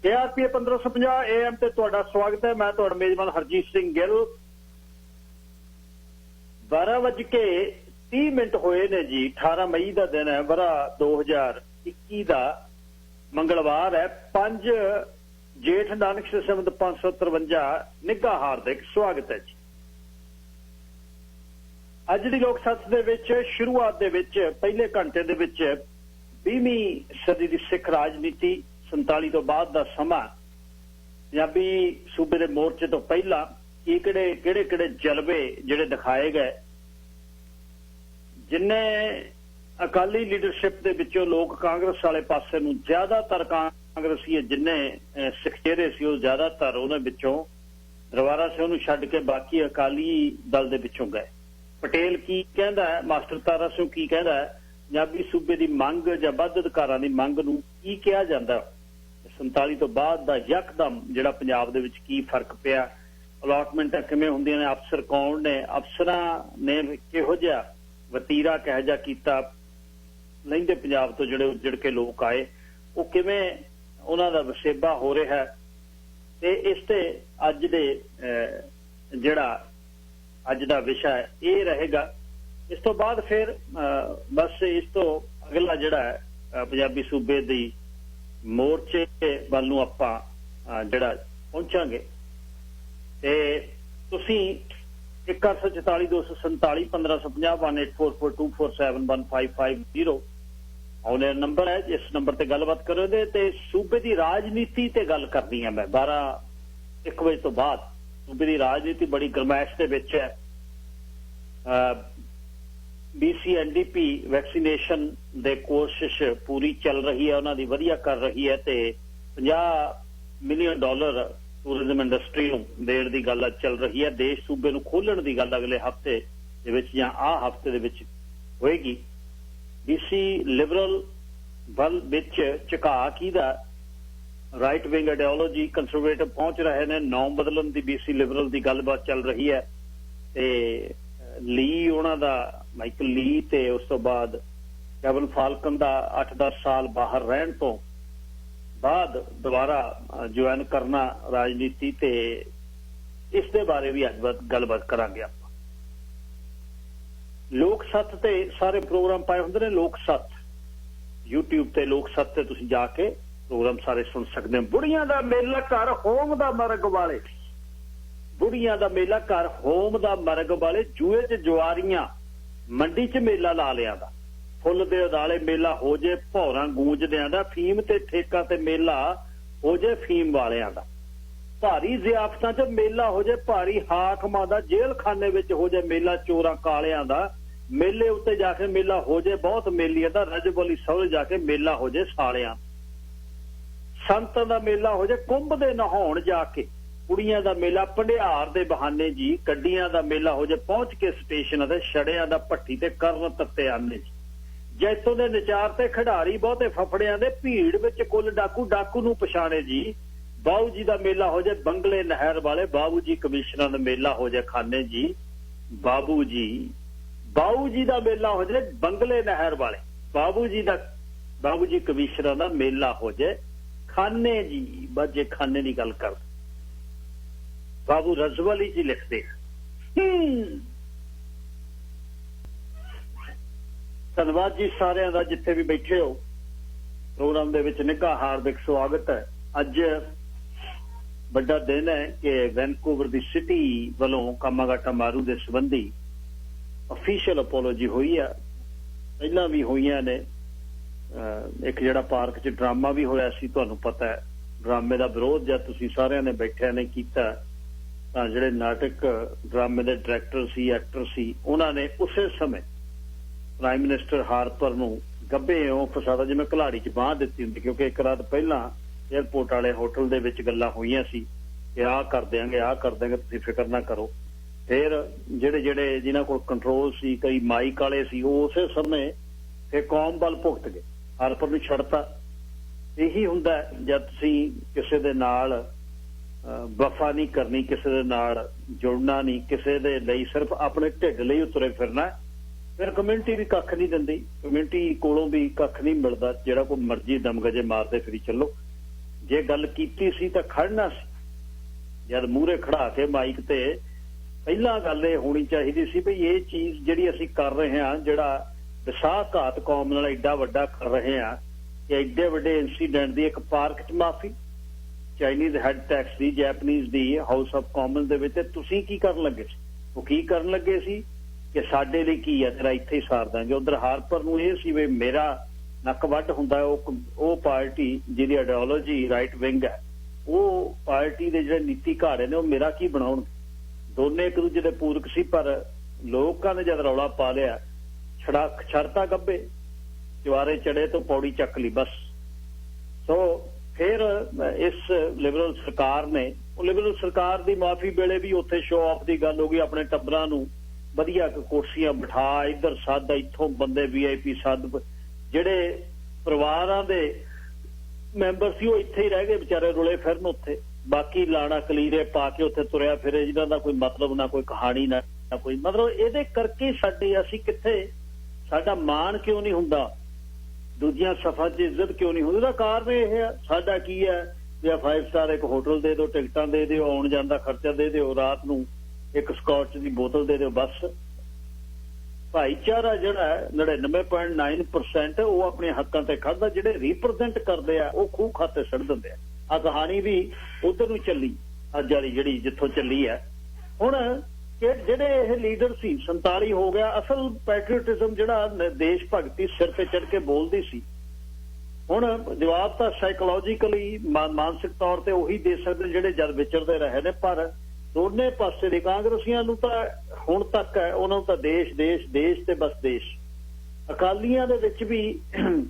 KRPA 1550 AM ਤੇ ਤੁਹਾਡਾ ਸਵਾਗਤ ਹੈ। ਮੈਂ ਤੁਹਾਡਾ ਮੇਜ਼ਬਾਨ ਹਰਜੀਤ ਸਿੰਘ ਗਿੱਲ। 12:30 ਹੋਏ ਨੇ ਜੀ। 18 ਮਈ ਦਾ ਦਿਨ ਹੈ, ਵਰਾ 2021 ਦਾ, ਮੰਗਲਵਾਰ ਹੈ। 5 ਜੇਠ ਨਾਨਕ ਸੰਮਤ 553 ਨਿੱਘਾ ਹਾਰਦਿਕ ਸਵਾਗਤ ਹੈ ਜੀ। ਅੱਜ ਦੀ ਲੋਕ ਸੱਥ ਦੇ ਵਿੱਚ ਸ਼ੁਰੂਆਤ ਦੇ ਵਿੱਚ ਪਹਿਲੇ ਘੰਟੇ ਦੇ ਵਿੱਚ 20ਵੀਂ ਸਦੀ ਦੀ ਸਿੱਖ ਰਾਜਨੀਤੀ, 47 ਤੋਂ ਬਾਅਦ ਦਾ ਸਮਾਂ, ਪੰਜਾਬੀ ਸੂਬੇ ਦੇ ਮੋਰਚੇ ਤੋਂ ਪਹਿਲਾਂ ਕੀ ਕਿਹੜੇ ਜਲਵੇ ਜਿਹੜੇ ਦਿਖਾਏ ਗਏ, ਜਿੰਨੇ ਅਕਾਲੀ ਲੀਡਰਸ਼ਿਪ ਦੇ ਵਿੱਚੋਂ ਲੋਕ ਕਾਂਗਰਸ ਵਾਲੇ ਪਾਸੇ ਨੂੰ ਜ਼ਿਆਦਾਤਰ ਕਾਂਗਰਸੀ ਜਿੰਨੇ ਸਿੱਖ ਚਿਹਰੇ ਸੀ ਉਹ ਜ਼ਿਆਦਾਤਰ ਉਹਨਾਂ ਵਿੱਚੋਂ ਦਰਬਾਰਾ ਸਿੰਘ ਨੂੰ ਛੱਡ ਕੇ ਬਾਕੀ ਅਕਾਲੀ ਦਲ ਦੇ ਵਿੱਚੋਂ ਗਏ। ਪਟੇਲ ਕੀ ਕਹਿੰਦਾ ਹੈ, ਮਾਸਟਰ ਤਾਰਾ ਸਿੰਘ ਕੀ ਕਹਿੰਦਾ ਹੈ, ਪੰਜਾਬੀ ਸੂਬੇ ਦੀ ਮੰਗ ਜਾਂ ਵੱਧ ਅਧਿਕਾਰਾਂ ਦੀ ਮੰਗ ਨੂੰ ਕੀ ਕਿਹਾ ਜਾਂਦਾ, 47 ਤੋਂ ਬਾਅਦ ਦਾ ਯਕਦਮ ਜਿਹੜਾ ਪੰਜਾਬ ਦੇ ਵਿੱਚ ਕੀ ਫਰਕ ਪਿਆ, ਅਲਾਟਮੈਂਟਾਂ ਕਿਵੇਂ ਹੁੰਦੀਆਂ ਨੇ, ਅਫਸਰ ਕੌਣ ਨੇ, ਅਫਸਰਾਂ ਨੇ ਕਿਹੋ ਜਿਹਾ ਵਤੀਰਾ ਕਿਹੋ ਜਿਹਾ ਕੀਤਾ, ਲਹਿੰਦੇ ਪੰਜਾਬ ਤੋਂ ਜਿਹੜੇ ਉੱਜੜ ਕੇ ਲੋਕ ਆਏ ਉਹ ਕਿਵੇਂ ਉਹਨਾਂ ਦਾ ਵਸੇਬਾ ਹੋ ਰਿਹਾ। ਤੇ ਇਸ ਤੇ ਅੱਜ ਦੇ ਜਿਹੜਾ ਅੱਜ ਦਾ ਵਿਸ਼ਾ ਇਹ ਰਹੇਗਾ। ਇਸ ਤੋਂ ਬਾਅਦ ਫਿਰ ਬਸ ਇਸ ਤੋਂ ਅਗਲਾ ਜਿਹੜਾ ਹੈ ਪੰਜਾਬੀ ਸੂਬੇ ਦੀ ਮੋਰਚੇ ਵੱਲ ਨੂੰ ਆਪਾਂ ਜਿਹੜਾ ਪਹੁੰਚਾਂਗੇ। ਤੇ ਤੁਸੀਂ 144 247 1550 184424715550 ਆਨਲਾਈਨ ਨੰਬਰ ਹੈ, ਇਸ ਨੰਬਰ ਤੇ ਗੱਲਬਾਤ ਕਰੋਗੇ। ਤੇ ਸੂਬੇ ਦੀ ਰਾਜਨੀਤੀ ਤੇ ਗੱਲ ਕਰਨੀ ਹੈ ਮੈਂ 1 ਵਜੇ ਤੋਂ ਬਾਅਦ। ਸੂਬੇ ਦੀ ਰਾਜਨੀਤੀ ਬੜੀ ਗਰਮੈਸ਼ ਦੇ ਵਿੱਚ ਹੈ। BCNDP ਵੈਕਸੀਨੇਸ਼ਨ ਦੇ ਕੋਸ਼ਿਸ਼ ਪੂਰੀ ਚੱਲ ਰਹੀ ਹੈ, ਉਹਨਾਂ ਦੀ ਵਧੀਆ ਕਰ ਰਹੀ ਹੈ। ਤੇ $50 ਮਿਲੀਅਨ ਟੂਰਿਜ਼ਮ ਇੰਡਸਟਰੀ ਨੂੰ ਦੇਣ ਦੀ ਗੱਲ ਚੱਲ ਰਹੀ ਹੈ। ਦੇਸ਼ ਸੂਬੇ ਨੂੰ ਖੋਲਣ ਦੀ ਗੱਲ ਅਗਲੇ ਹਫ਼ਤੇ ਦੇ ਵਿੱਚ ਜਾਂ ਆਹ ਹਫ਼ਤੇ ਦੇ ਵਿੱਚ ਹੋਏਗੀ। BC ਲਿਬਰਲ ਵੱਲ ਵਿੱਚ ਝੁਕਾਅ ਕਿਹਦਾ, ਰਾਈਟ ਵਿੰਗ ਆਈਡੀਓਲੋਜੀ, ਕੰਜ਼ਰਵੇਟਿਵ ਪਹੁੰਚ ਰਹੇ ਨੇ, ਨਾਮ ਬਦਲਣ ਦੀ BC ਲਿਬਰਲ ਦੀ ਗੱਲਬਾਤ ਚੱਲ ਰਹੀ ਹੈ। ਤੇ ਲੀ ਉਹਨਾਂ ਦਾ, ਮਾਈਕਲ ਲੀ, ਤੇ ਉਸ ਤੋਂ ਬਾਅਦ ਕੈਵਨ ਫਾਲਕਨ ਦਾ 8-10 ਸਾਲ ਬਾਹਰ ਰਹਿਣ ਤੋਂ ਬਾਅਦ ਦੁਬਾਰਾ ਜੁਆਇਨ ਕਰਨਾ ਰਾਜਨੀਤੀ, ਤੇ ਇਸ ਦੇ ਬਾਰੇ ਵੀ ਅੱਜ ਗੱਲਬਾਤ ਕਰਾਂਗੇ ਆਪਾਂ। ਲੋਕ ਸੱਥ ਤੇ ਸਾਰੇ ਪ੍ਰੋਗਰਾਮ ਪਾਏ ਹੁੰਦੇ ਨੇ। ਲੋਕ ਸੱਥ YouTube ਤੇ ਲੋਕ ਸੱਥ ਤੇ ਤੁਸੀਂ ਜਾ ਕੇ ਪ੍ਰੋਗਰਾਮ ਸਾਰੇ ਸੁਣ ਸਕਦੇ ਹੋ। ਬੁੜੀਆਂ ਦਾ ਮੇਲਾ ਘਰ ਹੋਮ ਦਾ ਮਰਗ ਵਾਲੇ, ਬੁੜੀਆਂ ਦਾ ਮੇਲਾ ਘਰ ਹੋਮ ਦਾ ਮਰਗ ਵਾਲੇ, ਜੂਏ 'ਚ ਜੁਆਰੀਆਂ, ਮੰਡੀ 'ਚ ਮੇਲਾ ਲਾ ਲਿਆਂ ਦਾ, ਫੁੱਲ ਦੇ ਉਦਾਲੇ ਮੇਲਾ ਹੋ ਜੇ ਭੌਰਾਂ ਗੂੰਜਦਿਆਂ ਦਾ, ਫੀਮ ਤੇ ਠੇਕਾ ਤੇ ਮੇਲਾ ਹੋ ਜੇ ਫੀਮ ਵਾਲਿਆਂ ਦਾ, ਭਾਰੀ ਜ਼ਿਆਫਤਾਂ 'ਚ ਮੇਲਾ ਹੋ ਜੇ ਭਾਰੀ ਹਾਕਮਾਂ ਦਾ, ਜੇਲ੍ਹ ਖਾਨੇ ਵਿੱਚ ਹੋ ਜੇ ਮੇਲਾ ਚੋਰਾਂ ਕਾਲਿਆਂ ਦਾ, ਮੇਲੇ ਉੱਤੇ ਜਾ ਕੇ ਮੇਲਾ ਹੋ ਜੇ ਬਹੁਤ ਮੇਲੀਆਂ ਦਾ, ਰਜਬ ਅਲੀ ਸਹੁਰੇ ਜਾ ਕੇ ਮੇਲਾ ਹੋ ਜੇ ਸਾਲਿਆਂ, ਸੰਤਾਂ ਦਾ ਮੇਲਾ ਹੋ ਜੇ ਕੁੰਭ ਦੇ ਨਹਾਉਣ ਜਾ ਕੇ, ਕੁੜੀਆਂ ਦਾ ਮੇਲਾ ਭੰਡਿਆਰ ਦੇ ਬਹਾਨੇ ਜੀ, ਗੱਡੀਆਂ ਦਾ ਮੇਲਾ ਹੋ ਜੇ ਪਹੁੰਚ ਕੇ ਸਟੇਸ਼ਨ ਅਤੇ ਛੜਿਆਂ ਦਾ ਭੱਠੀ ਤੇ ਕਰਨ ਤੱਤੇ ਆਨੇ ਜੀ, ਜੈਤੋਂ ਦੇ ਨਚਾਰ ਤੇ ਖਿਡਾਰੀ ਬਹੁਤੇ ਫਫੜਿਆਂ ਦੇ, ਭੀੜ ਵਿੱਚ ਕੁੱਲ ਡਾਕੂ ਨੂੰ ਪਛਾਣੇ ਜੀ, ਬਾਊ ਜੀ ਦਾ ਮੇਲਾ ਹੋ ਜੇ ਬੰਗਲੇ ਨਹਿਰ ਵਾਲੇ, ਬਾਬੂ ਜੀ ਕਮਿਸ਼ਨਰਾਂ ਦਾ ਮੇਲਾ ਹੋ ਜੇ ਖਾਨੇ ਜੀ, ਬਾਊ ਜੀ ਦਾ ਮੇਲਾ ਹੋ ਜੇ ਬੰਗਲੇ ਨਹਿਰ ਵਾਲੇ, ਬਾਬੂ ਜੀ ਕਮਿਸ਼ਨਰਾਂ ਦਾ ਮੇਲਾ ਹੋ ਜੇ ਖਾਨੇ ਜੀ। ਬਾਜੇ ਖਾਨੇ ਦੀ ਗੱਲ ਕਰ ਬਾਬੂ ਰਜ਼ਵਲੀ ਜੀ ਲਿਖਦੇ। ਧੰਨਵਾਦ ਜੀ ਸਾਰਿਆਂ ਦਾ ਜਿੱਥੇ ਵੀ ਬੈਠੇ ਹੋ। ਪ੍ਰੋਗਰਾਮ ਦੇ ਵਿੱਚ ਨਿੱਘਾ ਹਾਰਦਿਕ ਸਵਾਗਤ ਹੈ। ਅੱਜ ਵੱਡਾ ਦਿਨ ਹੈ ਕਿ ਵੈਨਕੂਵਰ ਦੀ ਸਿਟੀ ਵੱਲੋਂ ਕਾਮਾਗਾਟਾ ਮਾਰੂ ਦੇ ਸੰਬੰਧੀ ਅਫੀਸ਼ੀਅਲ ਅਪੋਲੋਜੀ ਹੋਈ ਆ, ਪਹਿਲਾਂ ਵੀ ਹੋਈਆਂ ਨੇ। ਇੱਕ ਜਿਹੜਾ ਪਾਰਕ 'ਚ ਡਰਾਮਾ ਵੀ ਹੋਇਆ ਸੀ, ਤੁਹਾਨੂੰ ਪਤਾ ਹੈ, ਡਰਾਮੇ ਦਾ ਵਿਰੋਧ ਜਦ ਤੁਸੀਂ ਸਾਰਿਆਂ ਨੇ ਬੈਠਿਆਂ ਨੇ ਕੀਤਾ ਤਾਂ ਜਿਹੜੇ ਨਾਟਕ ਡਰਾਮੇ ਦੇ ਡਾਇਰੈਕਟਰ ਸੀ, ਐਕਟਰ ਸੀ, ਉਹਨਾਂ ਨੇ ਉਸੇ ਸਮੇਂ ਪ੍ਰਾਈਮ ਮਿਨਿਸਟਰ ਹਾਰਪਰ ਨੂੰ ਗੱਭਿਓਂ ਫਸਾਦਾ, ਜਿਵੇਂ ਘਲਾੜੀ 'ਚ ਬਾਂਹ ਦਿੱਤੀ ਹੁੰਦੀ, ਕਿਉਂਕਿ ਇੱਕ ਰਾਤ ਪਹਿਲਾਂ ਏਅਰਪੋਰਟ ਵਾਲੇ ਹੋਟਲ ਦੇ ਵਿੱਚ ਗੱਲਾਂ ਹੋਈਆਂ ਸੀ ਕਿ ਆਹ ਕਰ ਦਿਆਂਗੇ, ਤੁਸੀਂ ਫਿਕਰ ਨਾ ਕਰੋ। ਫਿਰ ਜਿਹੜੇ ਜਿਨ੍ਹਾਂ ਕੋਲ ਕੰਟਰੋਲ ਸੀ, ਕਈ ਮਾਈਕ ਵਾਲੇ ਸੀ, ਉਹ ਉਸੇ ਸਮੇਂ ਫਿਰ ਕੌਮ ਵੱਲ ਭੁਗਤ ਗਏ, ਹਾਰਪਰ ਨੂੰ ਛੱਡਤਾ। ਇਹੀ ਹੁੰਦਾ ਜਦ ਤੁਸੀਂ ਕਿਸੇ ਦੇ ਨਾਲ ਵਫਾ ਨਹੀਂ ਕਰਨੀ, ਕਿਸੇ ਦੇ ਨਾਲ ਜੁੜਨਾ ਨਹੀਂ, ਕਿਸੇ ਦੇ ਲਈ ਸਿਰਫ ਆਪਣੇ ਢਿੱਡ ਲਈ ਉਤਰੇ ਫਿਰਨਾ, ਫਿਰ ਕਮਿਊਨਿਟੀ ਵੀ ਕੱਖ ਨਹੀਂ ਦਿੰਦੀ, ਕਮਿਊਨਿਟੀ ਕੋਲੋਂ ਵੀ ਕੱਖ ਨਹੀਂ ਮਿਲਦਾ। ਜਿਹੜਾ ਕੋਈ ਮਰਜ਼ੀ ਦਮਗਜੇ ਮਾਰਦੇ ਫਿਰੀ ਚੱਲੋ। जे गल कीती सी तां खड़ना सी, जद मूहरे खड़ा के माइक ते पहला गल ये होनी चाहिए सी भी ये चीज़ जिहड़ी असीं कर रहे हैं, जिहड़ा विसाघात कौम नाल एडा वड्डा कर रहे हैं कि एडे वड्डे इंसीडेंट दी एक पार्क च माफी, चाइनीज हैड टैक्स दी, जैपनीज दी हाउस ऑफ कॉमन दे विच तुसीं की करन लगे सी? वो की करन लगे सी कि साडे लई की है, तेरा इत्थे ही सार दांगे। उधर हारपर नूं इह सी वी मेरा नक वड्ड हुंदा, वो पार्टी जिहदी आइडियोलॉजी राइट विंग है, वो पार्टी दे जिहड़े नीति घाड़े ने वो मेरा की बनाउण। दोने एक दूजे दे पूरक सी, पर लोकां ने जद रौला पा लिया छड़ता गब्बे, चवारे चढ़े तो पौड़ी चक ली बस। सो फिर इस लिबरल सरकार ने, लिबरल सरकार की माफी वेले भी उत्थे शो ऑफ की गल हो गई, अपने टब्बरां नूं वधिया कुर्सियां बिठा, इधर सद, इत्थों बंदे VIP सद, जिहड़े परिवारां दे मैंबर सी वो इत्थे ही रह गए बेचारे, रुले फिरन उत्थे, बाकी लाणा कलीरे पा के उत्थे तुरिया फिरे, जिन्हां दा कोई मतलब ना कोई कहानी ना कोई मतलब। इहदे करके साडे असीं कित्थे, साडा मान क्यों नहीं हुंदा, दूजियां सफा च इज्जत क्यों नहीं होती? कारण यह है, साडा की है या 5 स्टार एक होटल दे दो, टिकटां दे दिओ, आउण जाण दा खर्चा दे दिओ, रात नूं एक स्कॉच की बोतल दे दिओ बस। भाईचारा जिहड़ा 99.9% वो अपने हक्कां ते खड़दा, जिहड़े रिप्रजेंट करदे आ वो खूह खाते सड़ दिंदे आ। कहानी भी उधर नूं चली, अज वाली जिहड़ी जिथों चली है। हुण कि जिहड़े ये लीडर सी 47 हो गया, असल पैट्रियटिज्म जिहड़ा देश भगती सिर ते चढ़ के बोलदी सी, हुण जवाब तां साइकोलॉजिकली मानसिक तौर ते उही दे सकदे जिहड़े जद विचरदे रहे ने। पर दोने पासे दे कांग्रेसियां नूं तां हुण तक है, उन्हां नूं तां देश देश देश ते बस देश। अकालियां दे विच भी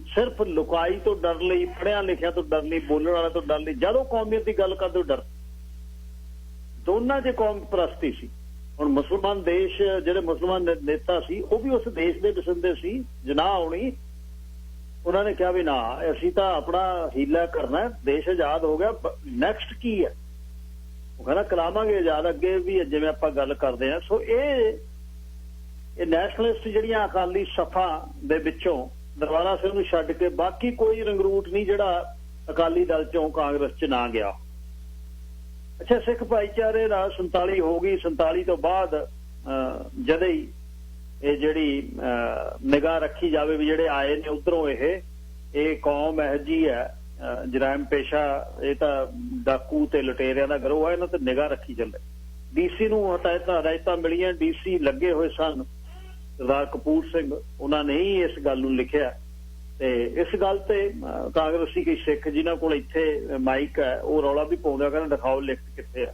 सिर्फ लुकाई तो डर लई, पढ़िया लिखिया तो डर लई, बोलण वाले तो डर लई, जदों कौमीयत की गल करदे डर। दोनां 'च कौम परस्ती सी। हुण मुसलमान देश जिहड़े मुसलमान नेता सी वो भी उस देश दे बसिंदे सी, जनाह आउणी, उन्होंने कहा भी ना असीं तां अपना हीला करना है, देश आजाद हो गया, नैक्सट की है? वो कहना करावांगे आजाद, अगे भी जिवें आपां गल करदे हैं। सो ये नैशनलिस्ट जिहड़ियां अकाली सफा दे विचों दरबारा सिंह नूं छड्ड के बाकी कोई रंगरूट नहीं जिहड़ा अकाली दल चों कांग्रेस च ना गया। अच्छा, सिख भाईचारे दा 47 हो गई, 47 तो बाद जदे ही ये जिहड़ी निगाह रखी जावे भी जिहड़े आए ने उधरों ये कौम यह जी है जराइम पेशा, ये तां डाकू ते लुटेरियां दा गिरोह है, इन्हां ते निगाह रखी चले। DC नूं हदायतां मिलियां, DC लगे हुए सन सरदार कपूर सिंह, उन्होंने ही इस गल नूं लिखिया। ते इस गल ते कांग्रेसी कई सिख जिन्हां कोल इत्थे माइक है वो रौला भी पाउंदे, कहंदे दिखाओ लिखत कित्थे आ।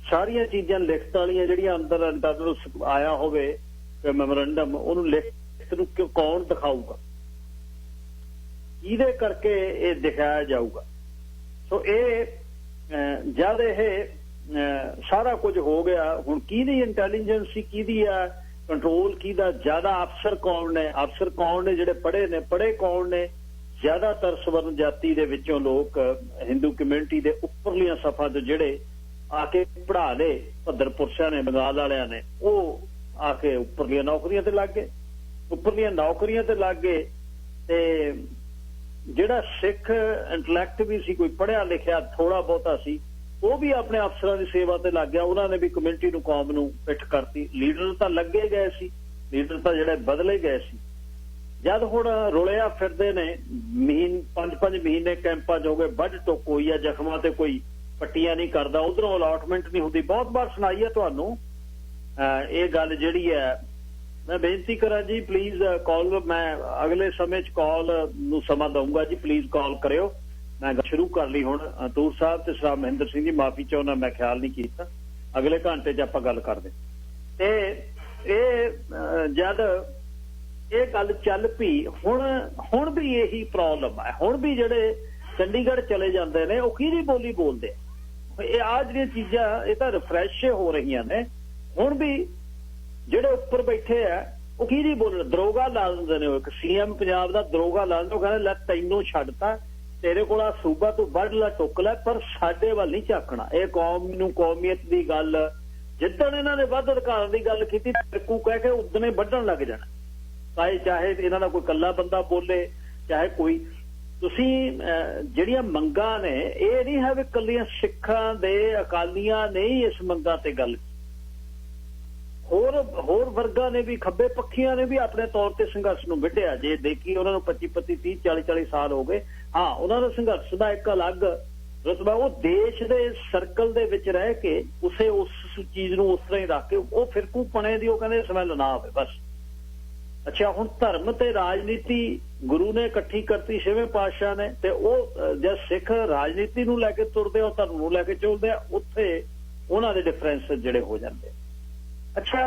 सारियां चीज़ां लिखत वालियां जिहड़ियां अंदर आया होवे मैमोरेंडम, उन्होंने लिखत नूं कौन दिखाऊगा, इहदे करके ये दिखाया जाऊगा। सो ये जद ये सारा कुछ हो गया, हुण किहदी इंटैलीजेंस सी, किहदी है कंट्रोल, किहदा ज्यादा, अफसर कौन ने, अफसर कौन ने जिहड़े पढ़े ने, पढ़े कौन ने? ज्यादातर सवर्ण जाति दे विचों लोग हिंदू कम्यूनिटी दे उपरलियां सफा तो जिहड़े आके पढ़ा ले, भद्र पुरशां ने, बंगाल वालियां ने, वो आके उपरलियां नौकरियां ते लग गए, उपरलियां नौकरियां ते लग गए। ते जिहड़ा सिख इंटलैक्ट भी सी, कोई पढ़िया लिखिया थोड़ा बहुता सी, वो भी अपने अफसरां की सेवा ते लग गया, उन्होंने भी कम्यूनिटी नूं कौम नूं पिठ करती। लीडर तां लगे गए सी, लीडर तां जिहड़े बदले गए सी। जद हुण रुलिया फिरदे ने, 5-5 महीने कैंपां च हो गए, बड टुक होई है, जख्मां ते कोई पट्टियां नहीं करदा, उधरों अलॉटमेंट नहीं होंदी। बहुत बार सुनाई है तुहानूं ये गल जिहड़ी है। मैं बेनती करा जी प्लीज कॉल, मैं अगले समय च कॉल नूं समा दूंगा जी, प्लीज कॉल करियो। मैं शुरू कर ली हुण तूर साहब ते सरदार महेंद्र सिंह जी, माफी चाहुंदा मैं ख्याल नहीं कीता, अगले घंटे च आपां गल करदे। ते जद ये गल चल पई, हुण भी यही प्रॉब्लम है। हुण भी जिहड़े चंडीगढ़ चले जांदे ने वो किहदी बोली बोलदे, ये आ जिहड़ियां चीज़ां ये तां रिफ्रैश हो रही ने। हुण भी जिहड़े उपर बैठे आ वो किहदी बोलण, दरोगा ला दिंदे ने, एक CM पंजाब दा दरोगा ला दिंदे, कहंदे लै तैनूं छड्डता, तेरे कोल आ सूबा तू वढ लै, टुक लै, पर साडे वल नहीं झाकना। ये कौम नूं कौमीयत दी गल, जिद्दण इन्हां ने वध अधिकारां दी गल कीती, टरकू कह के उदणे वढण लग जाना, चाहे इन्हां दा कोई कल्ला बंदा बोले, चाहे कोई ਤੁਸੀਂ ਜਿਹੜੀਆਂ ਮੰਗਾਂ ਨੇ ਇਹ ਨਹੀਂ ਹੈ ਵੀ ਇਕੱਲੀਆਂ ਸਿੱਖਾਂ ਦੇ ਅਕਾਲੀਆਂ ਨੇ ਹੀ ਇਸ ਮੰਗਾਂ ਤੇ ਗੱਲ, ਹੋਰ ਵਰਗਾਂ ਨੇ ਵੀ, ਖੱਬੇ ਪੱਖੀਆਂ ਨੇ ਵੀ ਆਪਣੇ ਤੌਰ ਤੇ ਸੰਘਰਸ਼ ਨੂੰ ਵਿੱਢਿਆ। ਜੇ ਦੇਖੀ ਉਹਨਾਂ ਨੂੰ 25 30 40 ਸਾਲ ਹੋ ਗਏ, ਹਾਂ ਉਹਨਾਂ ਦਾ ਸੰਘਰਸ਼ ਦਾ ਇੱਕ ਅਲੱਗ ਰਤਬਾ, ਉਹ ਦੇਸ਼ ਦੇ ਸਰਕਲ ਦੇ ਵਿੱਚ ਰਹਿ ਕੇ ਉਸ ਚੀਜ਼ ਨੂੰ ਉਸ ਤਰ੍ਹਾਂ ਹੀ ਰੱਖ ਕੇ ਉਹ ਫਿਰਕੂਪਣੇ ਦੀ ਉਹ ਕਹਿੰਦੇ ਸਮੈਲ ਨਾ ਆਵੇ ਬਸ। ਅੱਛਾ, ਹੁਣ ਧਰਮ ਤੇ ਰਾਜਨੀਤੀ ਗੁਰੂ ਨੇ ਇਕੱਠੀ ਕਰਤੀ 6ਵੇਂ ਪਾਤਸ਼ਾਹ ਨੇ, ਤੇ ਉਹ ਜਦ ਸਿੱਖ ਰਾਜਨੀਤੀ ਨੂੰ ਲੈ ਕੇ ਤੁਰਦੇ ਆ, ਧਰਮ ਨੂੰ ਲੈ ਕੇ ਚੱਲਦੇ ਆ, ਉੱਥੇ ਉਹਨਾਂ ਦੇ ਡਿਫਰੈਂਸ ਜਿਹੜੇ ਹੋ ਜਾਂਦੇ। ਅੱਛਾ,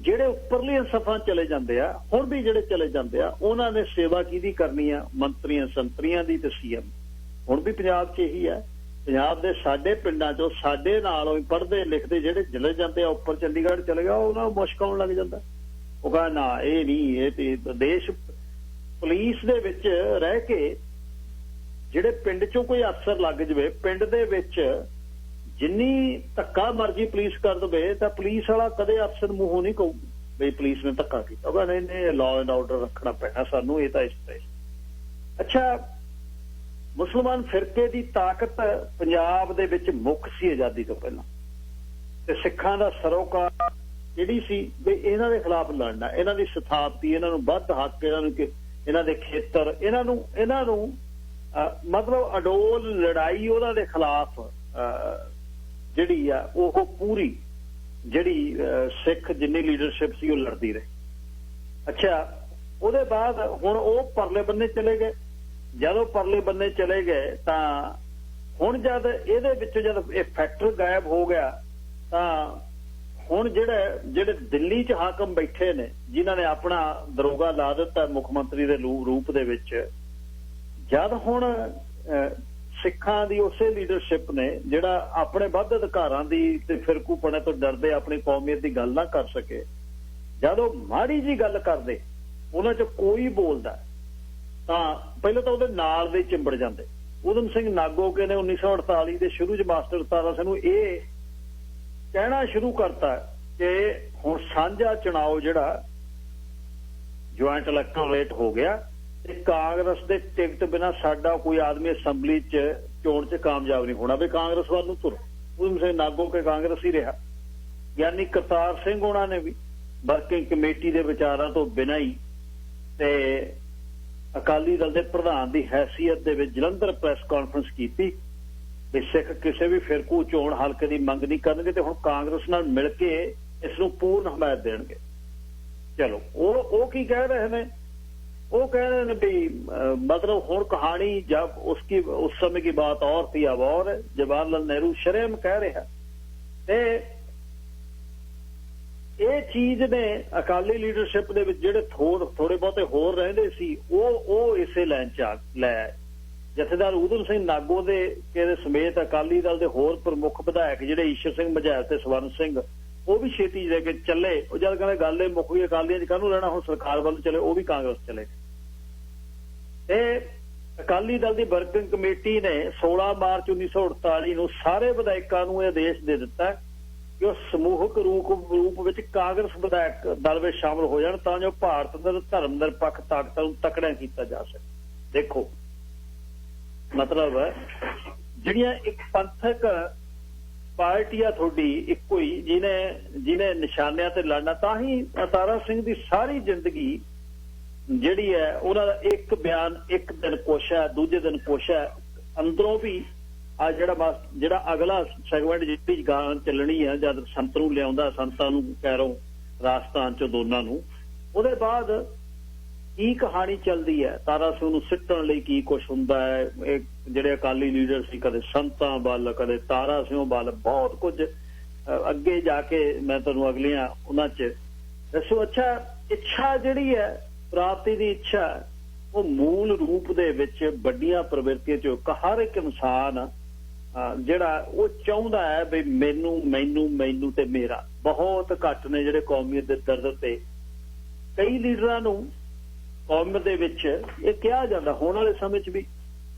ਜਿਹੜੇ ਉੱਪਰਲੀਆਂ ਸਫਾਂ ਚਲੇ ਜਾਂਦੇ ਆ, ਹੁਣ ਵੀ ਜਿਹੜੇ ਚਲੇ ਜਾਂਦੇ ਆ, ਉਹਨਾਂ ਨੇ ਸੇਵਾ ਕਿਹਦੀ ਕਰਨੀ ਆ? ਮੰਤਰੀਆਂ ਸੰਤਰੀਆਂ ਦੀ ਤੇ ਸੀਐਮ। ਹੁਣ ਵੀ ਪੰਜਾਬ 'ਚ ਇਹੀ ਹੈ। ਪੰਜਾਬ ਦੇ ਸਾਡੇ ਪਿੰਡਾਂ 'ਚੋਂ ਸਾਡੇ ਨਾਲੋਂ ਹੀ ਪੜ੍ਹਦੇ ਲਿਖਦੇ ਜਿਹੜੇ ਚਲੇ ਜਾਂਦੇ ਆ ਉੱਪਰ, ਚੰਡੀਗੜ੍ਹ ਚਲੇ ਗਿਆ, ਉਹਨਾਂ ਨੂੰ ਮੁਸ਼ਕ ਆਉਣ ਲੱਗ ਜਾਂਦਾ। ਉਹ ਕਹਿੰਦਾ ਨਾ ਇਹ ਨਹੀਂ, ਇਹ ਤੇ ਦੇਸ਼ ਪੁਲਿਸ ਦੇ ਵਿੱਚ ਰਹਿ ਕੇ ਜਿਹੜੇ ਪਿੰਡ 'ਚੋਂ ਕੋਈ ਅਫਸਰ ਲੱਗ ਜਾਵੇ, ਪਿੰਡ ਦੇ ਵਿੱਚ ਜਿੰਨੀ ਧੱਕਾ ਮਰਜ਼ੀ ਪੁਲਿਸ ਕਰ ਦੇਵੇ ਤਾਂ ਪੁਲਿਸ ਵਾਲਾ ਕਦੇ ਅਫਸਰ ਮੂੰਹੋਂ ਨਹੀਂ ਕਹੂ ਵੀ ਪੁਲਿਸ ਨੇ ਧੱਕਾ ਕੀਤਾ। ਉਹ ਕਹਿੰਦਾ ਨਹੀਂ, ਲਾਅ ਐਂਡ ਆਰਡਰ ਰੱਖਣਾ ਪੈਣਾ ਸਾਨੂੰ, ਇਹ ਤਾਂ ਇਸ ਤਰ੍ਹਾਂ। ਅੱਛਾ, ਮੁਸਲਮਾਨ ਫਿਰਕੇ ਦੀ ਤਾਕਤ ਪੰਜਾਬ ਦੇ ਵਿੱਚ ਮੁੱਖ ਸੀ ਆਜ਼ਾਦੀ ਤੋਂ ਪਹਿਲਾਂ, ਤੇ ਸਿੱਖਾਂ ਦਾ ਸਰੋਕਾਰ ਜਿਹੜੀ ਸੀ ਵੀ ਇਹਨਾਂ ਦੇ ਖਿਲਾਫ ਲੜਨਾ, ਇਹਨਾਂ ਦੀ ਸਥਾਪਤੀ, ਇਹਨਾਂ ਨੂੰ ਵੱਧ ਹੱਕ, ਇਹਨਾਂ ਦੇ ਖੇਤਰ, ਇਹਨਾਂ ਨੂੰ ਮਤਲਬ ਅਡੋਲ ਲੜਾਈ ਉਹਨਾਂ ਦੇ ਖਿਲਾਫ ਜਿਹੜੀ ਆ ਉਹ ਪੂਰੀ ਜਿਹੜੀ ਸਿੱਖ ਜਿੰਨੀ ਲੀਡਰਸ਼ਿਪ ਸੀ ਉਹ ਲੜਦੀ ਰਹੀ। ਅੱਛਾ, ਉਹਦੇ ਬਾਅਦ ਹੁਣ ਉਹ ਪਰਲੇ ਬੰਨੇ ਚਲੇ ਗਏ। ਜਦੋਂ ਪਰਲੇ ਬੰਨੇ ਚਲੇ ਗਏ ਤਾਂ ਹੁਣ ਜਦ ਇਹਦੇ ਵਿੱਚੋਂ ਜਦ ਇਹ ਫੈਕਟਰ ਗਾਇਬ ਹੋ ਗਿਆ ਤਾਂ ਹੁਣ ਜਿਹੜੇ ਦਿੱਲੀ 'ਚ ਹਾਕਮ ਬੈਠੇ ਨੇ, ਜਿਨ੍ਹਾਂ ਨੇ ਆਪਣਾ ਦਰੋਗਾ ਲਾ ਦਿੱਤਾ ਮੁੱਖ ਮੰਤਰੀ ਦੇ ਰੂਪ ਦੇ ਵਿੱਚ, ਜਦ ਹੁਣ ਸਿੱਖਾਂ ਦੀ ਉਸੇ ਲੀਡਰਸ਼ਿਪ ਨੇ ਜਿਹੜਾ ਆਪਣੇ ਵੱਧ ਅਧਿਕਾਰਾਂ ਦੀ ਤੇ ਫਿਰਕੂਪਣੇ ਤੋਂ ਡਰਦੇ ਆਪਣੀ ਕੌਮੀਅਤ ਦੀ ਗੱਲ ਨਾ ਕਰ ਸਕੇ, ਜਦੋਂ ਮਾੜੀ ਜੀ ਗੱਲ ਕਰਦੇ ਉਹਨਾਂ 'ਚ ਕੋਈ ਬੋਲਦਾ ਤਾਂ ਪਹਿਲਾਂ ਤਾਂ ਉਹਦੇ ਨਾਲ ਦੇ ਚਿੰਬੜ ਜਾਂਦੇ। ਊਧਮ ਸਿੰਘ ਨਾਗੋਕੇ ਨੇ 1948 ਦੇ ਸ਼ੁਰੂ 'ਚ ਮਾਸਟਰ ਤਾਰਾ ਸਿੰਘ ਨੂੰ ਇਹ ਕਹਿਣਾ ਸ਼ੁਰੂ ਕਰਤਾ ਕਿ ਹੁਣ ਸਾਂਝਾ ਚੁਣਾਵ ਜਿਹੜਾ ਜੁਆਇੰਟ ਇਲੈਕਟੋਰੇਟ ਹੋ ਗਿਆ ਤੇ ਕਾਂਗਰਸ ਦੇ ਟਿਕਟ ਬਿਨਾਂ ਸਾਡਾ ਕੋਈ ਆਦਮੀ ਅਸੈਂਬਲੀ 'ਚ ਚੋਣ 'ਚ ਕਾਮਯਾਬ ਨਹੀਂ ਹੋਣਾ, ਵੀ ਕਾਂਗਰਸ ਵੱਲ ਨੂੰ ਤੁਰ। ਊਧਮ ਸਿੰਘ ਨਾਗੋਕੇ ਕਾਂਗਰਸ ਹੀ ਰਿਹਾ। ਯਾਨੀ ਕਰਤਾਰ ਸਿੰਘ ਉਹਨਾਂ ਨੇ ਵੀ ਵਰਕਿੰਗ ਕਮੇਟੀ ਦੇ ਵਿਚਾਰਾਂ ਤੋਂ ਬਿਨਾਂ ਹੀ ਤੇ ਅਕਾਲੀ ਦਲ ਦੇ ਪ੍ਰਧਾਨ ਦੀ ਹੈਸੀਅਤ ਦੇ ਵਿੱਚ ਜਲੰਧਰ ਪ੍ਰੈਸ ਕਾਨਫਰੰਸ ਕੀਤੀ ਵੀ ਸਿੱਖ ਕਿਸੇ ਵੀ ਫਿਰਕੂ ਚੋਣ ਹਲਕੇ ਦੀ ਮੰਗ ਨਹੀਂ ਕਰਨਗੇ ਤੇ ਹੁਣ ਕਾਂਗਰਸ ਨਾਲ ਮਿਲ ਕੇ ਇਸ ਨੂੰ ਪੂਰਨ ਹਮਾਇਤ ਦੇਣਗੇ। ਚਲੋ ਉਹ ਕੀ ਕਹਿ ਰਹੇ ਨੇ? ਉਹ ਕਹਿ ਰਹੇ ਨੇ ਵੀ मतलब ਹੁਣ ਕਹਾਣੀ ਜਬ उस समय की बात और थी अब और, जवाहर लाल नेहरू ਸ਼ਰਮ ਕਹਿ ਰਿਹਾ। ਤੇ ਇਹ ਚੀਜ਼ ਨੇ ਅਕਾਲੀ ਲੀਡਰਸ਼ਿਪ ਦੇ ਵਿੱਚ ਜਿਹੜੇ ਥੋੜੇ ਬਹੁਤੇ ਹੋਰ ਰਹਿੰਦੇ ਸੀ ਉਹ ਇਸੇ ਲਾਈਨ 'ਚ ਲੈ ਆਏ। ਜਥੇਦਾਰ ਊਧਮ ਸਿੰਘ ਨਾਗੋ ਦੇ ਸਮੇਤ ਅਕਾਲੀ ਦਲ ਦੇ ਹੋਰ ਪ੍ਰਮੁੱਖ ਵਿਧਾਇਕ ਜਿਹੜੇ ਈਸ਼ਰ ਸਿੰਘ ਮਝੈਲ ਤੇ ਸਵਰਨ ਸਿੰਘ, ਉਹ ਵੀ ਛੇਤੀ ਲੈ ਕੇ ਚੱਲੇ। ਉਹ ਜਦ ਕਹਿੰਦੇ ਗੱਲ ਇਹ ਮੁੱਕ ਗਈ ਅਕਾਲੀਆਂ 'ਚ ਕਾਹਨੂੰ ਰਹਿਣਾ, ਹੁਣ ਸਰਕਾਰ ਵੱਲ ਚਲੇ, ਉਹ ਵੀ ਕਾਂਗਰਸ ਚਲੇ। ਤੇ ਅਕਾਲੀ ਦਲ ਦੀ ਵਰਕਿੰਗ ਕਮੇਟੀ ਨੇ 16 ਮਾਰਚ 1948 ਨੂੰ ਸਾਰੇ ਵਿਧਾਇਕਾਂ ਨੂੰ ਇਹ ਆਦੇਸ਼ ਦੇ ਦਿੱਤਾ ਕਿ ਉਹ ਸਮੂਹਕ ਰੂਪ ਵਿੱਚ ਕਾਂਗਰਸ ਵਿਧਾਇਕ ਦਲ ਵਿੱਚ ਸ਼ਾਮਲ ਹੋ ਜਾਣ ਤਾਂ ਜੋ ਭਾਰਤ ਦੇ ਧਰਮ ਨਿਰਪੱਖ ਤਾਕਤਾਂ ਨੂੰ ਤਕੜਿਆ ਕੀਤਾ ਜਾ ਸਕੇ। ਦੇਖੋ ਮਤਲਬ ਜਿਹੜੀਆਂ ਇੱਕ ਪੰਥਕ ਪਾਰਟੀ ਆ ਤੁਹਾਡੀ ਇੱਕੋ ਹੀ, ਜਿਹਨੇ ਨਿਸ਼ਾਨਿਆਂ ਤੇ ਲੜਨਾ। ਤਾਂ ਹੀ ਤਾਰਾ ਸਿੰਘ ਦੀ ਸਾਰੀ ਜ਼ਿੰਦਗੀ ਜਿਹੜੀ ਹੈ ਉਹਨਾਂ ਦਾ ਇੱਕ ਬਿਆਨ, ਇੱਕ ਦਿਨ ਕੁਛ ਹੈ, ਦੂਜੇ ਦਿਨ ਕੁਛ ਹੈ, ਅੰਦਰੋਂ ਵੀ ਆ ਜਿਹੜਾ ਅਗਲਾ ਸੈਗਮੈਂਟ ਜਿਹੜੀ ਗਾਂ ਚੱਲਣੀ ਹੈ ਜਦ ਸੰਤ ਨੂੰ ਲਿਆਉਂਦਾ, ਸੰਤਾਂ ਨੂੰ ਕੈਰੋਂ ਰਾਜਸਥਾਨ ਚ ਦੋਨਾਂ ਨੂੰ, ਉਹਦੇ ਬਾਅਦ ਕੀ ਕਹਾਣੀ ਚੱਲਦੀ ਹੈ, ਤਾਰਾ ਸਿੰਘ ਨੂੰ ਸਿੱਟਣ ਲਈ ਕੀ ਕੁਛ ਹੁੰਦਾ ਹੈ। ਇਹ ਜਿਹੜੇ ਅਕਾਲੀ ਲੀਡਰ ਸੀ ਕਦੇ ਸੰਤਾਂ ਵੱਲ ਕਦੇ ਤਾਰਾ ਸਿੰਘ ਵੱਲ, ਬਹੁਤ ਕੁਝ ਅੱਗੇ ਜਾ ਕੇ ਮੈਂ ਤੁਹਾਨੂੰ ਅਗਲੀਆਂ ਉਹਨਾਂ 'ਚ ਦੱਸੋ। ਅੱਛਾ, ਇੱਛਾ ਜਿਹੜੀ ਹੈ ਪ੍ਰਾਪਤੀ ਦੀ ਇੱਛਾ, ਉਹ ਮੂਲ ਰੂਪ ਦੇ ਵਿੱਚ ਵੱਡੀਆਂ ਪ੍ਰਵਿਰਤੀਆਂ 'ਚ ਹਰ ਇੱਕ ਇਨਸਾਨ ਜਿਹੜਾ ਉਹ ਚਾਹੁੰਦਾ ਹੈ ਵੀ ਮੈਨੂੰ ਤੇ ਮੇਰਾ। ਬਹੁਤ ਘੱਟ ਨੇ ਜਿਹੜੇ ਕੌਮੀਅਤ ਦੇ ਦਰਦ ਤੇ ਕਈ ਲੀਡਰਾਂ ਨੂੰ ਕੌਮੀਅਤ ਦੇ ਵਿੱਚ ਇਹ ਕਿਹਾ ਜਾਂਦਾ। ਹੋਣ ਵਾਲੇ ਸਮੇਂ 'ਚ ਵੀ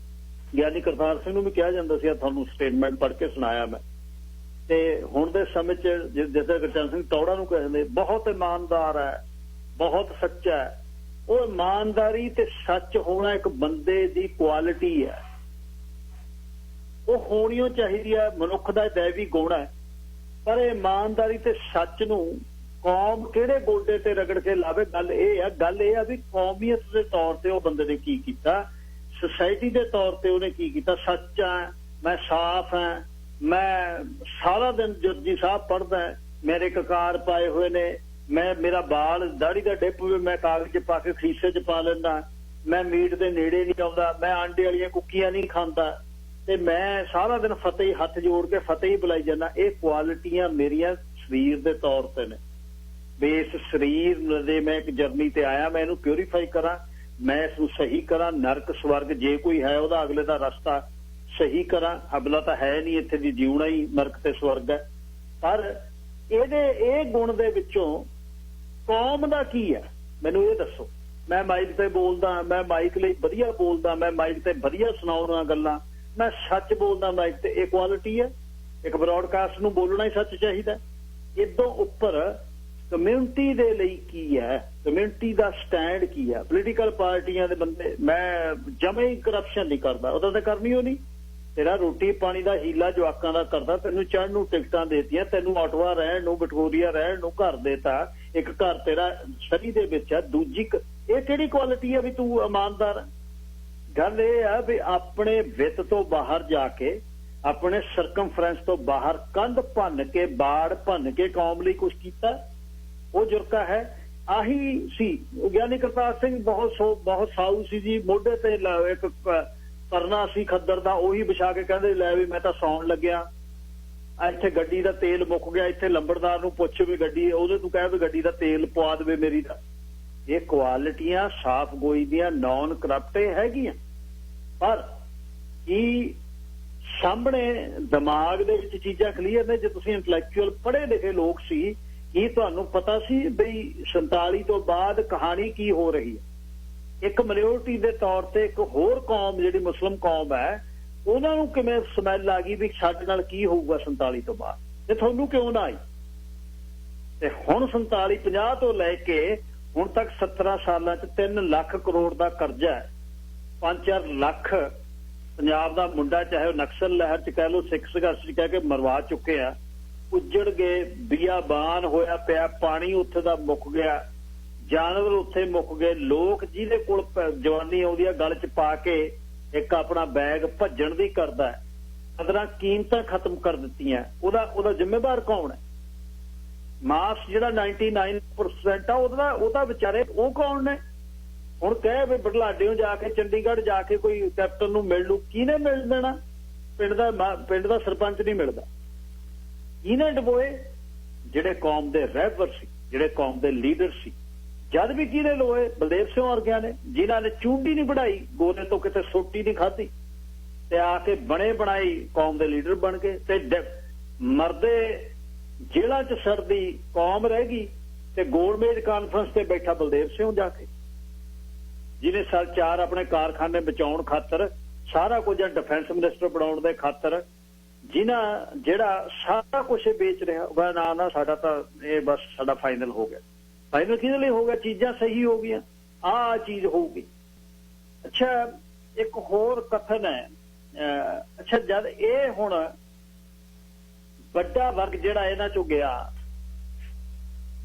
ਗਿਆਨੀ ਕਰਤਾਰ ਸਿੰਘ ਨੂੰ ਵੀ ਕਿਹਾ ਜਾਂਦਾ ਸੀ, ਤੁਹਾਨੂੰ ਸਟੇਟਮੈਂਟ ਪੜ੍ਹ ਕੇ ਸੁਣਾਇਆ ਮੈਂ। ਤੇ ਹੁਣ ਦੇ ਸਮੇਂ 'ਚ ਜਿਸ ਤਰ੍ਹਾਂ ਗੁਰਚਰਨ ਸਿੰਘ ਟੌੜਾ ਨੂੰ ਕਹਿੰਦੇ ਬਹੁਤ ਇਮਾਨਦਾਰ ਹੈ, ਬਹੁਤ ਸੱਚਾ ਹੈ, ਉਹ ਇਮਾਨਦਾਰੀ ਤੇ ਸੱਚ ਹੋਣਾ ਇੱਕ ਬੰਦੇ ਦੀ ਕੁਆਲਿਟੀ ਹੈ, ਉਹ ਹੋਣੀ ਚਾਹੀਦੀ ਹੈ, ਮਨੁੱਖ ਦਾ दैवी ਗੁਣ ਹੈ। ਪਰ ਇਮਾਨਦਾਰੀ ਤੇ ਸੱਚ ਨੂੰ ਕੌਮ ਕਿਹੜੇ ਗੋਡੇ ਤੇ ਰਗੜ ਕੇ ਲਾਵੇ, ਗੱਲ ਇਹ ਆ ਵੀ ਕੌਮੀਅਤ ਦੇ ਤੌਰ ਤੇ ਉਹ ਬੰਦੇ ਨੇ ਕੀ ਕੀਤਾ, ਸੁਸਾਇਟੀ ਦੇ ਤੌਰ ਤੇ ਉਹਨੇ ਕੀ ਕੀਤਾ। ਸੱਚ ਹੈ, ਮੈਂ ਸਾਫ਼ ਹਾਂ, ਮੈਂ ਸਾਰਾ ਦਿਨ ਜਪਜੀ ਸਾਹਿਬ ਪੜ੍ਹਦਾ, ਮੇਰੇ ਕਕਾਰ ਪਾਏ ਹੋਏ ਨੇ, ਮੇਰਾ ਬਾਲ ਦਾੜੀ ਦਾ ਡਿੱਪ ਵੀ ਮੈਂ ਕਾਗਜ਼ 'ਚ ਪਾ ਕੇ ਖੀਸੇ 'ਚ ਪਾ ਲੈਂਦਾ, ਮੈਂ ਮੀਟ ਦੇ ਨੇੜੇ ਨਹੀਂ ਆਉਂਦਾ, ਮੈਂ ਆਂਡੇ ਵਾਲੀਆਂ ਕੁੱਕੀਆਂ ਨਹੀਂ ਖਾਂਦਾ, ਤੇ ਮੈਂ ਸਾਰਾ ਦਿਨ ਫਤਿਹ ਹੱਥ ਜੋੜ ਕੇ ਫਤਿਹ ਹੀ ਬੁਲਾਈ ਜਾਂਦਾ। ਇਹ ਕੁਆਲਿਟੀਆਂ ਮੇਰੀਆਂ ਸਰੀਰ ਦੇ ਤੌਰ ਤੇ ਨੇ ਵੀ ਇਸ ਸਰੀਰ ਦੇ ਮੈਂ ਇੱਕ ਜਰਨੀ ਤੇ ਆਇਆ, ਮੈਂ ਇਹਨੂੰ ਪਿਉਰੀਫਾਈ ਕਰਾਂ, ਮੈਂ ਇਸ ਨੂੰ ਸਹੀ ਕਰਾਂ। ਨਰਕ ਸਵਰਗ ਜੇ ਕੋਈ ਹੈ ਉਹਦਾ ਅਗਲੇ ਦਾ ਰਸਤਾ ਸਹੀ ਕਰਾਂ। ਅਬਲਾ ਤਾਂ ਹੈ ਨਹੀਂ, ਇੱਥੇ ਦੀ ਜਿਉਣਾ ਹੀ ਨਰਕ ਤੇ ਸਵਰਗ ਹੈ। ਪਰ ਇਹ ਗੁਣ ਦੇ ਵਿੱਚੋਂ ਕੌਮ ਦਾ ਕੀ ਹੈ ਮੈਨੂੰ ਇਹ ਦੱਸੋ। ਮੈਂ ਮਾਈਕ ਤੇ ਬੋਲਦਾ, ਮੈਂ ਮਾਈਕ ਲਈ ਵਧੀਆ ਬੋਲਦਾ, ਮੈਂ ਮਾਈਕ ਤੇ ਵਧੀਆ ਸੁਣਾਉਣਾ ਗੱਲਾਂ, ਮੈਂ ਸੱਚ ਬੋਲਦਾ ਮਾਈਕ ਤੇ, ਇਹ ਕੁਆਲਿਟੀ ਹੈ। ਇੱਕ ਬ੍ਰੌਡਕਾਸਟ ਨੂੰ ਬੋਲਣਾ ਹੀ ਸੱਚ ਚਾਹੀਦਾ। ਇਦੋਂ ਉੱਪਰ ਕਮਿਊਨਿਟੀ ਦੇ ਲਈ ਕੀ ਹੈ, ਕਮਿਊਨਿਟੀ ਦਾ ਸਟੈਂਡ ਕੀ ਹੈ। ਪੋਲੀਟੀਕਲ ਪਾਰਟੀਆਂ ਦੇ ਬੰਦੇ, ਮੈਂ ਜਮੇ ਹੀ ਕਰਪਸ਼ਨ ਨਹੀਂ ਕਰਦਾ, ਉਹਦਾ ਤਾਂ ਕਰਨੀ ਹੋ ਨਹੀਂ। ਤੇਰਾ ਰੋਟੀ ਪਾਣੀ ਦਾ ਹੀਲਾ ਜਵਾਕਾਂ ਦਾ ਕਰਦਾ, ਤੈਨੂੰ ਚੜ੍ਹਨ ਨੂੰ ਟਿਕਟਾਂ ਦੇਤੀਆਂ, ਤੈਨੂੰ ਆਟਵਾ ਰਹਿਣ ਨੂੰ, ਵਿਕਟੋਰੀਆ ਰਹਿਣ ਨੂੰ ਘਰ ਦੇਤਾ, ਇੱਕ ਘਰ ਤੇਰਾ ਸਰੀ ਦੇ ਵਿੱਚ ਹੈ, ਦੂਜੀ ਇਹ ਕਿਹੜੀ ਕੁਆਲਿਟੀ ਹੈ ਵੀ ਤੂੰ ਇਮਾਨਦਾਰ ਹੈ। ਗੱਲ ਇਹ ਆ ਵੀ ਆਪਣੇ ਵਿੱਤ ਤੋਂ ਬਾਹਰ ਜਾ ਕੇ, ਆਪਣੇ ਸਰਕਮਫਰੈਂਸ ਤੋਂ ਬਾਹਰ ਕੰਧ ਭੰਨ ਕੇ, ਬਾੜ ਭੰਨ ਕੇ ਕੌਮ ਲਈ ਕੁਛ ਕੀਤਾ, ਉਹ ਜੁਰਕਾ ਹੈ। ਆਹੀ ਸੀ ਗਿਆਨੀ ਕਰਤਾਰ ਸਿੰਘ, ਬਹੁਤ ਸਾਊ ਸੀ ਜੀ, ਮੋਢੇ ਤੇ ਇੱਕ ਕਰਨਾ ਸੀ ਖੱਦਰ ਦਾ, ਉਹੀ ਵਿਛਾ ਕੇ ਕਹਿੰਦੇ ਲੈ ਵੀ ਮੈਂ ਤਾਂ ਸੌਣ ਲੱਗਿਆ, ਇੱਥੇ ਗੱਡੀ ਦਾ ਤੇਲ ਮੁੱਕ ਗਿਆ, ਇੱਥੇ ਲੰਬੜਦਾਰ ਨੂੰ ਪੁੱਛ ਵੀ ਗੱਡੀ, ਉਹਦੇ ਤੂੰ ਕਹਿ ਵੀ ਗੱਡੀ ਦਾ ਤੇਲ ਪਵਾ ਦੇਵੇ ਮੇਰੀ ਦਾ। ਇਹ ਕੁਆਲਿਟੀਆਂ ਸਾਫ਼ ਗੋਈ ਦੀਆਂ, ਨੌਨ ਕਰਪਟੇ ਹੈਗੀਆਂ। ਪਰ ਕੀ ਸਾਹਮਣੇ ਦਿਮਾਗ ਦੇ ਵਿੱਚ ਚੀਜ਼ਾਂ ਕਲੀਅਰ ਨੇ? ਜੇ ਤੁਸੀਂ ਇੰਟੈਲੈਕਚੁਅਲ ਪੜ੍ਹੇ ਲਿਖੇ ਲੋਕ ਸੀ, ਕੀ ਤੁਹਾਨੂੰ ਪਤਾ ਸੀ ਬਈ 47 ਤੋਂ ਬਾਅਦ ਕਹਾਣੀ ਕੀ ਹੋ ਰਹੀ ਹੈ? ਇੱਕ ਮਿਨੋਰਿਟੀ ਦੇ ਤੌਰ ਤੇ ਇੱਕ ਹੋਰ ਕੌਮ ਜਿਹੜੀ ਮੁਸਲਿਮ ਕੌਮ ਹੈ, ਉਹਨਾਂ ਨੂੰ ਕਿਵੇਂ ਸਮੈਲ ਆ ਗਈ ਵੀ ਸਾਡੇ ਨਾਲ ਕੀ ਹੋਊਗਾ 47 ਤੋਂ ਬਾਅਦ, ਤੇ ਤੁਹਾਨੂੰ ਕਿਉਂ ਨਾ ਆਈ? ਤੇ ਹੁਣ 47 50 ਤੋਂ ਲੈ ਕੇ ਹੁਣ ਤੱਕ 17 ਸਾਲਾਂ 'ਚ 3 ਲੱਖ ਕਰੋੜ ਦਾ ਕਰਜ਼ਾ ਹੈ। 5-4 ਲੱਖ ਪੰਜਾਬ ਦਾ ਮੁੰਡਾ, ਚਾਹੇ ਉਹ ਨਕਸਲ ਲਹਿਰ 'ਚ ਕਹਿ ਲਓ, ਸਿੱਖ ਸੰਘਰਸ਼ 'ਚ ਕਹਿ ਕੇ ਮਰਵਾ ਚੁੱਕੇ ਆ, ਉੱਜੜ ਗਏ, ਬਿਆਬਾਨ ਹੋਇਆ ਪਿਆ, ਪਾਣੀ ਉੱਥੇ ਦਾ ਮੁੱਕ ਗਿਆ, ਜਾਨਵਰ ਉੱਥੇ ਮੁੱਕ ਗਏ, ਲੋਕ ਜਿਹਦੇ ਕੋਲ ਜਵਾਨੀ ਆਉਂਦੀ ਆ ਗਲ 'ਚ ਪਾ ਕੇ ਇੱਕ ਆਪਣਾ ਬੈਗ ਭੱਜਣ ਦੀ ਕਰਦਾ, ਕਦਰਾਂ ਕੀਮਤਾਂ ਖਤਮ ਕਰ ਦਿੱਤੀਆਂ। ਉਹਦਾ ਜ਼ਿੰਮੇਵਾਰ ਕੌਣ ਹੈ? ਮਾਸ ਜਿਹੜਾ 99% ਆ ਉਹਦਾ ਵਿਚਾਰੇ ਉਹ ਕੌਣ ਨੇ? ਹੁਣ ਕਹੇ ਵੀ ਬਢਲਾਡਿਓਂ ਜਾ ਕੇ ਚੰਡੀਗੜ੍ਹ ਜਾ ਕੇ ਕੋਈ ਕੈਪਟਨ ਨੂੰ ਮਿਲ ਲੂ, ਕਿਹਨੇ ਮਿਲ ਦੇਣਾ? ਪਿੰਡ ਦਾ ਸਰਪੰਚ ਨਹੀਂ ਮਿਲਦਾ। ਕਿਹਨੇ ਡਬੋਏ? ਜਿਹੜੇ ਕੌਮ ਦੇ ਰਹਿਬਰ ਸੀ, ਜਿਹੜੇ ਕੌਮ ਦੇ ਲੀਡਰ ਸੀ। ਜਦ ਵੀ ਕਿਹਨੇ ਲੋਏ? ਬਲਦੇਵ ਸਿੰਘ ਵਰਗਿਆਂ ਨੇ, ਜਿਨ੍ਹਾਂ ਨੇ ਚੂੰਡੀ ਨਹੀਂ ਵੜਾਈ, ਗੋਲੇ ਤੋਂ ਕਿਤੇ ਸੋਟੀ ਨਹੀਂ ਖਾਧੀ, ਤੇ ਆ ਕੇ ਬਣੇ ਬਣਾਈ ਕੌਮ ਦੇ ਲੀਡਰ ਬਣ ਗਏ। ਤੇ ਮਰਦੇ ਜੇਲ੍ਹਾਂ 'ਚ ਸਰਦੀ ਕੌਮ ਰਹਿ ਗਈ, ਤੇ ਗੋਲਮੇਜ ਕਾਨਫਰੰਸ ਤੇ ਬੈਠਾ ਬਲਦੇਵ ਸਿੰਘ ਜਾ ਕੇ, ਜਿਹਨੇ ਸਾਲ 4 ਆਪਣੇ ਕਾਰਖਾਨੇ ਬਚਾਉਣ ਖਾਤਰ ਸਾਰਾ ਕੁਝ, ਡਿਫੈਂਸ ਮਿਨਿਸਟਰ ਬਣਾਉਣ ਦੇ ਖਾਤਰ, ਜਿਹੜਾ ਸਾਰਾ ਕੁਝ ਵੇਚ ਰਿਹਾ। ਨਾ ਸਾਡਾ ਤਾਂ ਇਹ ਬਸ ਸਾਡਾ ਫਾਈਨਲ ਹੋ ਗਿਆ। ਫਾਈਨਲ ਕਿਹਦੇ ਲਈ ਹੋ ਗਿਆ? ਚੀਜ਼ਾਂ ਸਹੀ ਹੋ ਗਈਆਂ, ਆਹ ਚੀਜ਼ ਹੋਊਗੀ। ਅੱਛਾ, ਇੱਕ ਹੋਰ ਕਥਨ ਹੈ। ਅੱਛਾ, ਜਦ ਇਹ ਹੁਣ ਵੱਡਾ ਵਰਗ ਜਿਹੜਾ ਇਹਨਾਂ ਚੋਂ ਗਿਆ,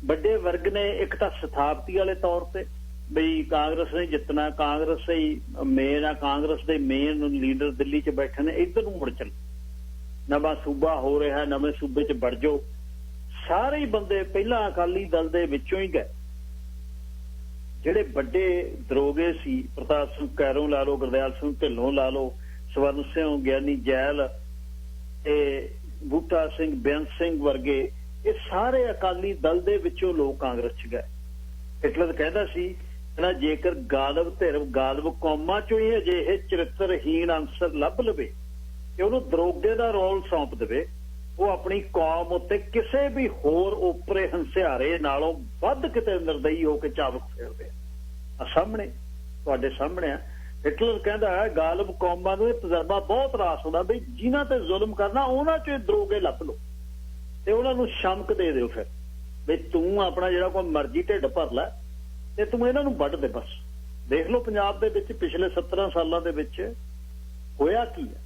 ਵੱਡੇ ਵਰਗ ਨੇ ਇੱਕ ਤਾਂ ਸਥਾਪਤੀ ਵਾਲੇ ਤੌਰ ਤੇ ਬਈ ਕਾਂਗਰਸ ਨੇ ਜਿੱਤਣਾ, ਕਾਂਗਰਸ ਹੀ ਮੇਨ ਆ, ਕਾਂਗਰਸ ਦੇ ਮੇਨ ਲੀਡਰ ਦਿੱਲੀ 'ਚ ਬੈਠੇ ਨੇ, ਇੱਧਰ ਨੂੰ ਮੁੜ ਚੱਲ, ਨਵਾਂ ਸੂਬਾ ਹੋ ਰਿਹਾ, ਨਵੇਂ ਸੂਬੇ 'ਚ ਵੜ ਜਾਓ। ਸਾਰੇ ਹੀ ਬੰਦੇ ਪਹਿਲਾਂ ਅਕਾਲੀ ਦਲ ਦੇ ਵਿੱਚੋਂ ਹੀ ਗਏ। ਜਿਹੜੇ ਵੱਡੇ ਦਰੋਗੇ ਸੀ, ਪ੍ਰਤਾਪ ਸਿੰਘ ਕੈਰੋਂ ਲਾ ਲਓ, ਗੁਰਦਿਆਲ ਸਿੰਘ ਢਿੱਲੋਂ ਲਾ ਲਓ, ਸਵਰਨ ਸਿੰਘ, ਗਿਆਨੀ ਜੈਲ, ਤੇ ਬੂਟਾ ਸਿੰਘ, ਬੇਅੰਤ ਸਿੰਘ ਵਰਗੇ, ਇਹ ਸਾਰੇ ਅਕਾਲੀ ਦਲ ਦੇ ਵਿੱਚੋਂ ਲੋਕ ਕਾਂਗਰਸ 'ਚ ਗਏ। ਹਿਟਲਰ ਕਹਿੰਦਾ ਸੀ ਨਾ, ਜੇਕਰ ਗਾਲਬ ਧਿਰ ਗਾਲਬ ਕੌਮਾਂ 'ਚੋਂ ਹੀ ਅਜਿਹੇ ਚਰਿੱਤਰਹੀਣ ਅਨਸਰ ਲੱਭ ਲਵੇ ਤੇ ਉਹਨੂੰ ਦਰੋਗੇ ਦਾ ਰੋਲ ਸੌਂਪ ਦੇਵੇ, ਉਹ ਆਪਣੀ ਕੌਮ ਉੱਤੇ ਕਿਸੇ ਵੀ ਹੋਰ ਓਪਰੇ ਹੰਸਿਆਰੇ ਨਾਲੋਂ ਵੱਧ ਕਿਤੇ ਨਿਰਦਈ ਹੋ ਕੇ ਚਾਬੁਕ ਫੇਰਦੇ ਆ। ਸਾਹਮਣੇ ਤੁਹਾਡੇ ਸਾਹਮਣੇ ਆ। ਹਿਟਲਰ ਕਹਿੰਦਾ ਹੈ ਗਾਲਬ ਕੌਮਾਂ ਨੂੰ ਇਹ ਤਜਰਬਾ ਬਹੁਤ ਰਾਸ ਹੁੰਦਾ ਵੀ ਜਿਨ੍ਹਾਂ ਤੇ ਜ਼ੁਲਮ ਕਰਨਾ ਉਹਨਾਂ 'ਚ ਦਰੋਗੇ ਲੱਭ ਲਓ ਤੇ ਉਹਨਾਂ ਨੂੰ ਸ਼ਮਕ ਦੇ ਦਿਓ, ਫਿਰ ਵੀ ਤੂੰ ਆਪਣਾ ਜਿਹੜਾ ਕੋਈ ਮਰਜ਼ੀ ਢਿੱਡ ਭਰ ਲੈ ਤੇ ਤੂੰ ਇਹਨਾਂ ਨੂੰ ਵੱਢ ਦੇ ਬਸ। ਦੇਖ ਲਓ ਪੰਜਾਬ ਦੇ ਵਿੱਚ ਪਿਛਲੇ 17 ਸਾਲਾਂ ਦੇ ਵਿੱਚ ਹੋਇਆ ਕੀ ਹੈ।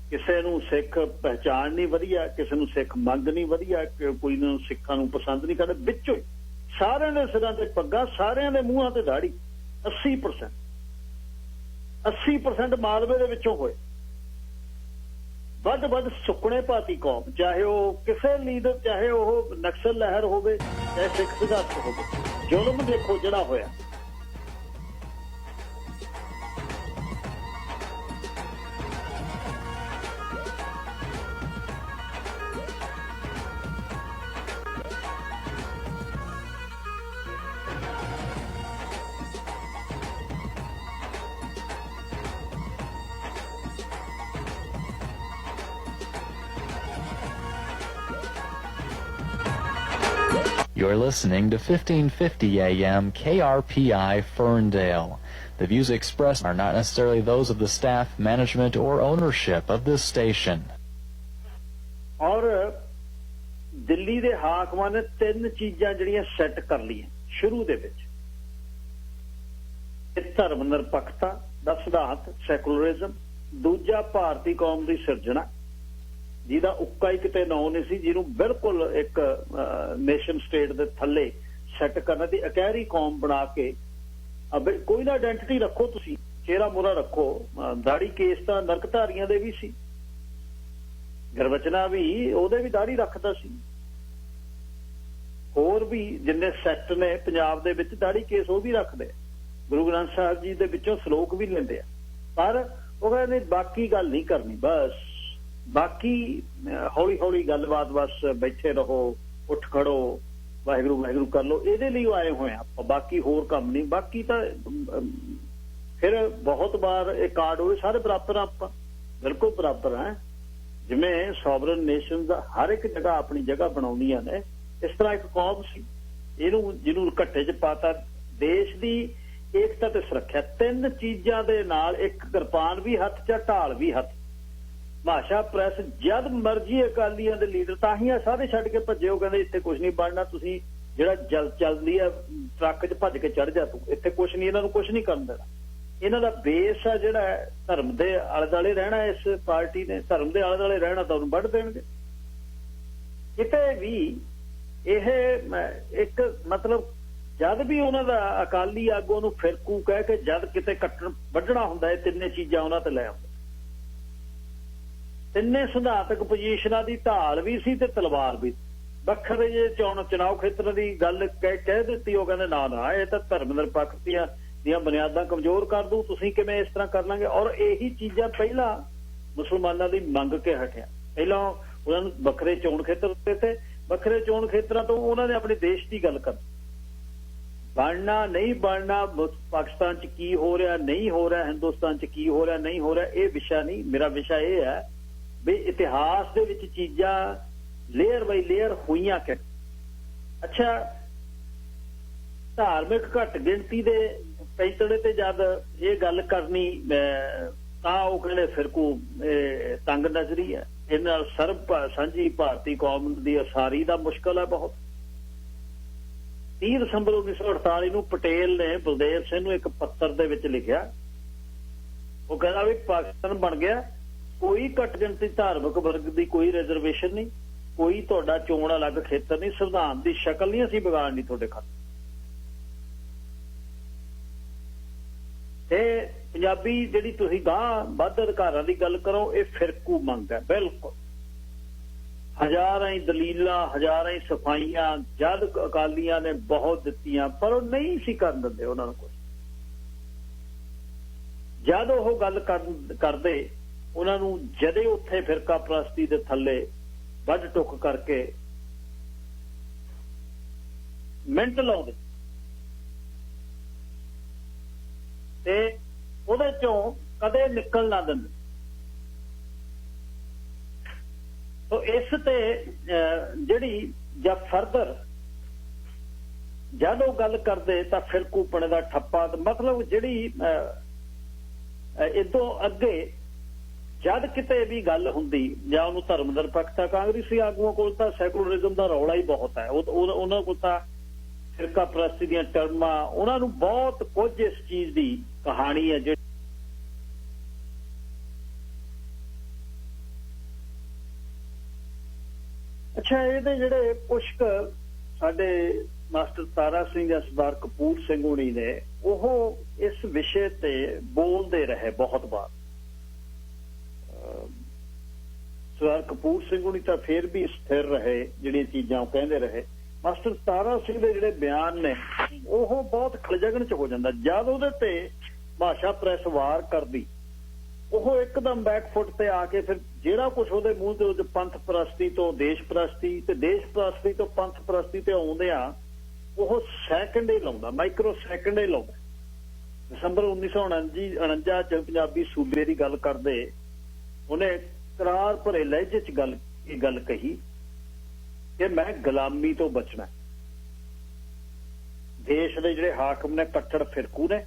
ਕਿਸੇ ਨੂੰ ਸਿੱਖ ਪਹਿਚਾਣ ਨਹੀਂ ਵਧੀਆ, ਕਿਸੇ ਨੂੰ ਸਿੱਖ ਮੰਗ ਨਹੀਂ ਵਧੀਆ, ਕੋਈ ਨੂੰ ਸਿੱਖਾਂ ਨੂੰ ਪਸੰਦ ਨਹੀਂ ਕਰਦੇ। ਵਿੱਚੋਂ ਸਾਰਿਆਂ ਦੇ ਸਿਰਾਂ ਤੇ ਪੱਗਾਂ, ਸਾਰਿਆਂ ਦੇ ਮੂੰਹਾਂ ਤੇ ਦਾੜੀ। 80% ਮਾਲਵੇ ਦੇ ਵਿੱਚੋਂ ਹੋਏ। ਵੱਧ ਸੁੱਕਣੇ ਭਾਤੀ ਕੌਮ, ਚਾਹੇ ਉਹ ਕਿਸੇ ਲੀਡਰ, ਚਾਹੇ ਉਹ ਨਕਸਲ ਲਹਿਰ ਹੋਵੇ, ਚਾਹੇ ਸਿੱਖ ਸੰਘਰਸ਼ ਹੋਵੇ। ਜ਼ੁਲਮ ਦੇਖੋ ਜਿਹੜਾ ਹੋਇਆ। You're listening to 1550 AM KRPI Ferndale. The views expressed are not necessarily those of the staff, management, or ownership of this station. ਔਰ ਦਿੱਲੀ ਦੇ ਹਾਕਮਾਂ ਨੇ 3 ਚੀਜ਼ਾਂ ਜਿਹੜੀਆਂ ਸੈੱਟ ਕਰ ਲਈਆਂ ਸ਼ੁਰੂ ਦੇ ਵਿੱਚ। ਧਰਮ ਨਿਰਪੱਖਤਾ ਦਾ ਸਿਧਾਂਤ, ਸੈਕੂਲਰਿਜ਼ਮ। ਦੂਜਾ ਭਾਰਤੀ ਕੌਮ ਦੀ ਸਿਰਜਣਾ, ਜਿਹਦਾ ਉੱਕਾ ਹੀ ਕਿਤੇ ਨਾਂ ਨਹੀਂ ਸੀ, ਜਿਹਨੂੰ ਬਿਲਕੁਲ ਇੱਕ ਨੇਸ਼ਨ ਸਟੇਟ ਦੇ ਥੱਲੇ ਸੈੱਟ ਕਰਨਾ ਦੀ ਇਕਹਿਰੀ ਕੌਮ ਬਣਾ ਕੇ ਕੋਈ ਨਾ ਆਇਡੈਂਟੀਟੀ ਰੱਖੋ, ਤੁਸੀਂ ਚਿਹਰਾ ਮੋਹਰਾ ਰੱਖੋ। ਦਾੜੀ ਕੇਸ ਤਾਂ ਨਰਕਧਾਰੀਆਂ ਦੇ ਵੀ ਸੀ, ਗੁਰਬਚਨਾ ਵੀ ਉਹਦੇ ਵੀ ਦਾੜੀ ਰੱਖਦਾ ਸੀ। ਹੋਰ ਵੀ ਜਿੰਨੇ ਸੈਕਟ ਨੇ ਪੰਜਾਬ ਦੇ ਵਿੱਚ ਦਾੜੀ ਕੇਸ ਉਹ ਵੀ ਰੱਖਦੇ। ਗੁਰੂ ਗ੍ਰੰਥ ਸਾਹਿਬ ਜੀ ਦੇ ਵਿੱਚੋਂ ਸਲੋਕ ਵੀ ਲੈਂਦੇ ਆ। ਪਰ ਉਹ ਕਹਿੰਦੇ ਬਾਕੀ ਗੱਲ ਨਹੀਂ ਕਰਨੀ, ਬਸ ਬਾਕੀ ਹੌਲੀ ਹੌਲੀ ਗੱਲਬਾਤ, ਬਸ ਬੈਠੇ ਰਹੋ, ਉੱਠ ਖੜੋ, ਵਾਹਿਗੁਰੂ ਵਾਹਿਗੁਰੂ ਕਰ ਲਓ। ਇਹਦੇ ਲਈ ਆਏ ਹੋਏ ਆਪਾਂ, ਬਾਕੀ ਹੋਰ ਕੰਮ ਨਹੀਂ। ਬਾਕੀ ਤਾਂ ਫਿਰ ਬਹੁਤ ਵਾਰ ਇਹ ਕਾਰਡ ਹੋਏ ਸਾਰੇ ਬਰਾਬਰ, ਆਪਾਂ ਬਿਲਕੁਲ ਬਰਾਬਰ ਹੈ। ਜਿਵੇਂ ਸੋਵਰਨ ਨੇਸ਼ਨ ਦਾ ਹਰ ਇੱਕ ਜਗ੍ਹਾ ਆਪਣੀ ਜਗ੍ਹਾ ਬਣਾਉਂਦੀਆਂ ਨੇ, ਇਸ ਤਰ੍ਹਾਂ ਇੱਕ ਕੌਮ ਸੀ, ਇਹਨੂੰ ਜਿਹਨੂੰ ਘੱਟੇ 'ਚ ਪਾਤਾ। ਦੇਸ਼ ਦੀ ਏਕਤਾ ਤੇ ਸੁਰੱਖਿਆ, 3 ਚੀਜ਼ਾਂ ਦੇ ਨਾਲ, ਇੱਕ ਕਿਰਪਾਨ ਵੀ ਹੱਥ 'ਚ, ਢਾਲ ਵੀ ਹੱਥ। ਭਾਸ਼ਾ ਪ੍ਰੈਸ, ਜਦ ਮਰਜੀ ਅਕਾਲੀਆਂ ਦੇ ਲੀਡਰ ਤਾਂ ਹੀ ਆ ਸਾਰੇ ਛੱਡ ਕੇ ਭੱਜੇ। ਉਹ ਕਹਿੰਦੇ ਇੱਥੇ ਕੁਝ ਨਹੀਂ ਬਣਨਾ, ਤੁਸੀਂ ਜਿਹੜਾ ਚੱਲਦੀ ਆ ਟਰੱਕ 'ਚ ਭੱਜ ਕੇ ਚੜ ਜਾ, ਤੂੰ ਇੱਥੇ ਕੁਝ ਨਹੀਂ, ਇਹਨਾਂ ਨੂੰ ਕੁਝ ਨਹੀਂ ਕਰਨ ਦੇਣਾ। ਇਹਨਾਂ ਦਾ ਬੇਸ ਆ ਜਿਹੜਾ ਧਰਮ ਦੇ ਆਲੇ ਦੁਆਲੇ ਰਹਿਣਾ। ਇਸ ਪਾਰਟੀ ਨੇ ਧਰਮ ਦੇ ਆਲੇ ਦੁਆਲੇ ਰਹਿਣਾ ਤਾਂ ਉਹਨੂੰ ਵੱਢ ਦੇਣਗੇ। ਕਿਤੇ ਵੀ ਇਹ ਇੱਕ ਮਤਲਬ ਜਦ ਵੀ ਉਹਨਾਂ ਦਾ ਅਕਾਲੀ ਆਗੂ ਨੂੰ ਫਿਰਕੂ ਕਹਿ ਕੇ ਜਦ ਕਿਤੇ ਕੱਟਣ ਵੱਢਣਾ ਹੁੰਦਾ, ਇਹ 3 ਚੀਜ਼ਾਂ ਉਹਨਾਂ ਤੇ ਲੈ ਆਉਂਦੇ। 3 ਸਿਧਾਂਤਕ ਪੋਜੀਸ਼ਨਾਂ ਦੀ ਢਾਲ ਵੀ ਸੀ ਤੇ ਤਲਵਾਰ ਵੀ। ਵੱਖਰੇ ਜੇ ਚੁਣਾਵ ਖੇਤਰ ਦੀ ਗੱਲ ਕਹਿ ਦਿੱਤੀ, ਉਹ ਕਹਿੰਦੇ ਨਾ ਨਾ, ਇਹ ਤਾਂ ਧਰਮ ਨਿਰਪੱਖਤਾ ਦੀਆਂ ਬੁਨਿਆਦਾਂ ਕਮਜ਼ੋਰ ਕਰ ਦੂ, ਤੁਸੀਂ ਕਿਵੇਂ ਇਸ ਤਰ੍ਹਾਂ ਕਰ ਲਾਂਗੇ। ਔਰ ਇਹੀ ਚੀਜ਼ਾਂ ਪਹਿਲਾਂ ਮੁਸਲਮਾਨਾਂ ਦੀ ਮੰਗ ਕੇ ਹਟਿਆ। ਪਹਿਲਾਂ ਉਹਨਾਂ ਨੂੰ ਵੱਖਰੇ ਚੋਣ ਖੇਤਰ ਦਿੱਤੇ ਤੇ ਵੱਖਰੇ ਚੋਣ ਖੇਤਰਾਂ ਤੋਂ ਉਹਨਾਂ ਨੇ ਆਪਣੇ ਦੇਸ਼ ਦੀ ਗੱਲ ਕਰਨੀ। ਬਣਨਾ ਨਹੀਂ ਬਣਨਾ, ਪਾਕਿਸਤਾਨ 'ਚ ਕੀ ਹੋ ਰਿਹਾ ਨਹੀਂ ਹੋ ਰਿਹਾ, ਹਿੰਦੁਸਤਾਨ 'ਚ ਕੀ ਹੋ ਰਿਹਾ ਨਹੀਂ ਹੋ ਰਿਹਾ, ਇਹ ਵਿਸ਼ਾ ਨਹੀਂ। ਮੇਰਾ ਵਿਸ਼ਾ ਇਹ ਹੈ ਵੀ ਇਤਿਹਾਸ ਦੇ ਵਿੱਚ ਚੀਜ਼ਾਂ ਲੇਅਰ ਬਾਈ ਲੇਅਰ ਹੋਈਆਂ ਕਿ। ਅੱਛਾ, ਧਾਰਮਿਕ ਘੱਟ ਗਿਣਤੀ ਦੇ ਪੈਂਤੜੇ ਤੇ ਜਦ ਇਹ ਗੱਲ ਕਰਨੀ ਤਾਂ ਉਹ ਕਹਿੰਦੇ ਫਿਰਕੂ ਤੰਗ ਨਜ਼ਰੀ ਹੈ। ਇਹ ਨਾਲ ਸਰਬ ਸਾਂਝੀ ਭਾਰਤੀ ਕੌਮ ਦੀ ਉਸਾਰੀ ਦਾ ਮੁਸ਼ਕਲ ਹੈ ਬਹੁਤ। 30 ਦਸੰਬਰ 1948 ਨੂੰ ਪਟੇਲ ਨੇ ਬਲਦੇਵ ਸਿੰਘ ਨੂੰ ਇੱਕ ਪੱਤਰ ਦੇ ਵਿੱਚ ਲਿਖਿਆ। ਉਹ ਕਹਿੰਦਾ ਵੀ ਪਾਕਿਸਤਾਨ ਬਣ ਗਿਆ, ਕੋਈ ਘੱਟ ਗਿਣਤੀ ਧਾਰਮਿਕ ਵਰਗ ਦੀ ਕੋਈ ਰਿਜ਼ਰਵੇਸ਼ਨ ਨਹੀਂ, ਕੋਈ ਤੁਹਾਡਾ ਚੋਣ ਅਲੱਗ ਖੇਤਰ ਨਹੀਂ, ਸੰਵਿਧਾਨ ਦੀ ਸ਼ਕਲ ਨਹੀਂ ਅਸੀਂ ਵਿਗਾੜਨੀ ਤੁਹਾਡੇ ਖਾਤੇ। ਤੇ ਪੰਜਾਬੀ ਜਿਹੜੀ ਤੁਸੀਂ ਗਾਂ ਵੱਧ ਅਧਿਕਾਰਾਂ ਦੀ ਗੱਲ ਕਰੋ, ਇਹ ਫਿਰਕੂ ਮੰਗ ਹੈ ਬਿਲਕੁਲ। ਹਜ਼ਾਰਾਂ ਹੀ ਦਲੀਲਾਂ, ਹਜ਼ਾਰਾਂ ਹੀ ਸਫਾਈਆਂ ਜਦ ਅਕਾਲੀਆਂ ਨੇ ਬਹੁਤ ਦਿੱਤੀਆਂ, ਪਰ ਉਹ ਨਹੀਂ ਸੀ ਕਰਨ ਦਿੰਦੇ ਉਹਨਾਂ ਨੂੰ ਕੁਝ। ਜਦ ਉਹ ਗੱਲ ਕਰਦੇ ਉਹਨਾਂ ਨੂੰ ਜਦੇ ਉੱਥੇ ਫਿਰਕਾ ਪ੍ਰਸਤੀ ਦੇ ਥੱਲੇ ਵੱਢ ਟੁੱਕ ਕਰਕੇ ਮਿੰਟ ਲਾਉਂਦੇ ਤੇ ਉਹਦੇ ਚੋਂ ਕਦੇ ਨਿਕਲ ਨਾ ਦਿੰਦੇ। ਤੋ ਇਸ ਤੇ ਜਿਹੜੀ ਜਾਂ ਫਰਦਰ ਜਦ ਉਹ ਗੱਲ ਕਰਦੇ ਤਾਂ ਫਿਰਕੂਪਣੇ ਦਾ ਠੱਪਾ, ਮਤਲਬ ਜਿਹੜੀ ਇਦੋਂ ਅੱਗੇ ਜਦ ਕਿਤੇ ਵੀ ਗੱਲ ਹੁੰਦੀ ਜਾਂ ਉਹਨੂੰ ਧਰਮ ਨਿਰਪੱਖਤਾ, ਕਾਂਗਰਸੀ ਆਗੂਆਂ ਕੋਲ ਤਾਂ ਸੈਕੂਲਰਿਜ਼ਮ ਦਾ ਰੌਲਾ ਹੀ ਬਹੁਤ ਹੈ। ਉਹਨਾਂ ਕੋਲ ਤਾਂ ਫਿਰਕਾ ਪ੍ਰਸਤੀ ਦੀਆਂ ਟਰਮਾਂ, ਉਹਨਾਂ ਨੂੰ ਬਹੁਤ ਕੁਝ ਇਸ ਚੀਜ਼ ਦੀ ਕਹਾਣੀ ਹੈ ਜਿਹੜੀ ਅੱਛਾ ਇਹਦੇ ਜਿਹੜੇ ਕੁਛ ਸਾਡੇ ਮਾਸਟਰ ਤਾਰਾ ਸਿੰਘ ਜਾਂ ਸਰਦਾਰ ਕਪੂਰ ਸਿੰਘ ਹੁਣੀ ਨੇ ਉਹ ਇਸ ਵਿਸ਼ੇ ਤੇ ਬੋਲਦੇ ਰਹੇ ਬਹੁਤ ਵਾਰ। ਸਰਦਾਰ ਕਪੂਰ ਸਿੰਘ ਹੁਣੀ ਤਾਂ ਫਿਰ ਵੀ ਸਥਿਰ ਰਹੇ, ਜਿਹੜੀਆਂ ਚੀਜ਼ਾਂ ਉਹ ਕਹਿੰਦੇ ਰਹੇ। ਮਾਸਟਰ ਤਾਰਾ ਸਿੰਘ ਦੇ ਜਿਹੜੇ ਬਿਆਨ ਨੇ ਉਹ ਬਹੁਤ ਖਲਜਗਣ ਚ ਹੋ ਜਾਂਦਾ ਜਦ ਉਹਦੇ ਤੇ ਭਾਸ਼ਾ ਪ੍ਰੈਸ ਵਾਰ ਕਰਦੀ, ਉਹ ਇੱਕਦਮ ਬੈਕਫੁੱਟ ਤੇ ਆ ਕੇ ਫਿਰ ਜਿਹੜਾ ਕੁਛ ਉਹਦੇ ਮੂੰਹ ਤੇ ਉਹ ਪੰਥ ਪ੍ਰਸਤੀ ਤੋਂ ਦੇਸ਼ ਪ੍ਰਸਤੀ ਤੇ ਦੇਸ਼ ਪ੍ਰਸਤੀ ਤੋਂ ਪੰਥ ਪ੍ਰਸਤੀ ਤੇ ਆਉਂਦੇ ਆ, ਉਹ ਸੈਕਿੰਡ ਹੀ ਲਾਉਂਦਾ, ਮਾਈਕਰੋ ਸੈਕਿੰਡ ਹੀ ਲਾਉਂਦਾ। ਦਸੰਬਰ 1949 ਚ ਪੰਜਾਬੀ ਸੂਬੇ ਦੀ ਗੱਲ ਕਰਦੇ ਉਹਨੇ ਕਰਾਰ ਭਰੇ ਲਹਿਜੇ ਚ ਇਹ ਗੱਲ ਕਹੀ ਕਿ ਮੈਂ ਗੁਲਾਮੀ ਤੋਂ ਬਚਣਾ। ਦੇਸ਼ ਦੇ ਜਿਹੜੇ ਹਾਕਮ ਨੇ ਕੱਟੜ ਫਿਰਕੂ ਨੇ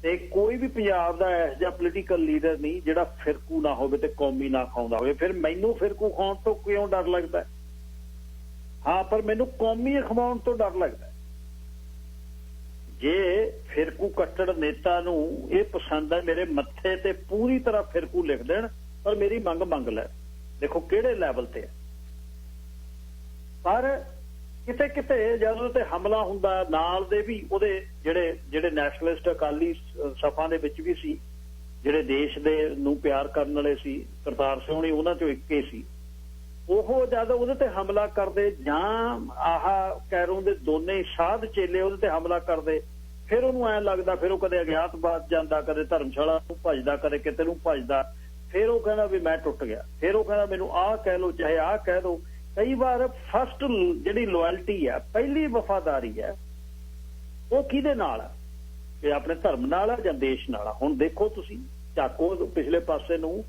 ਤੇ ਕੋਈ ਵੀ ਪੰਜਾਬ ਦਾ ਇਹੋ ਜਿਹਾ ਪੋਲੀਟੀਕਲ ਲੀਡਰ ਨਹੀਂ ਜਿਹੜਾ ਫਿਰਕੂ ਨਾ ਹੋਵੇ ਤੇ ਕੌਮੀ ਨਾ ਖਾਉਂਦਾ ਹੋਵੇ। ਫਿਰ ਮੈਨੂੰ ਫਿਰਕੂ ਖਾਣ ਤੋਂ ਕਿਉਂ ਡਰ ਲੱਗਦਾ? ਹਾਂ, ਪਰ ਮੈਨੂੰ ਕੌਮੀ ਅਖਵਾਉਣ ਤੋਂ ਡਰ ਲੱਗਦਾ। ਜੇ ਫਿਰਕੂ ਕੱਟੜ ਨੇਤਾ ਨੂੰ ਇਹ ਪਸੰਦ ਹੈ ਮੇਰੇ ਮੱਥੇ ਤੇ ਪੂਰੀ ਤਰ੍ਹਾਂ ਫਿਰਕੂ ਲਿਖ ਦੇਣ, ਪਰ ਮੇਰੀ ਮੰਗ ਲੈ। ਦੇਖੋ ਕਿਹੜੇ ਲੈਵਲ ਤੇ ਹੈ। ਪਰ ਕਿਤੇ ਕਿਤੇ ਜਦ ਉਹਦੇ ਤੇ ਹਮਲਾ ਹੁੰਦਾ ਨਾਲ ਦੇ ਵੀ ਉਹਦੇ ਜਿਹੜੇ ਨੈਸ਼ਨਲਿਸਟ ਅਕਾਲੀ ਸਫਾ ਦੇ ਵਿੱਚ ਵੀ ਸੀ, ਜਿਹੜੇ ਦੇਸ਼ ਦੇ ਨੂੰ ਪਿਆਰ ਕਰਨ ਵਾਲੇ ਸੀ, ਕਰਤਾਰ ਸਿੰਘ ਹੋਣੀ ਉਹਨਾਂ ਚੋਂ ਇੱਕ ਹੀ ਸੀ। ਉਹ ਜਦ ਉਹਦੇ ਤੇ ਹਮਲਾ ਕਰਦੇ ਜਾਂ ਆਹ ਕੈਰੋਂ ਦੇ ਦੋਨੇ ਸਾਧ ਚੇਲੇ ਉਹਦੇ ਤੇ ਹਮਲਾ ਕਰਦੇ, ਫਿਰ ਉਹਨੂੰ ਐਂ ਲੱਗਦਾ, ਫਿਰ ਉਹ ਕਦੇ ਅਗਿਆਤਵਾਸ ਜਾਂਦਾ, ਕਦੇ ਧਰਮਸ਼ਾਲਾ ਨੂੰ ਭੱਜਦਾ, ਕਦੇ ਕਿਤੇ ਨੂੰ ਭੱਜਦਾ। ਫਿਰ ਉਹ ਕਹਿੰਦਾ ਵੀ ਮੈਂ ਟੁੱਟ ਗਿਆ। ਫਿਰ ਉਹ ਕਹਿੰਦਾ ਮੈਨੂੰ ਆਹ ਕਹਿ ਲਓ ਚਾਹੇ ਆਹ ਕਹਿ ਦਓ। ਕਈ ਵਾਰ ਫਸਟ ਜਿਹੜੀ ਲੋਇਲਟੀ ਹੈ, ਪਹਿਲੀ ਵਫਾਦਾਰੀ ਹੈ, ਉਹ ਕਿਹਦੇ ਨਾਲ ਆ? ਕਿ ਆਪਣੇ ਧਰਮ ਨਾਲ ਆ ਜਾਂ ਦੇਸ਼ ਨਾਲ ਆ? ਹੁਣ ਦੇਖੋ ਤੁਸੀਂ ਝਾਕੋ ਪਿਛਲੇ ਪਾਸੇ ਨੂੰ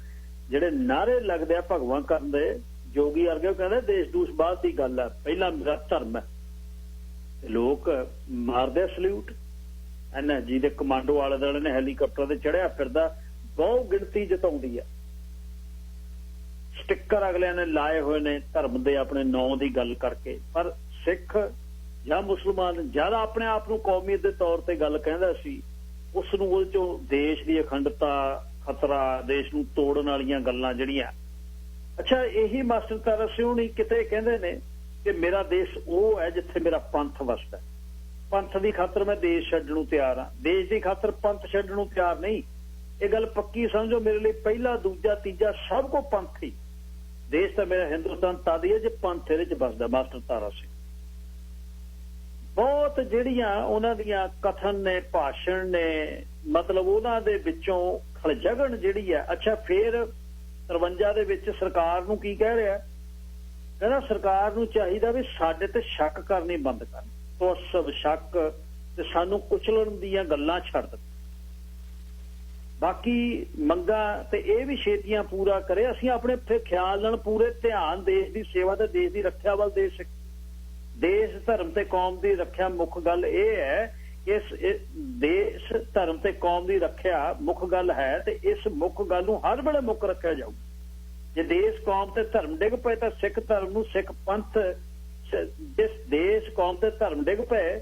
ਜਿਹੜੇ ਨਾਅਰੇ ਲੱਗਦੇ ਆ ਭਗਵਾਨ ਕਰਨ ਦੇ, ਜੋਗੀ ਵਰਗੇ ਕਹਿੰਦੇ ਦੇਸ਼ ਦੂਸ਼ ਬਾਅਦ ਦੀ ਗੱਲ ਹੈ, ਪਹਿਲਾਂ ਮੇਰਾ ਧਰਮ ਹੈ। ਲੋਕ ਮਾਰਦੇ ਸਲੂਟ। NSG ਦੇ ਕਮਾਂਡੋ ਵਾਲੇ ਦਲ ਨੇ ਹੈਲੀਕਾਪਟਰ ਤੇ ਚੜਿਆ ਫਿਰਦਾ, ਬਹੁਤ ਗਿਣਤੀ ਜਤਾਉਂਦੀ ਹੈ। ਸਟਿੱਕਰ ਅਗਲਿਆਂ ਨੇ ਲਾਏ ਹੋਏ ਨੇ ਧਰਮ ਦੇ ਆਪਣੇ ਨਾਂ ਦੀ ਗੱਲ ਕਰਕੇ। ਪਰ ਸਿੱਖ ਜਾਂ ਮੁਸਲਮਾਨ ਜ਼ਿਆਦਾ ਆਪਣੇ ਆਪ ਨੂੰ ਕੌਮੀਅਤ ਦੇ ਤੌਰ ਤੇ ਗੱਲ ਕਹਿੰਦਾ ਸੀ, ਉਸ ਨੂੰ ਉਹਦੇ ਚੋਂ ਦੇਸ਼ ਦੀ ਅਖੰਡਤਾ, ਖਤਰਾ, ਦੇਸ਼ ਨੂੰ ਤੋੜਨ ਵਾਲੀਆਂ ਗੱਲਾਂ ਜਿਹੜੀਆਂ। ਅੱਛਾ, ਇਹੀ ਮਾਸਟਰ ਤਾਰਾ ਸਿੰਘ ਹੋਣੀ ਕਿਤੇ ਕਹਿੰਦੇ ਨੇ ਕਿ ਮੇਰਾ ਦੇਸ਼ ਉਹ ਹੈ ਜਿੱਥੇ ਮੇਰਾ ਪੰਥ ਵਸਦਾ। ਪੰਥ ਦੀ ਖਾਤਰ ਮੈਂ ਦੇਸ਼ ਛੱਡਣ ਨੂੰ ਤਿਆਰ ਹਾਂ, ਦੇਸ਼ ਦੀ ਖਾਤਰ ਪੰਥ ਛੱਡਣ ਨੂੰ ਤਿਆਰ ਨਹੀਂ। ਇਹ ਗੱਲ ਪੱਕੀ ਸਮਝੋ, ਮੇਰੇ ਲਈ ਪਹਿਲਾ, ਦੂਜਾ, ਤੀਜਾ ਸਭ ਕੋ ਪੰਥ ਹੀ। ਦੇਸ਼ ਤਾਂ ਮੇਰਾ ਹਿੰਦੁਸਤਾਨ ਤਦ ਹੀ ਹੈ ਜੇ ਪੰਥ ਇਹਦੇ ਚ ਬਸਦਾ। ਮਾਸਟਰ ਤਾਰਾ ਸਿੰਘ ਬਹੁਤ ਜਿਹੜੀਆਂ ਉਹਨਾਂ ਦੀਆਂ ਕਥਨ ਨੇ, ਭਾਸ਼ਣ ਨੇ, ਮਤਲਬ ਉਹਨਾਂ ਦੇ ਵਿੱਚੋਂ ਖਲਜਗਣ ਜਿਹੜੀ ਹੈ। ਅੱਛਾ, ਫਿਰ 53 ਦੇ ਵਿੱਚ ਸਰਕਾਰ ਨੂੰ ਕੀ ਕਹਿ ਰਿਹਾ? ਕਹਿੰਦਾ ਸਰਕਾਰ ਨੂੰ ਚਾਹੀਦਾ ਵੀ ਸਾਡੇ ਤੇ ਸ਼ੱਕ ਕਰਨੀ ਬੰਦ ਕਰਨ, ਤੁਸਬ ਸ਼ੱਕ ਤੇ ਸਾਨੂੰ ਕੁਚਲਣ ਦੀਆਂ ਗੱਲਾਂ ਛੱਡ ਦੇ, ਬਾਕੀ ਮੰਗਾਂ ਤੇ ਇਹ ਵੀ ਛੇਤੀਆਂ ਪੂਰਾ ਕਰੇ। ਅਸੀਂ ਆਪਣੇ ਖਿਆਲ ਨਾਲ ਪੂਰੇ ਧਿਆਨ ਦੇਸ਼ ਦੀ ਸੇਵਾ ਤੇ ਦੇਸ਼ ਦੀ ਰੱਖਿਆ ਵੱਲ ਦੇ ਸਕੇ। ਦੇਸ਼, ਧਰਮ ਤੇ ਕੌਮ ਦੀ ਰੱਖਿਆ ਮੁੱਖ ਗੱਲ ਇਹ ਹੈ। ਇਸ ਦੇਸ਼, ਧਰਮ ਤੇ ਕੌਮ ਦੀ ਰੱਖਿਆ ਮੁੱਖ ਗੱਲ ਹੈ ਤੇ ਇਸ ਮੁੱਖ ਗੱਲ ਨੂੰ ਹਰ ਵੇਲੇ ਮੁੱਖ ਰੱਖਿਆ ਜਾਊ। ਜੇ ਦੇਸ਼, ਕੌਮ ਤੇ ਧਰਮ ਡਿੱਗ ਪਏ ਤਾਂ ਸਿੱਖ ਧਰਮ ਨੂੰ, ਸਿੱਖ ਪੰਥ, ਜਿਸ ਦੇਸ਼, ਕੌਮ ਤੇ ਧਰਮ ਡਿੱਗ ਪਏ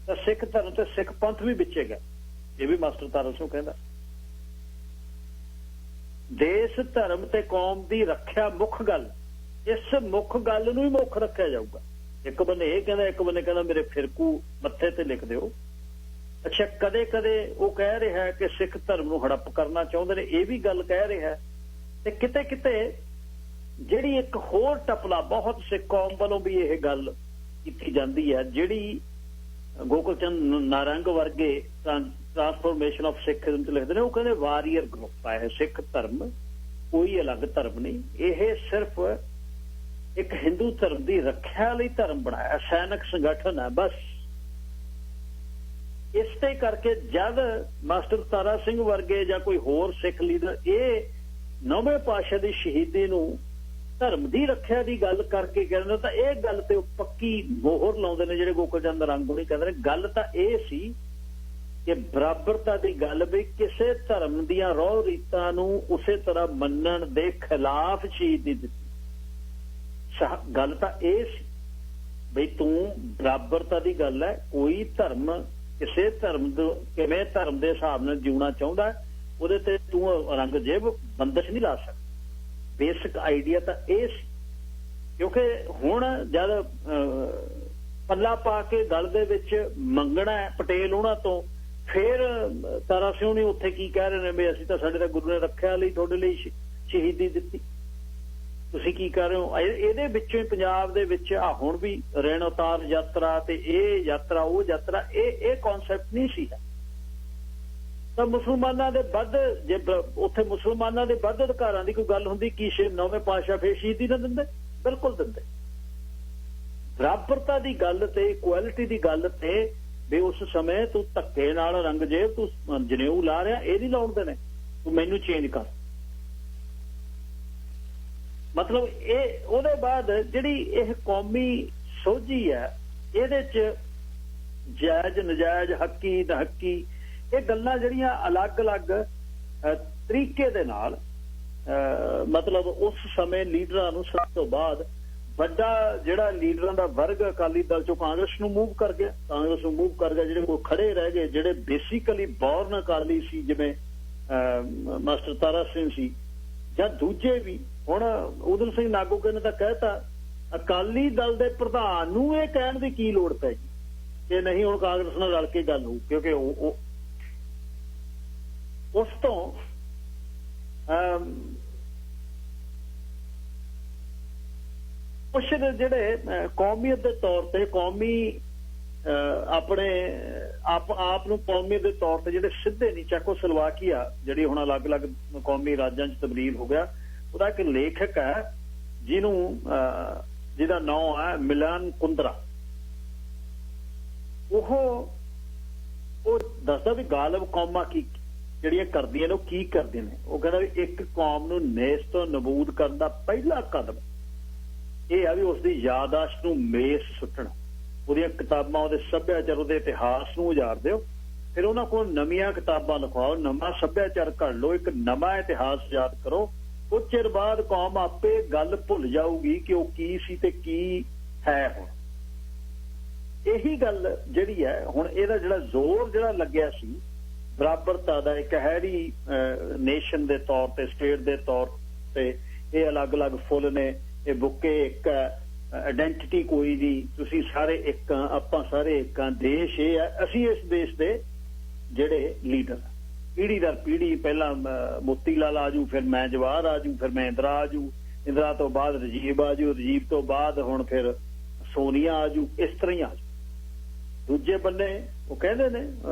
ਤਾਂ ਸਿੱਖ ਧਰਮ ਤੇ ਸਿੱਖ ਪੰਥ ਵੀ ਵਿਚੇਗਾ। ਇਹ ਵੀ ਮਾਸਟਰ ਤਾਰਾ ਸਿੰਘ ਕਹਿੰਦਾ ਦੇਸ਼, ਧਰਮ ਤੇ ਕੌਮ ਦੀ ਰੱਖਿਆ ਮੁੱਖ ਗੱਲ, ਇਸ ਮੁੱਖ ਗੱਲ ਨੂੰ ਹੀ ਮੁੱਖ ਰੱਖਿਆ ਜਾਊਗਾ। ਇੱਕ ਬੰਨੇ ਇਹ ਕਹਿੰਦਾ, ਇੱਕ ਬੰਨੇ ਕਹਿੰਦਾ ਮੇਰੇ ਫਿਰਕੂ ਮੱਥੇ ਤੇ ਲਿਖ ਦਿਓ। ਅੱਛਾ, ਕਦੇ ਕਦੇ ਉਹ ਕਹਿ ਰਿਹਾ ਕਿ ਸਿੱਖ ਧਰਮ ਨੂੰ ਹੜੱਪ ਕਰਨਾ ਚਾਹੁੰਦੇ ਨੇ, ਇਹ ਵੀ ਗੱਲ ਕਹਿ ਰਿਹਾ। ਤੇ ਕਿਤੇ ਕਿਤੇ ਜਿਹੜੀ ਇੱਕ ਹੋਰ ਟਪਲਾ ਬਹੁਤ ਸਿੱਖ ਕੌਮ ਵੱਲੋਂ ਵੀ ਇਹ ਗੱਲ ਕੀਤੀ ਜਾਂਦੀ ਹੈ, ਜਿਹੜੀ ਗੋਕੁਲ ਚੰਦ ਨਾਰੰਗ ਵਰਗੇ ਟ੍ਰਾਂਸਫੋਰਮੇਸ਼ਨ ਆਫ ਸਿੱਖਿਜ਼ਮ ਚ ਲਿਖਦੇ ਨੇ। ਉਹ ਕਹਿੰਦੇ ਵਾਰੀਅਰ ਗਰੁੱਪ ਹੈ ਸਿੱਖ ਧਰਮ, ਕੋਈ ਅਲੱਗ ਧਰਮ ਨਹੀਂ। ਇਹ ਸਿਰਫ ਇੱਕ ਹਿੰਦੂ ਧਰਮ ਦੀ ਰੱਖਿਆ ਲਈ ਧਰਮ ਬਣਾਇਆ, ਸੈਨਿਕ ਸੰਗਠਨ ਹੈ ਬਸ। ਇਸ ਤੇ ਕਰਕੇ ਜਦ ਮਾਸਟਰ ਤਾਰਾ ਸਿੰਘ ਵਰਗੇ ਜਾਂ ਕੋਈ ਹੋਰ ਸਿੱਖ ਲੀਡਰ ਇਹ 9ਵੇਂ ਪਾਤਸ਼ਾਹ ਦੀ ਸ਼ਹੀਦੀ ਨੂੰ ਧਰਮ ਦੀ ਰੱਖਿਆ ਦੀ ਗੱਲ ਕਰਕੇ ਕਹਿੰਦੇ ਤਾਂ ਇਹ ਗੱਲ ਤੇ ਉਹ ਪੱਕੀ ਮੋਹਰ ਲਾਉਂਦੇ ਨੇ ਜਿਹੜੇ ਗੋਕੁਲ ਚੰਦ ਰੰਗੋਲੀ ਕਹਿੰਦੇ ਨੇ। ਗੱਲ ਤਾਂ ਇਹ ਸੀ ਕਿ ਬਰਾਬਰਤਾ ਦੀ ਗੱਲ ਵੀ ਕਿਸੇ ਧਰਮ ਦੀਆਂ ਰਹੁ ਰੀਤਾਂ ਨੂੰ ਉਸੇ ਤਰ੍ਹਾਂ ਮੰਨਣ ਦੇ ਖਿਲਾਫ ਸ਼ਹੀਦੀ ਦਿੱਤੀ। ਗੱਲ ਤਾਂ ਇਹ ਸੀ ਬਈ ਤੂੰ ਬਰਾਬਰਤਾ ਦੀ ਗੱਲ ਹੈ, ਕੋਈ ਧਰਮ ਕਿਸੇ ਧਰਮ ਕਿਵੇਂ ਧਰਮ ਦੇ ਹਿਸਾਬ ਨਾਲ ਜਿਉਣਾ ਚਾਹੁੰਦਾ ਉਹਦੇ ਤੇ ਤੂੰ ਔਰੰਗਜ਼ੇਬ ਬੰਦਸ਼ ਨਹੀਂ ਲਾ ਸਕਦਾ। ਬੇਸਿਕ ਆਈਡੀਆ ਤਾਂ ਇਹ ਸੀ, ਕਿਉਂਕਿ ਹੁਣ ਜਦ ਪੱਲਾ ਪਾ ਕੇ ਗਲ ਦੇ ਵਿੱਚ ਮੰਗਣਾ ਪਟੇਲ ਉਹਨਾਂ ਤੋਂ, ਫਿਰ ਤਾਰਾ ਸਿੰਘ ਨੇ ਉੱਥੇ ਕੀ ਕਹਿ ਰਹੇ ਨੇ ਵੀ ਅਸੀਂ ਤਾਂ ਸਾਡੇ ਤਾਂ ਗੁਰੂ ਨੇ ਰੱਖਿਆ ਲਈ ਤੁਹਾਡੇ ਲਈ ਸ਼ਹੀਦੀ ਦਿੱਤੀ, ਤੁਸੀਂ ਕੀ ਕਰ ਰਹੇ ਹੋ। ਇਹਦੇ ਵਿੱਚੋਂ ਹੀ ਪੰਜਾਬ ਦੇ ਵਿੱਚ ਆ ਹੁਣ ਵੀ ਰੈਣ ਅਵਤਾਰ ਯਾਤਰਾ ਤੇ ਇਹ ਯਾਤਰਾ ਉਹ ਯਾਤਰਾ ਇਹ ਕਨਸੈਪਟ ਨਹੀਂ ਸੀ। ਤਾਂ ਮੁਸਲਮਾਨਾਂ ਦੇ ਵੱਧ ਜੇ ਉੱਥੇ ਮੁਸਲਮਾਨਾਂ ਦੇ ਵੱਧ ਅਧਿਕਾਰਾਂ ਦੀ ਕੋਈ ਗੱਲ ਹੁੰਦੀ ਕੀ ਨੌਵੇਂ ਪਾਤਸ਼ਾਹ ਫੇਰ ਸ਼ਹੀਦੀ ਨਾ ਦਿੰਦੇ? ਬਿਲਕੁਲ ਦਿੰਦੇ। ਬਰਾਬਰਤਾ ਦੀ ਗੱਲ ਤੇ ਇਕੁਐਲਿਟੀ ਦੀ ਗੱਲ ਤੇ ਵੀ ਉਸ ਸਮੇਂ ਤੂੰ ਧੱਕੇ ਨਾਲ ਔਰੰਗਜ਼ੇਬ ਤੂੰ ਜਨੇਊ ਲਾ ਰਿਹਾ, ਇਹ ਨਹੀਂ ਲਾਉਣ ਦੇਣੇ, ਤੂੰ ਮੈਨੂੰ ਚੇਂਜ ਕਰ। ਮਤਲਬ ਇਹ ਉਹਦੇ ਬਾਅਦ ਜਿਹੜੀ ਇਹ ਕੌਮੀ ਸੋਝੀ ਹੈ ਇਹਦੇ ਚ ਜਾਇਜ਼ ਨਜਾਇਜ਼ ਹੱਕੀ ਨਹੱਕੀ ਇਹ ਗੱਲਾਂ ਜਿਹੜੀਆਂ ਅਲੱਗ-ਅਲੱਗ ਤਰੀਕੇ ਦੇ ਨਾਲ ਮਤਲਬ ਉਸ ਸਮੇਂ ਲੀਡਰਾਂ ਨੂੰ ਸਭ ਤੋਂ ਬਾਅਦ ਵੱਡਾ ਜਿਹੜਾ ਲੀਡਰਾਂ ਦਾ ਵਰਗ ਅਕਾਲੀ ਦਲ ਚੋਂ ਕਾਂਗਰਸ ਨੂੰ ਮੂਵ ਕਰ ਗਿਆ, ਜਿਹੜੇ ਕੋਈ ਖੜੇ ਰਹਿ ਗਏ, ਜਿਹੜੇ ਬੇਸਿਕਲੀ ਬੌਰਨ ਅਕਾਲੀ ਸੀ ਜਿਵੇਂ ਮਾਸਟਰ ਤਾਰਾ ਸਿੰਘ ਸੀ ਜਾਂ ਦੂਜੇ ਵੀ। ਹੁਣ ਉਦਮ ਸਿੰਘ ਨਾਗੋਕੇ ਨੇ ਤਾਂ ਕਹਿਤਾ ਅਕਾਲੀ ਦਲ ਦੇ ਪ੍ਰਧਾਨ ਨੂੰ ਇਹ ਕਹਿਣ ਦੀ ਕੀ ਲੋੜ ਪੈ ਗਈ ਕਿ ਨਹੀਂ ਹੁਣ ਕਾਂਗਰਸ ਨਾਲ ਰਲ ਕੇ ਗੱਲ ਹੋਊ, ਕਿਉਂਕਿ ਉਹ ਉਸ ਤੋਂ ਕੁਛ ਜਿਹੜੇ ਕੌਮੀਅਤ ਦੇ ਤੌਰ ਤੇ ਕੌਮੀ ਆਪਣੇ ਆਪ ਨੂੰ ਕੌਮੀਅਤ ਦੇ ਤੌਰ ਤੇ ਜਿਹੜੇ ਸਿੱਧੇ ਨਹੀਂ, ਚੈਕੋਸਲੋਵਾਕੀਆ ਜਿਹੜੀ ਹੁਣ ਅਲੱਗ-ਅਲੱਗ ਕੌਮੀ ਰਾਜਾਂ 'ਚ ਤਬਦੀਲ ਹੋ ਗਿਆ, ਉਹਦਾ ਇੱਕ ਲੇਖਕ ਹੈ ਜਿਹਦਾ ਨਾਮ ਹੈ ਮਿਲਾਨ ਕੁੰਦਰਾ। ਉਹ ਦੱਸਦਾ ਵੀ ਗਾਲਬ ਕੌਮਾਂ ਕੀ ਜਿਹੜੀਆਂ ਕਰਦੀਆਂ ਨੇ ਉਹ ਕੀ ਕਰਦੇ ਨੇ। ਉਹ ਕਹਿੰਦਾ ਵੀ ਇੱਕ ਕੌਮ ਨੂੰ ਨੇਸ ਤੋਂ ਨਬੂਦ ਕਰਨ ਦਾ ਪਹਿਲਾ ਕਦਮ ਇਹ ਆ ਵੀ ਉਸਦੀ ਯਾਦਾਸ਼ਤ ਨੂੰ ਮੇਸ ਸੁੱਟਣਾ, ਉਹਦੀਆਂ ਕਿਤਾਬਾਂ ਉਹਦੇ ਸੱਭਿਆਚਾਰ ਉਹਦੇ ਇਤਿਹਾਸ ਨੂੰ ਉਜਾੜ ਦਿਓ, ਫਿਰ ਉਹਨਾਂ ਕੋਲ ਨਵੀਆਂ ਕਿਤਾਬਾਂ ਲਿਖਵਾਓ, ਨਵਾਂ ਸੱਭਿਆਚਾਰ ਘੜ ਲਓ, ਇੱਕ ਨਵਾਂ ਇਤਿਹਾਸ ਯਾਦ ਕਰੋ। ਕੁਝ ਚਿਰ ਬਾਅਦ ਕੌਮ ਆਪੇ ਗੱਲ ਭੁੱਲ ਜਾਊਗੀ ਕਿ ਉਹ ਕੀ ਸੀ ਤੇ ਕੀ ਹੈ। ਹੁਣ ਇਹੀ ਗੱਲ ਜਿਹੜੀ ਹੈ ਹੁਣ ਇਹਦਾ ਜਿਹੜਾ ਜ਼ੋਰ ਜਿਹੜਾ ਲੱਗਿਆ ਸੀ ਬਰਾਬਰਤਾ ਦਾ, ਇੱਕ ਹੈਰੀ ਨੇਸ਼ਨ ਦੇ ਤੌਰ ਤੇ ਸਟੇਟ ਦੇ ਤੌਰ ਤੇ ਇਹ ਅਲੱਗ-ਅਲੱਗ ਫੁੱਲ ਨੇ, ਇਹ ਬੁੱਕੇ ਇੱਕ ਆਇਡੈਂਟੀਟੀ ਕੋਈ ਨਹੀਂ, ਤੁਸੀਂ ਸਾਰੇ ਇੱਕ ਆਪਾਂ ਸਾਰੇ ਇੱਕ ਦੇਸ਼ ਇਹ ਹੈ, ਅਸੀਂ ਇਸ ਦੇਸ਼ ਦੇ ਜਿਹੜੇ ਲੀਡਰ ਪੀੜ੍ਹੀ ਦਰ ਪੀੜ੍ਹੀ, ਪਹਿਲਾਂ ਮੋਤੀ ਲਾਲ ਆਜੂ, ਫਿਰ ਮੈਂ ਜਵਾਹਰ ਆਜੂ, ਫਿਰ ਮੈਂ ਇੰਦਰਾ ਆਜੂ, ਇੰਦਰਾ ਤੋਂ ਬਾਅਦ ਰਾਜੀਵ ਆਜੂ, ਰਾਜੀਵ ਤੋਂ ਬਾਅਦ ਹੁਣ ਫਿਰ ਸੋਨੀਆ ਆਜੂ, ਇਸ ਤਰ੍ਹਾਂ ਹੀ ਆਜੂ। ਦੂਜੇ ਬੰਨੇ ਉਹ ਕਹਿੰਦੇ ਨੇ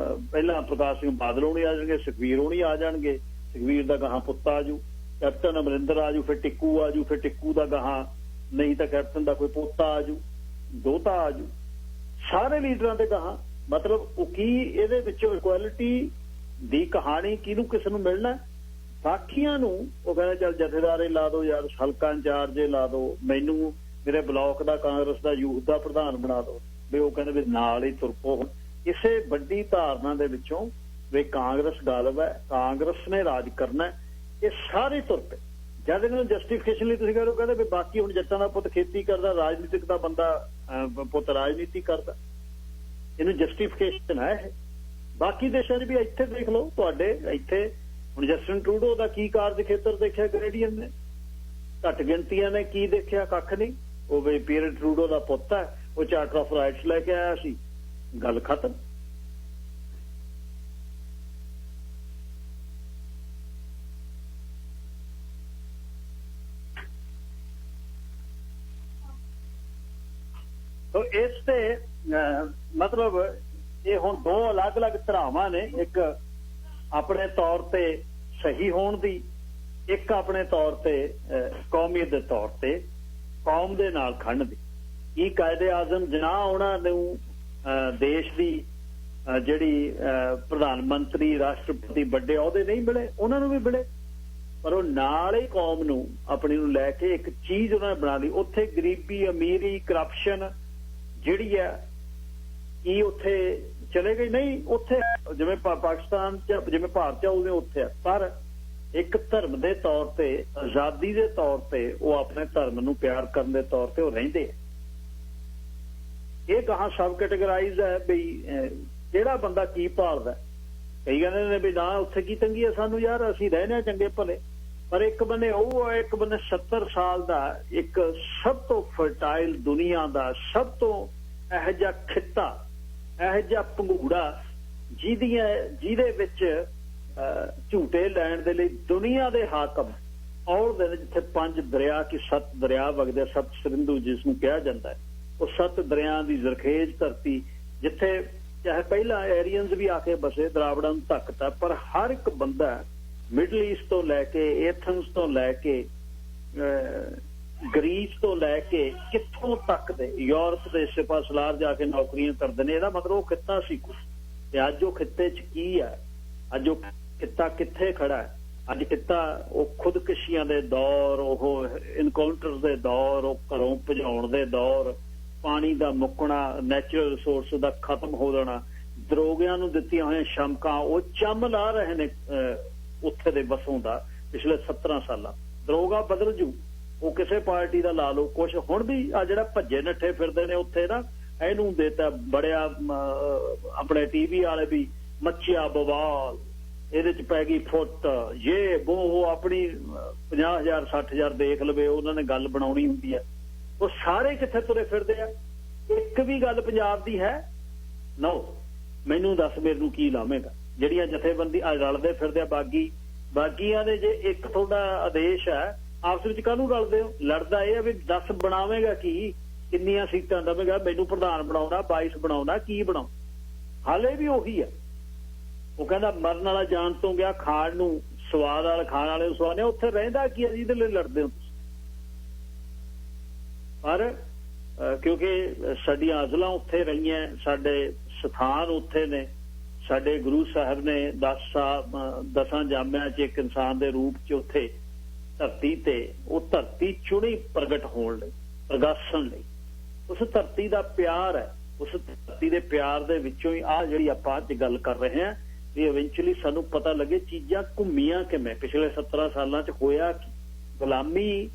ਪਹਿਲਾਂ ਪ੍ਰਕਾਸ਼ ਸਿੰਘ ਬਾਦਲ ਹੋਣੀ ਆ ਜਾਣਗੇ, ਸੁਖਬੀਰ ਹੋਣੀ ਆ ਜਾਣਗੇ, ਸੁਖਬੀਰ ਦਾ ਗਾਹਾਂ ਪੁੱਤ ਆਜੂ, ਕੈਪਟਨ ਅਮਰਿੰਦਰ ਆਜੂ, ਫਿਰ ਟਿੱਕੂ ਆਜੂ, ਫਿਰ ਟਿੱਕੂ ਦਾ ਗਾਹਾਂ ਨਹੀਂ ਤਾਂ ਕੈਪਟਨ ਦਾ ਕੋਈ ਪੋਤਾ ਆਜੂ, ਦੋਤਾ ਆਜੂ, ਸਾਰੇ ਲੀਡਰਾਂ ਦੇ ਗਾਹਾਂ। ਮਤਲਬ ਉਹ ਕੀ ਇਹਦੇ ਵਿੱਚੋਂ ਇਕੁਐਲਿਟੀ ਦੀ ਕਹਾਣੀ ਕਿਹਨੂੰ ਕਿਸ ਨੂੰ ਮਿਲਣਾ, ਬਾਕੀਆਂ ਨੂੰ ਉਹ ਕਹਿੰਦਾ ਚੱਲ ਜਥੇਦਾਰੇ ਲਾ ਦਿਓ ਯਾਰ, ਹਲਕਾ ਇੰਚਾਰਜੇ ਲਾ ਦਿਓ, ਮੈਨੂੰ ਮੇਰੇ ਬਲਾਕ ਦਾ ਕਾਂਗਰਸ ਦਾ ਯੂਥ ਦਾ ਪ੍ਰਧਾਨ ਬਣਾ ਦਿਓ, ਵੀ ਉਹ ਕਹਿੰਦੇ ਵੀ ਨਾਲ ਹੀ ਤੁਰ ਪਓ। ਇਸੇ ਵੱਡੀ ਧਾਰਨਾ ਦੇ ਵਿੱਚੋਂ ਵੀ ਕਾਂਗਰਸ ਗਾਲਬ ਹੈ, ਕਾਂਗਰਸ ਨੇ ਰਾਜ ਕਰਨਾ, ਇਹ ਸਾਰੇ ਤੁਰ ਪਏ। ਜਦ ਇਹਨਾਂ ਨੂੰ ਜਸਟੀਫਿਕੇਸ਼ਨ ਲਈ ਤੁਸੀਂ ਕਹਿੰਦੇ ਵੀ ਬਾਕੀ ਹੁਣ ਜੱਟਾਂ ਦਾ ਪੁੱਤ ਖੇਤੀ ਕਰਦਾ, ਰਾਜਨੀਤਿਕ ਦਾ ਬੰਦਾ ਪੁੱਤ ਰਾਜਨੀਤੀ ਕਰਦਾ, ਇਹਨੂੰ ਜਸਟੀਫਿਕੇਸ਼ਨ ਹੈ ਇਹ। ਬਾਕੀ ਦੇਸ਼ਾਂ 'ਚ ਵੀ ਇੱਥੇ ਦੇਖ ਲਓ, ਤੁਹਾਡੇ ਇੱਥੇ ਹੁਣ ਜਸਟਿਨ ਟਰੂਡੋ ਦਾ ਕੀ ਕਾਰਜ ਖੇਤਰ ਦੇਖਿਆ ਕੈਨੇਡੀਅਨ ਨੇ, ਘੱਟ ਗਿਣਤੀਆਂ ਨੇ ਕੀ ਦੇਖਿਆ, ਕੱਖ ਨਹੀਂ। ਉਹ ਵੀ ਪੀਅਰ ਟਰੂਡੋ ਦਾ ਪੁੱਤ ਹੈ, ਉਹ ਚਾਰਟਰ ਆਫ ਰਾਈਟਸ ਲੈ ਕੇ ਆਇਆ ਸੀ, ਗੱਲ ਖਤਮ। ਤੋ ਇਸ ਤੇ ਮਤਲਬ ਇਹ ਹੁਣ ਦੋ ਅਲੱਗ-ਅਲੱਗ ਧਰਾਵਾਂ ਨੇ, ਇੱਕ ਆਪਣੇ ਤੌਰ ਤੇ ਸਹੀ ਹੋਣ ਦੀ, ਇੱਕ ਆਪਣੇ ਤੌਰ ਤੇ ਕੌਮੀਅਤ ਦੇ ਤੌਰ ਤੇ ਕੌਮ ਦੇ ਨਾਲ ਖੜਨ ਦੀ। ਕੀ ਕਾਇਦੇ ਆਜ਼ਮ ਜਨਾਹ ਉਹਨਾਂ ਨੂੰ ਦੇਸ਼ ਦੀ ਜਿਹੜੀ ਪ੍ਰਧਾਨ ਮੰਤਰੀ ਰਾਸ਼ਟਰਪਤੀ ਵੱਡੇ ਅਹੁਦੇ ਨਹੀਂ ਮਿਲੇ, ਉਹਨਾਂ ਨੂੰ ਵੀ ਮਿਲੇ, ਪਰ ਉਹ ਨਾਲ ਹੀ ਕੌਮ ਨੂੰ ਆਪਣੀ ਨੂੰ ਲੈ ਕੇ ਇੱਕ ਚੀਜ਼ ਉਹਨਾਂ ਨੇ ਬਣਾ ਲਈ। ਉੱਥੇ ਗਰੀਬੀ, ਅਮੀਰੀ, ਕਰਪਸ਼ਨ ਜਿਹੜੀ ਹੈ ਕੀ ਉੱਥੇ ਚਲੇ ਗਈ? ਨਹੀਂ, ਉੱਥੇ ਜਿਵੇਂ ਪਾਕਿਸਤਾਨ 'ਚ ਜਿਵੇਂ ਭਾਰਤ 'ਚ ਉਵੇਂ ਉੱਥੇ ਆ, ਪਰ ਇੱਕ ਧਰਮ ਦੇ ਤੌਰ ਤੇ, ਆਜ਼ਾਦੀ ਦੇ ਤੌਰ ਤੇ, ਉਹ ਆਪਣੇ ਧਰਮ ਨੂੰ ਪਿਆਰ ਕਰਨ ਦੇ ਤੌਰ ਤੇ ਉਹ ਰਹਿੰਦੇ ਆ। ये कहाँ सब कैटेगराइज है भी ਕਿਹੜਾ ਬੰਦਾ ਕੀ ਭਾਲਦਾ। ਕਈ ਕਹਿੰਦੇ ਨੇ ਵੀ ਨਾ ਉੱਥੇ ਕੀ ਤੰਗੀ ਹੈ ਸਾਨੂੰ ਯਾਰ, ਅਸੀਂ ਰਹਿਣੇ ਚੰਗੇ ਭਲੇ। ਪਰ ਇੱਕ ਬੰਨੇ ਉਹ ਹੈ, ਇੱਕ ਬੰਨੇ 70 ਸਾਲ ਦਾ ਇੱਕ ਸਭ ਤੋਂ ਫਰਟਾਈਲ ਦੁਨੀਆ ਦਾ ਸਭ ਤੋਂ ਇਹੋ ਜਿਹਾ ਖਿੱਤਾ, ਇਹੋ ਜਿਹਾ ਪੰਘੂੜਾ ਜਿਹਦੇ ਵਿੱਚ ਝੂਟੇ ਲੈਣ ਦੇ ਲਈ ਦੁਨੀਆ ਦੇ ਹਾਕਮ ਔਰ ਦੇ ਜਿੱਥੇ 5 ਦਰਿਆ ਕਿ 7 ਦਰਿਆ ਵਗਦੇ, ਸੱਤ ਸਿੰਧੂ ਜਿਸ ਨੂੰ ਕਿਹਾ ਜਾਂਦਾ ਹੈ, ਉਹ 7 ਦਰਿਆ ਦੀ ਜ਼ਰਖੇਜ਼ ਧਰਤੀ ਜਿੱਥੇ ਚਾਹੇ ਪਹਿਲਾਂ ਐਰੀਅਨਸ ਵੀ ਆ ਕੇ ਬਸੇ, ਦਰਾਵੜਾਂ ਨੂੰ ਧੱਕਤਾ, ਪਰ ਹਰ ਇੱਕ ਬੰਦਾ ਮਿਡਲ ਈਸਟ ਤੋਂ ਲੈ ਕੇ ਏਥਨਸ ਤੋਂ ਲੈ ਕੇ ਗਰੀਸ ਤੋਂ ਲੈ ਕੇ ਕਿੱਥੋਂ ਤੱਕ ਦੇ ਯੂਰਪ ਦੇ ਸਿਪਾ ਸਲਾਰ ਜਾ ਕੇ ਨੌਕਰੀਆਂ ਕਰਦੇ ਨੇ। ਇਹਦਾ ਮਤਲਬ ਉਹ ਖਿੱਤਾ ਸੀ ਕੁਛ, ਤੇ ਅੱਜ ਉਹ ਖਿੱਤੇ 'ਚ ਕੀ ਹੈ, ਅੱਜ ਉਹ ਖਿੱਤਾ ਕਿੱਥੇ ਖੜਾ ਹੈ? ਅੱਜ ਖਿੱਤਾ ਉਹ ਖੁਦਕਸ਼ੀਆਂ ਦੇ ਦੌਰ, ਉਹ ਇਨਕਾਊਂਟਰ ਦੇ ਦੌਰ, ਉਹ ਘਰੋਂ ਭਜਾਉਣ ਦੇ ਦੌਰ, ਪਾਣੀ ਦਾ ਮੁੱਕਣਾ, ਨੈਚੁਰਲ ਰਿਸੋਰਸ ਦਾ ਖਤਮ ਹੋ ਜਾਣਾ, ਦਰੋਗਿਆਂ ਨੂੰ ਦਿੱਤੀਆਂ ਹੋਈਆਂ ਸ਼ਮਕਾਂ, ਉਹ ਚੰਮ ਲਾ ਰਹੇ ਨੇ ਉੱਥੇ ਦੇ ਵਸੋਂ ਦਾ ਪਿਛਲੇ 17 ਸਾਲਾਂ। ਦਰੋਗਾ ਬਦਲ ਜੂ, ਉਹ ਕਿਸੇ ਪਾਰਟੀ ਦਾ ਲਾ ਲਓ ਕੁਛ। ਹੁਣ ਵੀ ਆ ਜਿਹੜਾ ਭੱਜੇ ਨੱਠੇ ਫਿਰਦੇ ਨੇ ਉੱਥੇ ਨਾ, ਇਹਨੂੰ ਦੇਤਾ ਬੜਿਆ ਆਪਣੇ ਟੀਵੀ ਵਾਲੇ ਵੀ ਮੱਚਿਆ ਬਵਾਲ, ਇਹਦੇ 'ਚ ਪੈ ਗਈ ਫੁੱਟ, ਇਹ ਉਹ ਆਪਣੀ 50,000 60,000 ਦੇਖ ਲਵੇ, ਉਹਨਾਂ ਨੇ ਗੱਲ ਬਣਾਉਣੀ ਹੁੰਦੀ ਹੈ। ਉਹ ਸਾਰੇ ਕਿੱਥੇ ਤੁਰੇ ਫਿਰਦੇ ਆ? ਇੱਕ ਵੀ ਗੱਲ ਪੰਜਾਬ ਦੀ ਹੈ? ਨੋ। ਮੈਨੂੰ ਦੱਸ ਮੈਨੂੰ ਕੀ ਲਾਵੇਂਗਾ? ਜਿਹੜੀਆਂ ਜਥੇਬੰਦੀ ਰਲਦੇ ਫਿਰਦੇ ਆ ਬਾਗੀਆਂ ਦੇ, ਜੇ ਇੱਕ ਤੁਹਾਡਾ ਆਦੇਸ਼ ਹੈ, ਆਪਸ ਵਿੱਚ ਕਾਹਨੂੰ ਰਲਦੇ ਹੋ? ਲੜਦਾ ਇਹ ਆ ਵੀ ਦੱਸ ਬਣਾਵੇਂਗਾ ਕੀ, ਕਿੰਨੀਆਂ ਸੀਟਾਂ ਦੇਵੇਂਗਾ, ਮੈਨੂੰ ਪ੍ਰਧਾਨ ਬਣਾਉਣਾ, 22 ਬਣਾਉਣਾ, ਕੀ ਬਣਾਉ? ਹਾਲੇ ਵੀ ਉਹੀ ਆ। ਉਹ ਕਹਿੰਦਾ ਮਰਨ ਵਾਲਾ ਜਾਨ ਤੋਂ ਗਿਆ, ਖਾਣ ਨੂੰ ਸਵਾਦ ਵਾਲਾ ਖਾਣ ਵਾਲੇ ਨੂੰ ਸਵਾਦ ਨੇ। ਉੱਥੇ ਰਹਿੰਦਾ ਕੀ ਹੈ ਜਿਹਦੇ ਲਈ ਲੜਦੇ ਹੋ? ਪਰ ਕਿਉਂਕਿ ਸਾਡੀਆਂ ਅਜ਼ਲਾਂ ਉੱਥੇ ਰਹੀਆਂ, ਸਾਡੇ ਸਥਾਨ ਉੱਥੇ ਨੇ, ਸਾਡੇ ਗੁਰੂ ਸਾਹਿਬ ਨੇ 10 ਜਾਮਿਆਂ 'ਚ ਇੱਕ ਇਨਸਾਨ ਦੇ ਰੂਪ 'ਚ ਉੱਥੇ ਧਰਤੀ ਤੇ, ਉਹ ਧਰਤੀ ਚੁਣੀ ਪ੍ਰਗਟ ਹੋਣ ਲਈ, ਪ੍ਰਗਾਸਣ ਲਈ। ਉਸ ਧਰਤੀ ਦਾ ਪਿਆਰ ਹੈ, ਉਸ ਧਰਤੀ ਦੇ ਪਿਆਰ ਦੇ ਵਿੱਚੋਂ ਹੀ ਆਹ ਜਿਹੜੀ ਆਪਾਂ ਅੱਜ ਗੱਲ ਕਰ ਰਹੇ ਹਾਂ ਵੀ ਇਵੈਂਚੁਅਲੀ ਸਾਨੂੰ ਪਤਾ ਲੱਗੇ ਚੀਜ਼ਾਂ ਘੁੰਮੀਆਂ ਕਿਵੇਂ। ਪਿਛਲੇ 17 ਸਾਲਾਂ 'ਚ ਹੋਇਆ ਕੀ? ਗੁਲਾਮੀ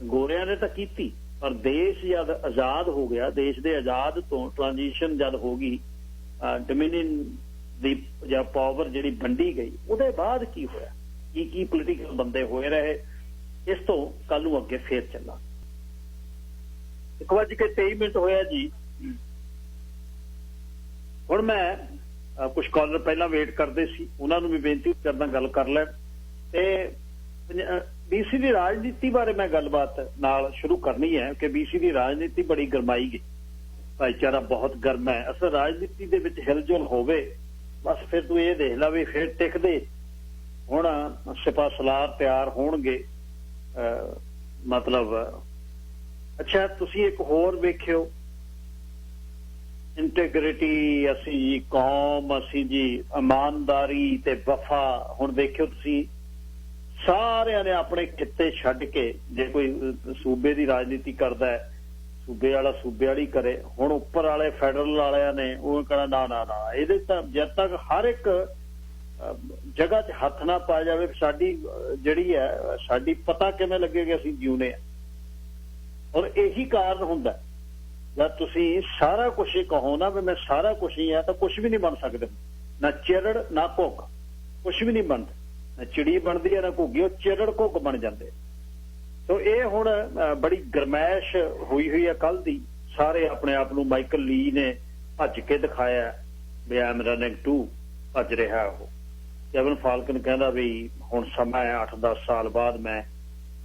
ਗੋਰਿਆਂ ਨੇ ਤਾਂ ਕੀਤੀ, ਪਰ ਦੇਸ਼ ਜਦ ਆਜ਼ਾਦ ਹੋ ਗਿਆ, ਦੇਸ਼ ਦੇ ਆਜ਼ਾਦ ਤੋਂ ਟ੍ਰਾਂਜੀਸ਼ਨ ਜਦ ਹੋ ਗਈ, ਡੋਮਿਨੀਅਨ ਦੀ ਜਾਂ ਪਾਵਰ ਜਿਹੜੀ ਵੰਡੀ ਗਈ, ਉਹਦੇ ਬਾਅਦ ਕੀ ਹੋਇਆ, ਕੀ ਪੋਲੀਟੀਕਲ ਬੰਦੇ ਹੋਏ ਰਹੇ, ਇਸ ਤੋਂ ਕੱਲ ਨੂੰ ਅੱਗੇ ਫੇਰ ਚੱਲਾਂ। 1:23 ਹੋਇਆ ਜੀ। ਹੁਣ ਮੈਂ ਕੁਝ ਕਾਲਰ ਪਹਿਲਾਂ ਵੇਟ ਕਰਦੇ ਸੀ, ਉਹਨਾਂ ਨੂੰ ਵੀ ਬੇਨਤੀ ਕਰਦਾ ਗੱਲ ਕਰ ਲੈਣ। ਤੇ BC ਦੀ ਰਾਜਨੀਤੀ ਬਾਰੇ ਮੈਂ ਗੱਲਬਾਤ ਨਾਲ ਸ਼ੁਰੂ ਕਰਨੀ ਹੈ ਕਿ BC ਦੀ ਰਾਜਨੀਤੀ ਬੜੀ ਗਰਮਾਈ ਗਈ, ਭਾਈਚਾਰਾ ਬਹੁਤ ਗਰਮ ਹੈ। ਅਸਲ ਰਾਜਨੀਤੀ ਦੇ ਵਿੱਚ ਹਿਲਜੁਲ ਹੋਵੇ ਬਸ ਫਿਰ ਤੂੰ ਇਹ ਦੇਖ ਲਾ ਵੀ ਫਿਰ ਟਿਕਦੇ। ਹੁਣ ਸਿਪਾ ਸਲਾਰ ਤਿਆਰ ਹੋਣਗੇ, ਮਤਲਬ ਅੱਛਾ ਤੁਸੀਂ ਇੱਕ ਹੋਰ ਵੇਖਿਓ, ਇੰਟੈਗ੍ਰਿਟੀ, ਅਸੀਂ ਜੀ ਕੌਮ, ਅਸੀਂ ਜੀ ਇਮਾਨਦਾਰੀ ਤੇ ਵਫਾ। ਹੁਣ ਵੇਖਿਓ ਤੁਸੀਂ, ਸਾਰਿਆਂ ਨੇ ਆਪਣੇ ਖਿੱਤੇ ਛੱਡ ਕੇ, ਜੇ ਕੋਈ ਸੂਬੇ ਦੀ ਰਾਜਨੀਤੀ ਕਰਦਾ ਹੈ, ਸੂਬੇ ਵਾਲਾ ਸੂਬੇ ਵਾਲੀ ਕਰੇ। ਹੁਣ ਉੱਪਰ ਵਾਲੇ ਫੈਡਰਲ ਵਾਲਿਆਂ ਨੇ ਉਹ ਕਹਿਣਾ ਨਾ ਇਹਦੇ ਤਾਂ ਜਦ ਤੱਕ ਹਰ ਇੱਕ ਜਗ੍ਹਾ 'ਚ ਹੱਥ ਨਾ ਪਾਇਆ ਜਾਵੇ, ਸਾਡੀ ਜਿਹੜੀ ਹੈ ਸਾਡੀ ਪਤਾ ਕਿਵੇਂ ਲੱਗੇਗਾ ਅਸੀਂ ਜਿਉਨੇ ਆ। ਔਰ ਇਹੀ ਕਾਰਨ ਹੁੰਦਾ ਜਦ ਤੁਸੀਂ ਸਾਰਾ ਕੁਛ ਹੀ ਕਹੋ ਨਾ ਵੀ ਮੈਂ ਸਾਰਾ ਕੁਛ ਹੀ ਆ, ਤਾਂ ਕੁਛ ਵੀ ਨਹੀਂ ਬਣ ਸਕਦੇ। ਨਾ ਚਿਰੜ ਨਾ ਘੁੱਗ, ਕੁਛ ਵੀ ਨਹੀਂ ਬਣਦਾ। ਨਾ ਚਿੜੀ ਬਣਦੀ ਹੈ ਨਾ ਘੁੱਗੀ, ਉਹ ਚਿਰੜ ਘੁੱਗ ਬਣ ਜਾਂਦੇ। ਸੋ ਇਹ ਹੁਣ ਬੜੀ ਗਰਮੈਸ਼ ਹੋਈ ਹੈ ਕੱਲ ਦੀ। ਸਾਰੇ ਆਪਣੇ ਆਪ ਨੂੰ ਮਾਈਕਲ ਲੀ ਨੇ ਭੱਜ ਕੇ ਦਿਖਾਇਆ ਵੀ ਆਮ ਰਨਿੰਗ ਟੂ, ਭੱਜ ਰਿਹਾ ਉਹ। ਕੇਵਨ ਫਾਲਕਨ ਕਹਿੰਦਾ ਵੀ ਹੁਣ ਸਮਾਂ ਹੈ, 8-10 ਸਾਲ ਬਾਅਦ ਮੈਂ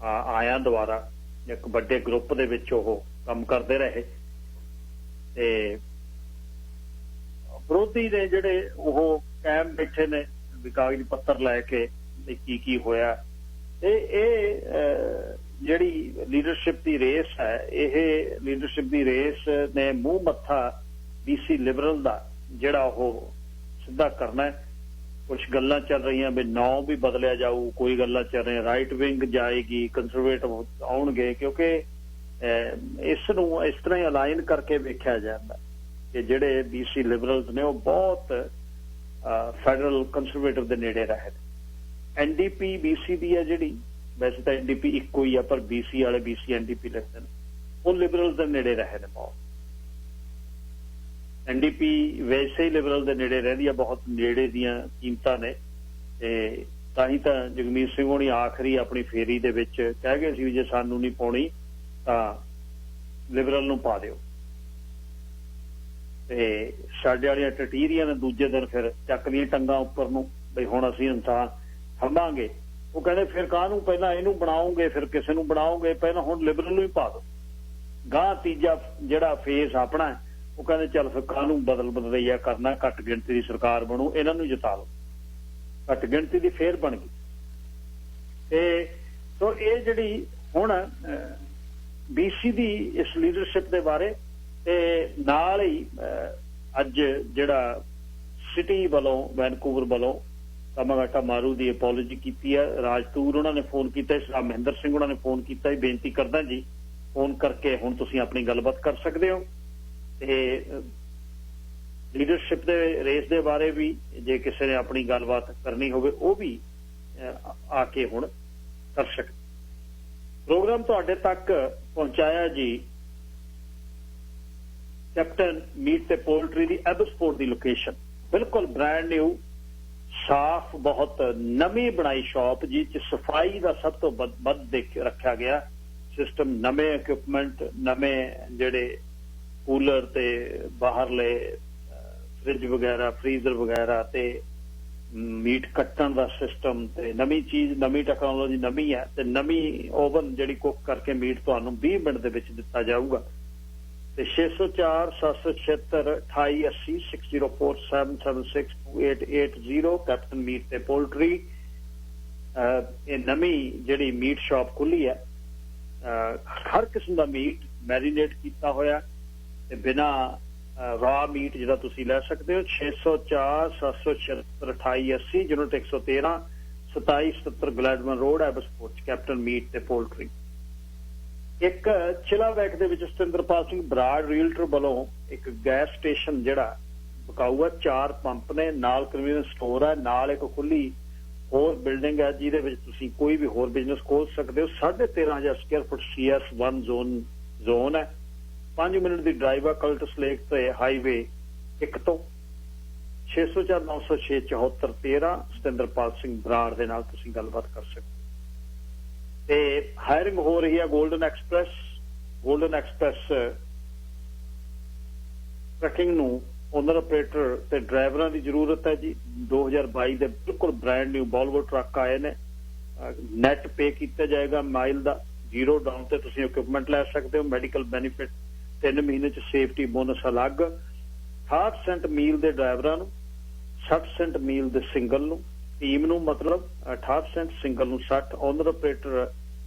ਆਇਆ ਦੁਬਾਰਾ। ਇੱਕ ਵੱਡੇ ਗਰੁੱਪ ਦੇ ਵਿੱਚ ਉਹ ਕੰਮ ਕਰਦੇ ਰਹੇ ਤੇ ਵਿਰੋਧੀ ਨੇ ਜਿਹੜੇ ਉਹ ਕਾਇਮ ਬੈਠੇ ਨੇ ਵੀ ਕਾਗਜ਼ ਪੱਤਰ ਲੈ ਕੇ ਕੀ ਹੋਇਆ। ਇਹ ਜਿਹੜੀ ਲੀਡਰਸ਼ਿਪ ਦੀ ਰੇਸ ਹੈ, ਇਹ ਲੀਡਰਸ਼ਿਪ ਦੀ ਰੇਸ ਨੇ ਮੂੰਹ ਮੱਥਾ BC ਲਿਬਰਲ ਦਾ ਜਿਹੜਾ ਉਹ ਸਿੱਧਾ ਕਰਨਾ। ਕੁਝ ਗੱਲਾਂ ਚੱਲ ਰਹੀਆਂ ਵੀ ਨਾਂ ਵੀ ਬਦਲਿਆ ਜਾਊ, ਕੋਈ ਗੱਲਾਂ ਚੱਲ ਰਹੀਆਂ ਰਾਈਟ ਵਿੰਗ ਜਾਏਗੀ, ਕੰਜ਼ਰਵੇਟਿਵ ਆਉਣਗੇ, ਕਿਉਂਕਿ ਇਸ ਨੂੰ ਇਸ ਤਰ੍ਹਾਂ ਹੀ ਅਲਾਈਨ ਕਰਕੇ ਵੇਖਿਆ ਜਾਂਦਾ ਕਿ ਜਿਹੜੇ BC ਲਿਬਰਲਸ ਨੇ ਉਹ ਬਹੁਤ ਫੈਡਰਲ ਕੰਜ਼ਰਵੇਟਿਵ ਦੇ ਨੇੜੇ ਰਹੇ ਨੇ। NDP BC ਦੀ ਹੈ ਜਿਹੜੀ, ਵੈਸੇ ਤਾਂ NDP ਇੱਕੋ ਹੀ ਆ, ਪਰ BC ਵਾਲੇ BC NDP ਲਿਖਦੇ ਨੇ, ਉਹ ਲਿਬਰਲ ਦੇ ਨੇੜੇ ਰਹੇ ਨੇ ਬਹੁਤ। NDP ਵੈਸੇ ਹੀ ਲਿਬਰਲ ਦੇ ਨੇੜੇ ਰਹਿੰਦੀ ਆ, ਬਹੁਤ ਨੇੜੇ ਦੀਆਂ ਕੀਮਤਾਂ ਨੇ ਤੇ ਤਾਂ ਹੀ ਤਾਂ ਜਗਮੀਤ ਸਿੰਘ ਹੋਣੀ ਆਖਰੀ ਆਪਣੀ ਫੇਰੀ ਦੇ ਵਿੱਚ ਕਹਿ ਗਏ ਸੀ ਜੇ ਸਾਨੂੰ ਨਹੀਂ ਪਾਉਣੀ ਤਾਂ ਲਿਬਰਲ ਨੂੰ ਪਾ ਦਿਓ। ਤੇ ਸਾਡੇ ਵਾਲੀਆਂ ਟਟੀਰੀਆਂ ਨੇ ਦੂਜੇ ਦਿਨ ਫਿਰ ਚੱਕ ਦੀਆਂ ਟੰਗਾਂ ਉੱਪਰ ਨੂੰ ਬਈ ਹੁਣ ਅਸੀਂ ਇਨਸਾਨ ਹੰਭਾਂਗੇ। ਉਹ ਕਹਿੰਦੇ ਫਿਰ ਕਾਹਨੂੰ ਪਹਿਲਾਂ ਇਹਨੂੰ ਬਣਾਓਗੇ ਫਿਰ ਕਿਸੇ ਨੂੰ ਬਣਾਓਗੇ, ਪਹਿਲਾਂ ਹੁਣ ਲਿਬਰਲ ਨੂੰ ਹੀ ਪਾ ਦਿਓ। ਗਾਂ ਤੀਜਾ ਜਿਹੜਾ ਫੇਸ ਆਪਣਾ ਉਹ ਕਹਿੰਦੇ ਚੱਲ ਫਿਰ ਕਾਹਨੂੰ ਬਦਲਈਆ ਕਰਨਾ, ਘੱਟ ਗਿਣਤੀ ਦੀ ਸਰਕਾਰ ਬਣੂ, ਇਹਨਾਂ ਨੂੰ ਜਿਤਾ ਲਓ। ਘੱਟ ਗਿਣਤੀ ਦੀ ਫੇਰ ਬਣ ਗਈ। ਤੇ ਸੋ ਇਹ ਜਿਹੜੀ ਹੁਣ BC ਦੀ ਇਸ ਲੀਡਰਸ਼ਿਪ ਦੇ ਬਾਰੇ ਤੇ ਨਾਲ ਹੀ ਅੱਜ ਜਿਹੜਾ ਸਿਟੀ ਵੱਲੋਂ ਵੈਨਕੂਵਰ ਵੱਲੋਂ ਕਾਮਾਗਾਟਾ ਮਾਰੂ ਦੀ ਅਪੋਲੋਜੀ ਕੀਤੀ ਹੈ। ਰਾਜਤੂਰ ਉਹਨਾਂ ਨੇ ਫੋਨ ਕੀਤਾ, ਮਹਿੰਦਰ ਸਿੰਘ ਉਹਨਾਂ ਨੇ ਫੋਨ ਕੀਤਾ। ਬੇਨਤੀ ਕਰਦਾ ਜੀ ਫੋਨ ਕਰਕੇ ਹੁਣ ਤੁਸੀਂ ਆਪਣੀ ਗੱਲਬਾਤ ਕਰ ਸਕਦੇ ਹੋ। ਤੇ ਲੀਡਰਸ਼ਿਪ ਦੇ ਰੇਸ ਦੇ ਬਾਰੇ ਵੀ ਜੇ ਕਿਸੇ ਨੇ ਆਪਣੀ ਗੱਲਬਾਤ ਕਰਨੀ ਹੋਵੇ ਉਹ ਵੀ ਆ ਕੇ ਹੁਣ ਕਰ ਸਕਦੇ। ਪ੍ਰੋਗਰਾਮ ਤੁਹਾਡੇ ਤੱਕ ਪਹੁੰਚਾਇਆ ਜੀ ਕੈਪਟਨ ਮੀਟ ਤੇ ਪੋਲਟਰੀ ਦੀ ਐਬਸਪੋਰਟ ਦੀ ਲੋਕੇਸ਼ਨ, ਬਿਲਕੁਲ ਬ੍ਰਾਂਡ ਨਿਊ, ਸਾਫ਼, ਬਹੁਤ ਨਵੀਂ ਬਣਾਈ ਸ਼ਾਪ ਜਿਸ 'ਚ ਸਫਾਈ ਦਾ ਸਭ ਤੋਂ ਵੱਧ ਰੱਖਿਆ ਗਿਆ ਸਿਸਟਮ, ਨਵੇਂ ਇਕਵਿਪਮੈਂਟ, ਨਵੇਂ ਜਿਹੜੇ ਕੂਲਰ ਤੇ ਬਾਹਰਲੇ ਫ੍ਰਿਜ ਵਗੈਰਾ, ਫਰੀਜ਼ਰ ਵਗੈਰਾ ਤੇ ਮੀਟ ਕੱਟਣ ਦਾ ਸਿਸਟਮ ਤੇ ਨਵੀਂ ਚੀਜ਼, ਨਵੀਂ ਟੈਕਨੋਲੋਜੀ ਨਵੀਂ ਹੈ ਤੇ ਨਵੀਂ ਓਵਨ ਜਿਹੜੀ ਕੁੱਕ ਕਰਕੇ ਮੀਟ ਤੁਹਾਨੂੰ 20 ਮਿੰਟ ਦੇ ਵਿੱਚ ਦਿੱਤਾ ਜਾਊਗਾ। ਤੇ 604 776 2880 604 776 2880 ਕੈਪਟਨ ਮੀਟ ਤੇ ਪੋਲਟਰੀ। ਇਹ ਨਵੀਂ ਜਿਹੜੀ ਮੀਟ ਸ਼ਾਪ ਖੁੱਲੀ ਹੈ, ਹਰ ਕਿਸਮ ਦਾ ਮੀਟ ਮੈਰੀਨੇਟ ਕੀਤਾ ਹੋਇਆ ਤੇ ਬਿਨਾਂ ਰਾ ਮੀਟ ਜਿਹੜਾ ਤੁਸੀਂ ਲੈ ਸਕਦੇ ਹੋ। 604 776 2880 ਯੂਨਿਟ 113 2770 ਗਲੈਡਮਨ ਰੋਡ ਐਬਸਪੋਰਟ ਕੈਪਟਨ ਮੀਟ ਤੇ ਪੋਲਟਰੀ। ਇੱਕ ਚਿਲਾਵੈਕ ਦੇ ਵਿੱਚ ਸਤਿੰਦਰਪਾਲ ਸਿੰਘ ਬਰਾੜ ਰੀਅਲਟਰ ਵੱਲੋਂ ਇੱਕ ਗੈਸ ਸਟੇਸ਼ਨ ਜਿਹੜਾ ਬਕਾਊ ਹੈ, 4 ਪੰਪ ਨੇ, ਨਾਲ ਕਨਵੀਨੀਅੰਸ ਸਟੋਰ ਹੈ, ਨਾਲ ਇੱਕ ਖੁੱਲੀ ਹੋਰ ਬਿਲਡਿੰਗ ਹੈ ਜਿਹਦੇ ਵਿੱਚ ਤੁਸੀਂ ਕੋਈ ਵੀ ਹੋਰ ਬਿਜ਼ਨਸ ਖੋਲ ਸਕਦੇ ਹੋ। 13,500 ਸਕੁਅਰ ਫੁੱਟ CS1 ਜ਼ੋਨ ਹੈ। 5 ਮਿੰਟ ਦੀ ਡਰਾਈਵ ਆ ਕਲਟਸ ਲੇਕ ਤੇ ਹਾਈਵੇ 1 ਤੋਂ। 604 906 74 13 ਸਤਿੰਦਰਪਾਲ ਸਿੰਘ ਬਰਾੜ ਦੇ ਨਾਲ ਤੁਸੀਂ ਗੱਲਬਾਤ ਕਰ ਸਕਦੇ। ਤੇ ਹਾਇਰਿੰਗ ਹੋ ਰਹੀ ਹੈ ਗੋਲਡਨ ਐਕਸਪ੍ਰੈਸ ਟਰੱਕਿੰਗ ਨੂੰ ਓਨਰ ਆਪਰੇਟਰ ਤੇ ਡਰਾਈਵਰਾਂ ਦੀ ਜ਼ਰੂਰਤ ਹੈ ਜੀ। 2022 ਦੇ ਬਿਲਕੁਲ ਬ੍ਰਾਂਡ ਨਿਊ ਵੋਲਵੋ ਟਰੱਕ ਆਏ ਨੇ। ਨੈਟ ਪੇ ਕੀਤਾ ਜਾਏਗਾ ਮਾਈਲ ਦਾ, 0 ਡਾਊਨ ਤੇ ਤੁਸੀਂ ਇਕਵਿਪਮੈਂਟ ਲੈ ਸਕਦੇ ਹੋ। ਮੈਡੀਕਲ ਬੈਨੀਫਿਟ 3 ਮਹੀਨੇ ਚ, ਸੇਫਟੀ ਬੋਨਸ ਅਲੱਗ। 60 ਸੈਂਟ ਮੀਲ ਦੇ ਡਰਾਈਵਰਾਂ ਨੂੰ, 60 ਸੈਂਟ ਮੀਲ ਦੇ ਸਿੰਗਲ ਨੂੰ, ਟੀਮ ਨੂੰ ਮਤਲਬ 68 ਸੈਂਟ, ਸਿੰਗਲ ਨੂੰ 60। ਓਨਰ ਆਪਰੇਟਰ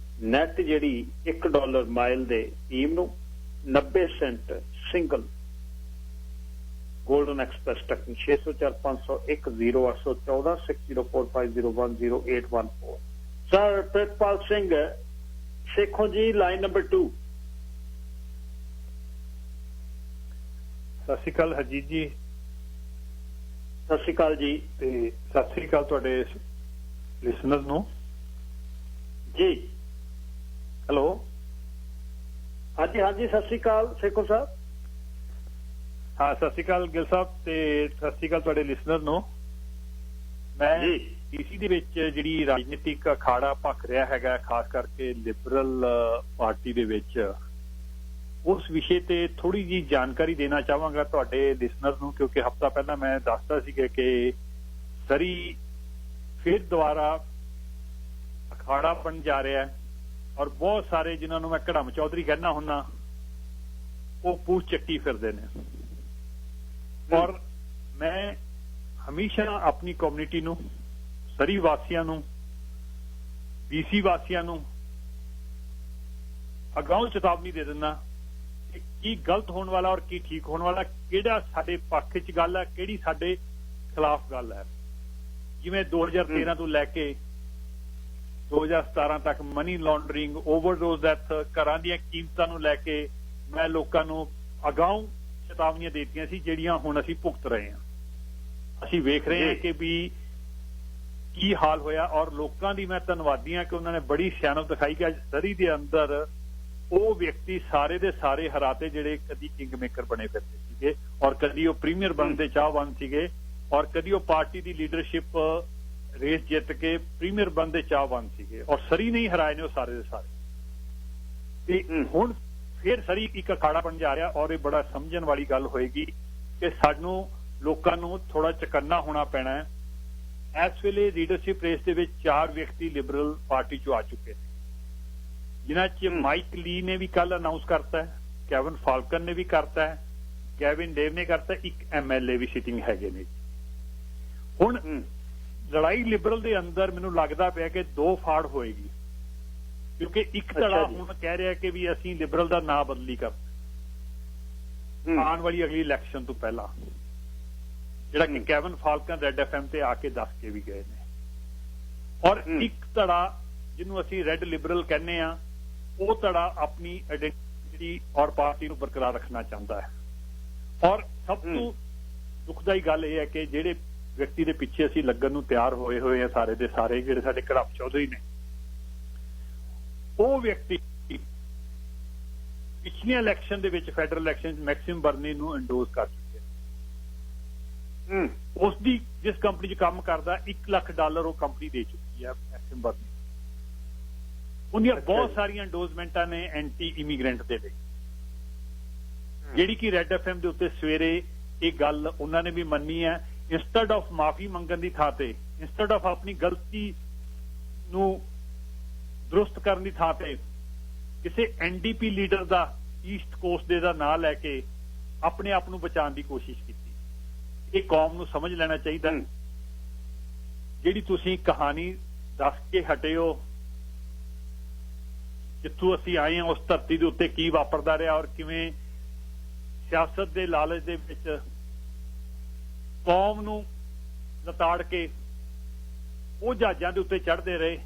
ਨੈਟ ਜਿਹੜੀ $1 ਮਾਈਲ ਦੇ ਟੀਮ ਨੂੰ, 90 cent single. Golden express trucking 604 501 0814 6045010814। Sir Pritpal Singh Sekhon ji, line number 2। ਸਤਿ ਸ਼੍ਰੀ ਅਕਾਲ ਹਰਜੀਤ ਜੀ। ਸਤਿ ਸ਼੍ਰੀ ਅਕਾਲ ਜੀ। ਤੇ ਸਤਿ ਸ਼੍ਰੀ ਅਕਾਲ ਤੁਹਾਡੇ ਲਿਸਨਰ ਨੂੰ ਜੀ। ਹੈਲੋ, ਹਾਂਜੀ ਹਾਂਜੀ, ਸਤਿ ਸ਼੍ਰੀ ਅਕਾਲ ਸੇਖੋਂ ਸਾਹਿਬ। ਹਾਂ ਸਤਿ ਸ਼੍ਰੀ ਅਕਾਲ ਗਿੱਲ ਸਾਹਿਬ ਤੇ ਸਤਿ ਸ਼੍ਰੀ ਅਕਾਲ ਤੁਹਾਡੇ ਲਿਸਨਰ ਨੂੰ। ਮੈਂ BC ਦੇ ਵਿੱਚ ਜਿਹੜੀ ਰਾਜਨੀਤਿਕ ਅਖਾੜਾ ਭਖ ਰਿਹਾ ਹੈਗਾ, ਖਾਸ ਕਰਕੇ ਲਿਬਰਲ ਪਾਰਟੀ ਦੇ ਵਿੱਚ, ਉਸ ਵਿਸ਼ੇ ਤੇ ਥੋੜੀ ਜੀ ਜਾਣਕਾਰੀ ਦੇਣਾ ਚਾਹਾਂਗਾ ਤੁਹਾਡੇ ਲਿਸਨਰ ਨੂੰ, ਕਿਉਂਕਿ ਹਫ਼ਤਾ ਪਹਿਲਾਂ ਮੈਂ ਦੱਸਦਾ ਸੀਗਾ ਕਿ ਸਰੀ ਫਿਰ ਦੁਬਾਰਾ ਅਖਾੜਾ ਬਣ ਜਾ ਰਿਹਾ ਹੈ ਔਰ ਬਹੁਤ ਸਾਰੇ ਜਿਨ੍ਹਾਂ ਨੂੰ ਮੈਂ ਘੜਮ ਚੌਧਰੀ ਕਹਿਣਾ ਹੁੰਦਾ ਉਹ ਪੂਛ ਚੱਕੀ ਫਿਰਦੇ ਨੇ। ਔਰ ਮੈਂ ਹਮੇਸ਼ਾ ਆਪਣੀ ਕਮਿਊਨਿਟੀ ਨੂੰ, ਸਰੀ ਵਾਸੀਆਂ ਨੂੰ, BC ਵਾਸੀਆਂ ਨੂੰ ਅਗਾਊਂ ਚੇਤਾਵਨੀ ਦੇ ਦਿੰਦਾ ਕਿ ਕੀ ਗਲਤ ਹੋਣ ਵਾਲਾ ਔਰ ਕੀ ਠੀਕ ਹੋਣ ਵਾਲਾ, ਕਿਹੜਾ ਸਾਡੇ ਪੱਖ 'ਚ ਗੱਲ ਹੈ, ਕਿਹੜੀ ਸਾਡੇ ਖਿਲਾਫ ਗੱਲ ਹੈ। ਜਿਵੇਂ 2013 ਤੋਂ ਲੈ ਕੇ 2017 ਤੱਕ ਮਨੀ ਲਾਂਡਰਿੰਗ, ਓਵਰਡੋਜ਼ ਡੈਥ, ਘਰਾਂ ਦੀਆਂ ਕੀਮਤਾਂ ਨੂੰ ਲੈ ਕੇ ਮੈਂ ਲੋਕਾਂ ਨੂੰ ਅਗਾਊਂ ਚੇਤਾਵਨੀਆਂ ਦੇ ਦਿੱਤੀਆਂ ਸੀ, ਜਿਹੜੀਆਂ ਹੁਣ ਅਸੀਂ ਭੁਗਤ ਰਹੇ ਹਾਂ। ਅਸੀਂ ਵੇਖ ਰਹੇ ਹਾਂ ਕਿ ਵੀ ਕੀ ਹਾਲ ਹੋਇਆ ਔਰ ਲੋਕਾਂ ਦੀ ਮੈਂ ਧੰਨਵਾਦੀ ਹਾਂ ਕਿ ਉਹਨਾਂ ਨੇ ਬੜੀ ਸਿਆਣਪ ਦਿਖਾਈ ਕਿ ਅੱਜ ਸਰੀ ਦੇ ਅੰਦਰ ਉਹ ਵਿਅਕਤੀ ਸਾਰੇ ਦੇ ਸਾਰੇ ਹਰਾਤੇ ਜਿਹੜੇ ਕਦੀ ਕਿੰਗ ਮੇਕਰ ਬਣੇ ਫਿਰਦੇ ਸੀ। ਸੀਗੇ ਔਰ ਕਦੀ ਉਹ ਪ੍ਰੀਮੀਅਰ ਬਣਦੇ ਚਾਹਵਾਨ ਸੀਗੇ ਔਰ ਕਦੀ ਉਹ ਪਾਰਟੀ ਦੀ ਲੀਡਰਸ਼ਿਪ ਰੇਸ ਜਿੱਤ ਕੇ ਪ੍ਰੀਮੀਅਰ ਬਣਦੇ ਚਾਹਵਾਨ ਸੀਗੇ ਔਰ ਸਰੀ ਨਹੀਂ ਹਰਾਏ ਨੇ ਉਹ ਸਾਰੇ ਦੇ ਸਾਰੇ। ਤੇ ਹੁਣ ਫਿਰ ਸਰੀ ਇੱਕ ਅਖਾੜਾ ਬਣ ਜਾ ਰਿਹਾ ਔਰ ਇਹ ਬੜਾ ਸਮਝਣ ਵਾਲੀ ਗੱਲ ਹੋਏਗੀ ਕਿ ਸਾਨੂੰ ਲੋਕਾਂ ਨੂੰ ਥੋੜਾ ਚਕੰਨਾ ਹੋਣਾ ਪੈਣਾ ਹੈ। ਇਸ ਵੇਲੇ ਲੀਡਰਸ਼ਿਪ ਰੇਸ ਦੇ ਵਿੱਚ 4 ਵਿਅਕਤੀ ਲਿਬਰਲ ਪਾਰਟੀ ਚੋਂ ਆ ਚੁੱਕੇ ਨੇ, ਜਿਨ੍ਹਾਂ 'ਚ ਮਾਈਕ ਲੀ ਨੇ ਵੀ ਕੱਲ ਅਨਾਉਂਸ ਕਰਤਾ ਹੈ, ਕੈਵਨ ਫਾਲਕਨ ਨੇ ਵੀ ਕਰਤਾ ਹੈ, ਗੈਵਿਨ ਡੇਵ ਨੇ ਕਰਤਾ, ਇੱਕ MLA ਵੀ ਸਿਟਿੰਗ ਹੈਗੇ ਨੇ। ਹੁਣ ਲੜਾਈ ਲਿਬਰਲ ਦੇ ਅੰਦਰ ਮੈਨੂੰ ਲੱਗਦਾ ਪਿਆ ਕਿ 2 ਫਾੜ ਹੋਏਗੀ, ਕਿਉਂਕਿ ਇੱਕ ਧੜਾ ਹੁਣ ਕਹਿ ਰਿਹਾ ਕਿ ਵੀ ਅਸੀਂ ਲਿਬਰਲ ਦਾ ਨਾਂ ਬਦਲੀ ਕਰਨਾ ਆਉਣ ਵਾਲੀ ਅਗਲੀ ਇਲੈਕਸ਼ਨ ਤੋਂ ਪਹਿਲਾਂ, ਜਿਹੜਾ ਕਿ ਕੈਵਨ ਫਾਲਕਨ ਰੈਡ FM ਤੇ ਆ ਕੇ ਦੱਸ ਕੇ ਵੀ ਗਏ ਨੇ। ਔਰ ਇੱਕ ਧੜਾ ਜਿਹਨੂੰ ਅਸੀਂ ਰੈਡ ਲਿਬਰਲ ਕਹਿੰਦੇ ਆ, ਉਹ ਧੜਾ ਆਪਣੀ ਆਇਡੈਂਟੀਟੀ ਔਰ ਪਾਰਟੀ ਨੂੰ ਬਰਕਰਾਰ ਰੱਖਣਾ ਚਾਹੁੰਦਾ ਹੈ। ਔਰ ਸਭ ਤੋਂ ਦੁਖਦਾਈ ਗੱਲ ਇਹ ਹੈ ਕਿ ਜਿਹੜੇ ਵਿਅਕਤੀ ਦੇ ਪਿੱਛੇ ਅਸੀਂ ਲੱਗਣ ਨੂੰ ਤਿਆਰ ਹੋਏ ਆ ਸਾਰੇ ਦੇ ਸਾਰੇ, ਜਿਹੜੇ ਸਾਡੇ ਘੜਪ ਚੌਧਰੀ ਨੇ, ਉਹ ਵਿਅਕਤੀ ਪਿਛਲੀਆਂ ਇਲੈਕਸ਼ਨ ਦੇ ਵਿੱਚ ਫੈਡਰਲ ਇਲੈਕਸ਼ਨ 'ਚ ਮੈਕਸਿਮ ਬਰਨੀ ਨੂੰ ਐਂਡੋਰਸ ਕਰ ਚੁੱਕੇ। ਉਸ ਦੀ ਜਿਸ ਕੰਪਨੀ 'ਚ ਕੰਮ ਕਰਦਾ $1 ਲੱਖ ਉਹ ਕੰਪਨੀ ਦੇ ਚੁੱਕੀ ਹੈ ਮੈਕਸਿਮ ਬਰਨੀ। ਉਹਦੀਆਂ ਬਹੁਤ ਸਾਰੀਆਂ ਐਂਡੋਰਸਮੈਂਟਾਂ ਨੇ ਐਂਟੀ ਇਮੀਗ੍ਰੈਂਟ ਦੇ ਲਈ, ਜਿਹੜੀ ਕਿ ਰੈਡ FM ਦੇ ਉੱਤੇ ਸਵੇਰੇ ਇਹ ਗੱਲ ਉਹਨਾਂ ਨੇ ਵੀ ਮੰਨੀ ਹੈ। ਇੰਸਟੈਡ ਆਫ ਮਾਫੀ ਮੰਗਣ ਦੀ ਥਾਂ ਤੇ, ਇੰਸਟੈਡ ਆਫ ਆਪਣੀ ਗਲਤੀ ਨੂੰ ਦਰੁਸਤ ਕਰਨ ਦੀ ਥਾਂ ਤੇ ਕਿਸੇ NDP ਲੀਡਰ ਦਾ ਈਸਟ ਕੋਸਟ ਦੇ ਦਾ ਨਾਂ ਲੈ ਕੇ ਆਪਣੇ ਆਪ ਨੂੰ ਬਚਾਉਣ ਦੀ ਕੋਸ਼ਿਸ਼ ਕੀਤੀ। ਇਹ ਕੌਮ ਨੂੰ ਸਮਝ ਲੈਣਾ ਚਾਹੀਦਾ, ਜਿਹੜੀ ਤੁਸੀਂ ਕਹਾਣੀ ਦੱਸ ਕੇ ਹਟੇ ਹੋ ਜਿੱਥੋਂ ਅਸੀਂ ਆਏ ਹਾਂ, ਉਸ ਧਰਤੀ ਦੇ ਉੱਤੇ ਕੀ ਵਾਪਰਦਾ ਰਿਹਾ ਔਰ ਕਿਵੇਂ ਸਿਆਸਤ ਦੇ ਲਾਲਚ ਦੇ ਵਿੱਚ ਕੌਮ ਨੂੰ ਲਤਾੜ ਕੇ ਉਹ ਜਹਾਜ਼ਾਂ ਦੇ ਉੱਤੇ ਚੜ੍ਹਦੇ ਰਹੇ,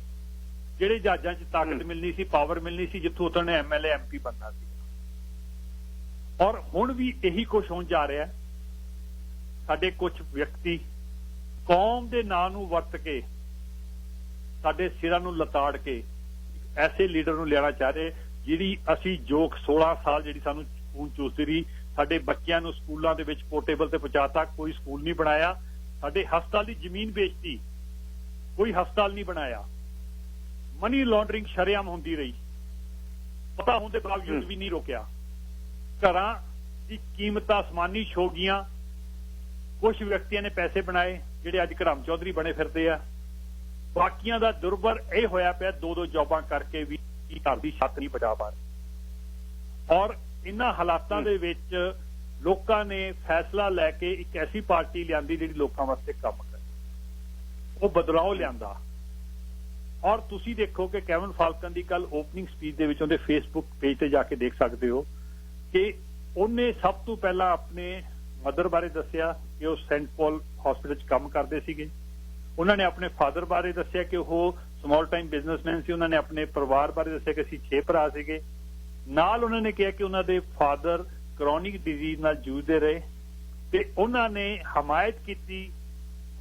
ਜਿਹੜੇ ਜਹਾਜ਼ਾਂ 'ਚ ਤਾਕਤ ਮਿਲਣੀ ਸੀ, ਪਾਵਰ ਮਿਲਣੀ ਸੀ, ਜਿੱਥੋਂ ਉਤਰਨੇ MLA MP ਬਣਨਾ ਸੀ। ਔਰ ਹੁਣ ਵੀ ਇਹੀ ਕੁਝ ਹੋਣ ਜਾ ਰਿਹਾ। ਸਾਡੇ ਕੁਝ ਵਿਅਕਤੀ ਕੌਮ ਦੇ ਨਾਂ ਨੂੰ ਵਰਤ ਕੇ ਸਾਡੇ ਸਿਰਾਂ ਨੂੰ ਲਤਾੜ ਕੇ ਐਸੇ ਲੀਡਰ ਨੂੰ ਲਿਆਉਣਾ ਚਾਹ ਰਹੇ, ਜਿਹੜੀ ਅਸੀਂ ਜੋਕ 16 ਸਾਲ ਜਿਹੜੀ ਸਾਨੂੰ ਖੂਨ ਚੂਸਦੀ ਰਹੀ, ਸਾਡੇ ਬੱਚਿਆਂ ਨੂੰ ਸਕੂਲਾਂ ਦੇ ਵਿੱਚ ਪੋਰਟੇਬਲ ਤੇ ਪਹੁੰਚਾਤਾ, ਕੋਈ ਸਕੂਲ ਨਹੀਂ ਬਣਾਇਆ, ਸਾਡੇ ਹਸਪਤਾਲ ਦੀ ਜ਼ਮੀਨ ਵੇਚਤੀ, ਕੋਈ ਹਸਪਤਾਲ ਨਹੀਂ ਬਣਾਇਆ, ਮਨੀ ਲਾਂਡਰਿੰਗ ਸ਼ਰੇਆਮ ਹੁੰਦੀ ਰਹੀ, ਪਤਾ ਹੋਣ ਦੇ ਬਾਵਜੂਦ ਵੀ ਨਹੀਂ ਰੋਕਿਆ, ਘਰਾਂ ਦੀ ਕੀਮਤਾਂ ਅਸਮਾਨੀ ਛੋ ਗਈਆਂ, ਕੁਝ ਵਿਅਕਤੀਆਂ ਨੇ ਪੈਸੇ ਬਣਾਏ ਜਿਹੜੇ ਅੱਜ ਘੜਮ ਚੌਧਰੀ ਬਣੇ ਫਿਰਦੇ ਆ, ਬਾਕੀਆਂ ਦਾ ਦੁਰਬਰ ਇਹ ਹੋਇਆ ਪਿਆ 2-2 ਜੌਬਾਂ ਕਰਕੇ ਵੀ ਘਰ ਦੀ ਛੱਤ ਨਹੀਂ ਬਚਾ ਪਾ ਰਹੇ। ਔਰ ਇਹਨਾਂ ਹਾਲਾਤਾਂ ਦੇ ਵਿੱਚ ਲੋਕਾਂ ਨੇ ਫੈਸਲਾ ਲੈ ਕੇ ਇੱਕ ਐਸੀ ਪਾਰਟੀ ਲਿਆਂਦੀ ਜਿਹੜੀ ਲੋਕਾਂ ਵਾਸਤੇ ਕੰਮ ਕਰੇ, ਉਹ ਬਦਲਾਅ ਲਿਆਂਦਾ। ਔਰ ਤੁਸੀਂ ਦੇਖੋ ਕਿ ਕੈਵਨ ਫਾਲਕਨ ਦੀ ਕੱਲ ਓਪਨਿੰਗ ਸਪੀਚ ਦੇ ਵਿੱਚ ਉਹਦੇ ਫੇਸਬੁੱਕ ਪੇਜ ਤੇ ਜਾ ਕੇ ਦੇਖ ਸਕਦੇ ਹੋ ਕਿ ਉਹਨੇ ਸਭ ਤੋਂ ਪਹਿਲਾਂ ਆਪਣੇ ਮਦਰ ਬਾਰੇ ਦੱਸਿਆ ਕਿ ਉਹ ਸੈਂਟ ਪੌਲ ਹਸਪੀਟਲ 'ਚ ਕੰਮ ਕਰਦੇ ਸੀਗੇ। ਉਹਨਾਂ ਨੇ ਆਪਣੇ ਫਾਦਰ ਬਾਰੇ ਦੱਸਿਆ ਕਿ ਉਹ ਸਮਾਲ ਟਾਈਮ ਬਿਜ਼ਨਸਮੈਨ ਸੀ। ਉਹਨਾਂ ਨੇ ਆਪਣੇ ਪਰਿਵਾਰ ਬਾਰੇ ਦੱਸਿਆ ਕਿ ਅਸੀਂ 6 ਭਰਾ ਸੀਗੇ। ਨਾਲ ਉਹਨਾਂ ਨੇ ਕਿਹਾ ਕਿ ਉਹਨਾਂ ਦੇ ਫਾਦਰ ਕਰੋਨਿਕ ਡਿਜ਼ੀਜ਼ ਨਾਲ ਜੂਝਦੇ ਰਹੇ ਤੇ ਉਹਨਾਂ ਨੇ ਹਮਾਇਤ ਕੀਤੀ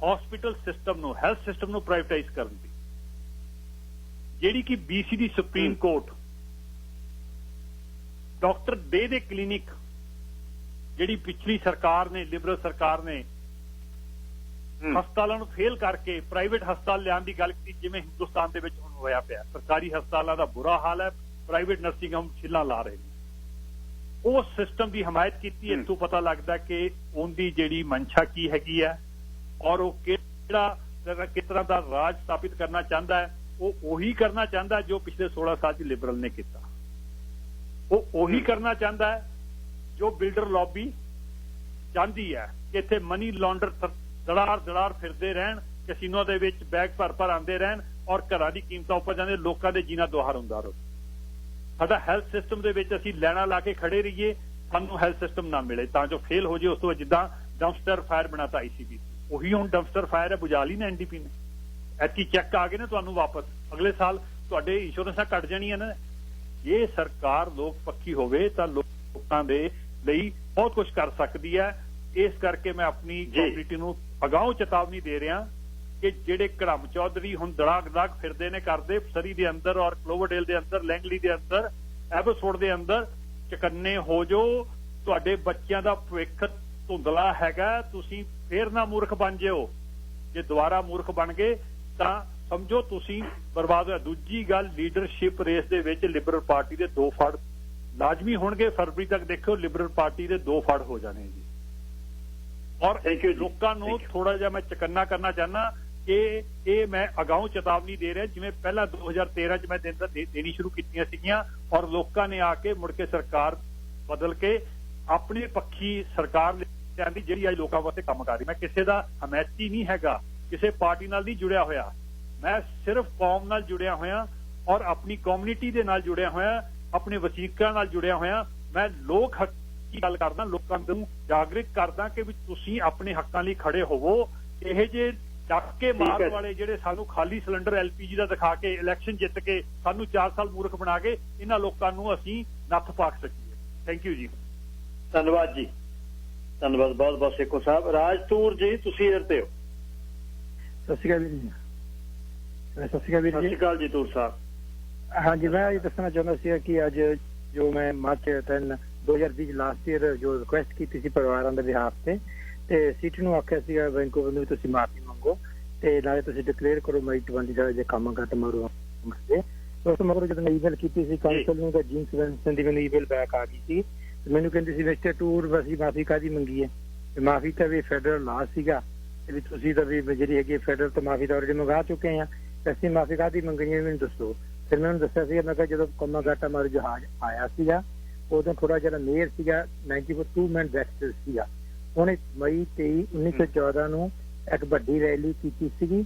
ਹਸਪੀਟਲ ਸਿਸਟਮ ਨੂੰ, ਹੈਲਥ ਸਿਸਟਮ ਨੂੰ ਪ੍ਰਾਈਵੇਟਾਈਜ਼ ਕਰਨ ਦੀ, ਜਿਹੜੀ ਕਿ BC ਦੀ ਸੁਪਰੀਮ ਕੋਰਟ ਡਾਕਟਰ ਡੇ ਦੇ ਕਲੀਨਿਕ ਜਿਹੜੀ ਪਿਛਲੀ ਸਰਕਾਰ ਨੇ, ਲਿਬਰਲ ਸਰਕਾਰ ਨੇ ਹਸਪਤਾਲਾਂ ਨੂੰ ਫੇਲ ਕਰਕੇ ਪ੍ਰਾਈਵੇਟ ਹਸਪਤਾਲ ਲਿਆਉਣ ਦੀ ਗੱਲ ਕੀਤੀ, ਜਿਵੇਂ ਹਿੰਦੁਸਤਾਨ ਦੇ ਵਿੱਚ ਹੁਣ ਹੋਇਆ ਪਿਆ। ਸਰਕਾਰੀ ਹਸਪਤਾਲਾਂ ਦਾ ਬੁਰਾ ਹਾਲ ਹੈ, ਪ੍ਰਾਈਵੇਟ ਨਰਸਿੰਗ ਹੋਮ ਛਿੱਲਾਂ ਲਾ ਰਹੇ ਨੇ। ਉਸ ਸਿਸਟਮ ਦੀ ਹਮਾਇਤ ਕੀਤੀ। ਇੱਥੋਂ ਪਤਾ ਲੱਗਦਾ ਕਿ ਉਹਦੀ ਜਿਹੜੀ ਮਨਸ਼ਾ ਕੀ ਹੈਗੀ ਹੈ ਔਰ ਉਹ ਕਿਸ ਤਰ੍ਹਾਂ ਦਾ ਰਾਜ ਸਥਾਪਿਤ ਕਰਨਾ ਚਾਹੁੰਦਾ ਹੈ। ਉਹ ਉਹੀ ਕਰਨਾ ਚਾਹੁੰਦਾ ਜੋ ਪਿਛਲੇ 16 ਸਾਲ 'ਚ ਲਿਬਰਲ ਨੇ ਕੀਤਾ। ਉਹ ਉਹੀ ਕਰਨਾ ਚਾਹੁੰਦਾ ਹੈ ਜੋ ਬਿਲਡਰ ਲੌਬੀ ਚਾਹੁੰਦੀ ਹੈ ਕਿ ਇੱਥੇ ਮਨੀ ਲਾਂਡਰ ਦੜਾਰ ਫਿਰਦੇ ਰਹਿਣ, ਕੈਸੀਨੋ ਦੇ ਵਿੱਚ ਬੈਗ ਭਰ ਆਉਂਦੇ ਰਹਿਣ ਔਰ ਘਰਾਂ ਦੀ ਕੀਮਤਾਂ ਉੱਪਰ ਜਾਂਦੇ, ਲੋਕਾਂ ਦੇ ਜੀਣਾ ਦੁਆਰ ਹੁੰਦਾ ਰਹੇ। ਸਾਡਾ ਹੈਲਥ ਸਿਸਟਮ ਦੇ ਵਿੱਚ ਅਸੀਂ ਲੈਣਾ ਲਾ ਕੇ ਖੜੇ ਰਹੀਏ, ਸਾਨੂੰ ਹੈਲਥ ਸਿਸਟਮ ਨਾ ਮਿਲੇ ਤਾਂ ਜੋ ਫੇਲ ਹੋ ਜੇ। ਉਸ ਤੋਂ ਬਾਅਦ ਜਿੱਦਾਂ ਡੰਪਸਟਰ ਫਾਇਰ ਬਣਾਤਾ ICB, ਉਹੀ ਹੁਣ ਡੰਪਸਟਰ ਫਾਇਰ ਹੈ, ਬੁਝਾ ਲਈ ਨਾ NDP ਨੇ। ਐਤਕੀ ਚੈੱਕ ਆ ਗਏ ਨੇ ਤੁਹਾਨੂੰ ਵਾਪਸ, ਅਗਲੇ ਸਾਲ ਤੁਹਾਡੇ ਇੰਸ਼ੋਰੈਂਸਾਂ ਘਟ ਜਾਣੀਆਂ ਨੇ। ਇਹ ਸਰਕਾਰ ਲੋਕ ਪੱਖੀ ਹੋਵੇ ਤਾਂ ਲੋਕਾਂ ਦੇ ਲਈ ਬਹੁਤ ਕੁਝ ਕਰ ਸਕਦੀ ਹੈ। ਇਸ ਕਰਕੇ ਮੈਂ ਆਪਣੀ ਕਮਿਊਨਿਟੀ ਨੂੰ ਅਗਾਊਂ ਚੇਤਾਵਨੀ ਦੇ ਰਿਹਾ ਕਿ ਜਿਹੜੇ ਘੜਮ ਚੌਧਰੀ ਹੁਣ ਦੜਾਕ ਫਿਰਦੇ ਨੇ ਕਰਦੇ ਸਰੀ ਦੇ ਅੰਦਰ ਔਰ ਕਲੋਵਰਡੇਲ ਦੇ ਅੰਦਰ, ਲੈਂਗਲੀ ਦੇ ਅੰਦਰ, ਐਬਸਫੋਰਡ ਦੇ ਅੰਦਰ, ਚਕੰਨੇ ਹੋ ਜੋ ਤੁਹਾਡੇ ਬੱਚਿਆਂ ਦਾ ਭਵਿੱਖ ਧੁੰਦਲਾ ਹੈਗਾ, ਤੁਸੀਂ ਫੇਰ ਨਾ ਮੂਰਖ ਬਣ ਜਿਓ। ਜੇ ਦੁਬਾਰਾ ਮੂਰਖ ਬਣ ਗਏ ਤਾਂ ਸਮਝੋ ਤੁਸੀਂ ਬਰਬਾਦ ਹੋਇਆ। ਦੂਜੀ ਗੱਲ, ਲੀਡਰਸ਼ਿਪ ਰੇਸ ਦੇ ਵਿੱਚ ਲਿਬਰਲ ਪਾਰਟੀ ਦੇ 2 ਫੜ ਲਾਜ਼ਮੀ ਹੋਣਗੇ। ਫਰਵਰੀ ਤੱਕ ਦੇਖਿਓ ਲਿਬਰਲ ਪਾਰਟੀ ਦੇ 2 ਫੜ ਹੋ ਜਾਣੇ ਜੀ। ਔਰ ਲੋਕਾਂ ਨੂੰ ਥੋੜਾ ਜਿਹਾ ਮੈਂ ਚਕੰਨਾ ਕਰਨਾ ਚਾਹੁੰਦਾ ਕਿ ਇਹ ਮੈਂ ਅਗਾਊਂ ਚੇਤਾਵਨੀ ਦੇ ਰਿਹਾ, ਜਿਵੇਂ ਪਹਿਲਾਂ 2013 ਚ ਮੈਂ ਦੇਣੀ ਸ਼ੁਰੂ ਕੀਤੀਆਂ ਸੀਗੀਆਂ ਔਰ ਲੋਕਾਂ ਨੇ ਆ ਕੇ ਮੁੜ ਕੇ ਸਰਕਾਰ ਬਦਲ ਕੇ ਆਪਣੇ ਪੱਖੀ ਸਰਕਾਰ ਲਿਆਂਦੀ ਜਿਹੜੀ ਅੱਜ ਲੋਕਾਂ ਵਾਸਤੇ ਕੰਮ ਕਰ ਰਹੀ। ਮੈਂ ਕਿਸੇ ਦਾ ਹਮਾਇਤੀ ਨਹੀਂ ਹੈਗਾ, ਕਿਸੇ ਪਾਰਟੀ ਨਾਲ ਨਹੀਂ ਜੁੜਿਆ ਹੋਇਆ, ਮੈਂ ਸਿਰਫ ਕੌਮ ਨਾਲ ਜੁੜਿਆ ਹੋਇਆ ਔਰ ਆਪਣੀ ਕਮਿਊਨਿਟੀ ਦੇ ਨਾਲ ਜੁੜਿਆ ਹੋਇਆ, ਆਪਣੇ ਵਸੀਕਾਂ ਨਾਲ ਜੁੜਿਆ ਹੋਇਆ। ਮੈਂ ਲੋਕ ਹੱਕ ਦੀ ਗੱਲ ਕਰਦਾ, ਲੋਕਾਂ ਨੂੰ ਜਾਗਰਿਤ ਕਰਦਾ ਕਿ ਵੀ ਤੁਸੀਂ ਆਪਣੇ ਹੱਕਾਂ ਲਈ ਖੜੇ ਹੋਵੋ। ਇਹ ਜੇ ਡੱਕੇ ਮਾਰਨ ਵਾਲੇ ਜਿਹੜੇ ਸਾਨੂੰ ਖਾਲੀ ਸਿਲੰਡਰ LPG ਦਾ ਦਿਖਾ ਕੇ ਇਲੈਕਸ਼ਨ ਜਿੱਤ ਕੇ ਸਾਨੂੰ 4 ਸਾਲ ਮੂਰਖ ਬਣਾ ਕੇ ਇਹਨਾਂ ਲੋਕਾਂ ਨੂੰ ਅਸੀਂ ਨੱਥ ਪਾਕ ਸਕੀਏ। ਥੈਂਕ ਯੂ ਜੀ। ਧੰਨਵਾਦ ਜੀ, ਧੰਨਵਾਦ ਬਹੁਤ ਬਹੁਤ ਸੇਖੋ ਸਾਹਿਬ। ਰਾਜਤੂਰ ਜੀ ਤੁਸੀਂ ਏਅਰ ਤੇ ਹੋ। ਸਤਿ ਸ਼੍ਰੀ ਅਕਾਲ ਜੀ। ਸਤਿ ਸ਼੍ਰੀ ਅਕਾਲ ਵੀਰ ਜੀ। ਸਤਿ ਸ਼੍ਰੀ ਅਕਾਲ ਜੀ ਤੂਰ ਸਾਹਿਬ। ਹਾਂਜੀ, ਮੈਂ ਇਹ ਦੱਸਣਾ ਚਾਹੁੰਦਾ ਸੀ ਕਿ ਅੱਜ ਜੋ ਮੈਂ ਮਾਰਚ 3 2020 ਲਾਸਟ ਈਅਰ ਜੋ ਰਿਕੁਐਸਟ ਕੀਤੀ ਸੀ ਪਰਿਵਾਰਾਂ ਦੇ ਬਿਹਾਫ ਤੇ ਸੀਟ ਨੂੰ ਆਖਿਆ ਸੀਗਾ ਵੈਂਕੂਵਰ ਨੂੰ ਤੁਸੀਂ ਮਾਫੀ ਮੰਗੋ ਤੇ ਨਾਲੇ ਤੁਸੀਂ ਡਿਕਲੇਅਰ ਕਰੋ ਮਈ 20 ਦਾ ਜੇ ਕੰਮ ਘੱਟ ਮਾਰੋ ਦੇ। ਉਸ ਤੋਂ ਮਗਰੋਂ ਜਦੋਂ ਮੈਂ ਈਮੇਲ ਕੀਤੀ ਸੀ ਕਾਉਂਸਲ ਨੂੰ ਤਾਂ ਜੀਨ ਸਵੈਨਸਨ ਦੀ ਮੈਨੂੰ ਈਮੇਲ ਬੈਕ ਆ ਗਈ ਸੀ। ਮੈਨੂੰ ਕਹਿੰਦੇ ਸੀ ਮਿਸਟਰ ਟੂਰ ਅਸੀਂ ਮਾਫੀ ਕਾਹਦੀ ਮੰਗੀ ਹੈ, ਮਾਫੀ ਤਾਂ ਵੀ ਫੈਡਰਲ ਲਾ ਸੀਗਾ ਵੀ ਤੁਸੀਂ ਤਾਂ ਵੀ ਜਿਹੜੀ ਹੈਗੀ ਫੈਡਰਲ ਤੋਂ ਮਾਫੀ ਤਾਂ ਆਲਰੇਡੀ ਮੰਗਾ ਚੁੱਕੇ ਆ, ਅਸੀਂ ਮਾਫੀ ਕਾਹਦੀ ਮੰਗਣੀ ਹੈ ਮੈਨੂੰ ਦੱਸੋ। ਫਿਰ ਮੈਂ ਉਹਨੂੰ ਦੱਸਿਆ ਸੀਗਾ, ਮੈਂ ਕਿਹਾ ਜਦੋਂ ਕੰਮਾ ਘਾਟਾ ਮਾਰੂ ਜਹਾਜ਼ ਆਇਆ ਸੀਗਾ ਉਦੋਂ ਥੋੜਾ ਜਿਹੜਾ ਮੇਅਰ ਸੀਗਾ 92 ਮੈਨ ਵੈਕਟਰ ਸੀਗਾ, ਉਹਨੇ ਮਈ 23 1914 ਨੂੰ ਇੱਕ ਵੱਡੀ ਰੈਲੀ ਕੀਤੀ ਸੀਗੀ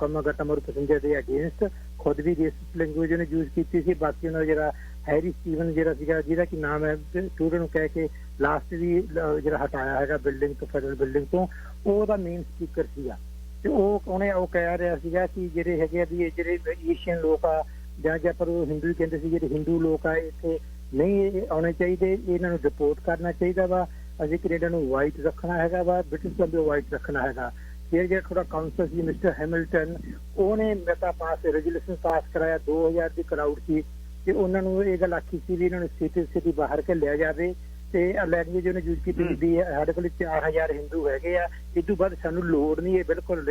ਕੰਮਾ ਘਾਟਾ ਮਾਰੂ ਪੈਸੇਂਜਰ ਦੇ ਅਗੇਂਸਟ। ਖੁਦ ਵੀ ਰੇਸਿਸਟ ਲੈਂਗੁਏਜ ਉਹਨੇ ਯੂਜ਼ ਕੀਤੀ ਸੀ। ਬਾਕੀ ਉਹਨਾਂ ਦਾ ਜਿਹੜਾ ਹੈਰੀ ਸਟੀਵਨ ਜਿਹੜਾ ਸੀਗਾ ਜਿਹਦਾ ਕੀ ਨਾਮ ਹੈ ਸਟੂਡੈਂਟ ਨੂੰ ਕਹਿ ਕੇ ਲਾਸਟ ਵੀ ਜਿਹੜਾ ਹਟਾਇਆ ਹੈਗਾ ਬਿਲਡਿੰਗ ਤੋਂ, ਫੈਡਰਲ ਬਿਲਡਿੰਗ ਤੋਂ, ਉਹਦਾ ਮੇਨ ਸਪੀਕਰ ਸੀਗਾ। ਤੇ ਉਹਨੇ ਕਹਿ ਰਿਹਾ ਸੀਗਾ ਕਿ ਜਿਹੜੇ ਹੈਗੇ ਆ ਵੀ ਜਿਹੜੇ ਏਸ਼ੀਅਨ ਲੋਕ ਆ ਜਾਂ ਪਰ ਉਹ ਹਿੰਦੂ ਹੀ ਕਹਿੰਦੇ ਸੀ ਜਿਹੜੇ ਹਿੰਦੂ ਲੋਕ ਆ ਇੱਥੇ ਨਹੀਂ ਆਉਣੇ ਚਾਹੀਦੇ, ਇਹਨਾਂ ਨੂੰ ਡਿਪੋਰਟ ਕਰਨਾ ਚਾਹੀਦਾ ਵਾ, ਅਸੀਂ ਕੈਨੇਡਾ ਨੂੰ ਵਾਈਟ ਰੱਖਣਾ ਹੈਗਾ ਵਾ, ਬ੍ਰਿਟਿਸ਼ ਨੂੰ ਵਾਈਟ ਰੱਖਣਾ ਹੈਗਾ। ਫਿਰ ਜਿਹੜਾ ਥੋੜਾ ਕਾਉਂਸਲ ਸੀ ਮਿਸਟਰ ਹੈਮਿਲਟਨ, ਉਹਨੇ ਮਤਾ ਪਾਸ ਰੈਜ਼ੋਲੂਸ਼ਨ ਪਾਸ ਕਰਾਇਆ 2000 ਦੀ ਕਰਾਊਡ ਸੀ ਤੇ ਉਹਨਾਂ ਨੂੰ ਇਹ ਗੱਲ ਆਖੀ ਸੀ ਵੀ ਇਹਨਾਂ ਨੂੰ ਸਿਟੀ ਬਾਹਰ ਘੱਲਿਆ ਜਾਵੇ ਤੇ ਲੈਂਗੁਏਜ ਉਹਨੇ ਯੂਜ਼ ਕੀਤੀ ਵੀ ਸਾਡੇ ਕੋਲ 4000 ਹਿੰਦੂ ਹੈਗੇ ਆ, ਇਸ ਤੋਂ ਬਾਅਦ ਸਾਨੂੰ ਲੋੜ ਨਹੀਂ। ਇਹ ਬਿਲਕੁਲ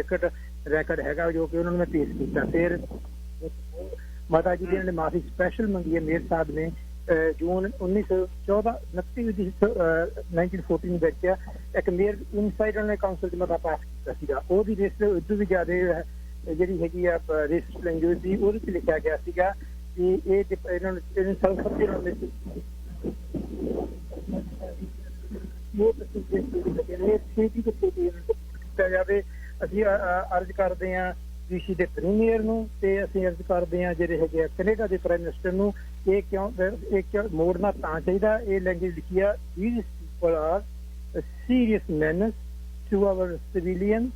ਰੈਕਡ ਹੈਗਾ ਜੋ ਕਿ ਉਹਨਾਂ ਨੂੰ ਮੈਂ ਪੇਸ਼ ਕੀਤਾ। ਫਿਰ ਮਾਤਾ ਜੀ ਨੇ ਮਾਫੀ ਸਪੈਸ਼ਲ ਮੰਗੀ ਹੈ ਮੇਅਰ ਸਾਹਿਬ ਨੇ ਜੂਨ 1914 ਵਿੱਚ ਇੱਕ ਮੇਅਰ ਇਨਸਾਈਡ ਨੇ ਕਾਉਂਸਲ ਚ ਮਤਾ ਪਾਸ ਕੀਤਾ ਸੀਗਾ। ਉਹਦੀ ਰੇਸ ਉਦੋਂ ਵੀ ਜ਼ਿਆਦਾ ਜਿਹੜੀ ਹੈਗੀ ਆ ਰੇਸਿਸਟ ਲੈਂਗੁਏਜ ਸੀ ਉਹਦੇ ਚ ਲਿਖਿਆ ਗਿਆ ਸੀਗਾ ਕਿ ਇਹ ਇਹਨਾਂ ਨੂੰ ਜਾਵੇ। ਅਸੀਂ ਅਰਜ਼ ਕਰਦੇ ਹਾਂ DC ਦੇ ਪ੍ਰੀਮੀਅਰ ਨੂੰ ਤੇ ਅਸੀਂ ਅਰਜ਼ ਕਰਦੇ ਹਾਂ ਜਿਹੜੇ ਹੈਗੇ ਆ ਕੈਨੇਡਾ ਦੇ ਪ੍ਰਾਈਮ ਮਿਨਿਸਟਰ ਨੂੰ ਇਹ ਕਿਉਂ ਮੋੜਨਾ ਤਾਂ ਚਾਹੀਦਾ। ਇਹ ਲੈਂਗੁਏਜ ਲਿਖੀ ਆ these people are a serious menace to our civilians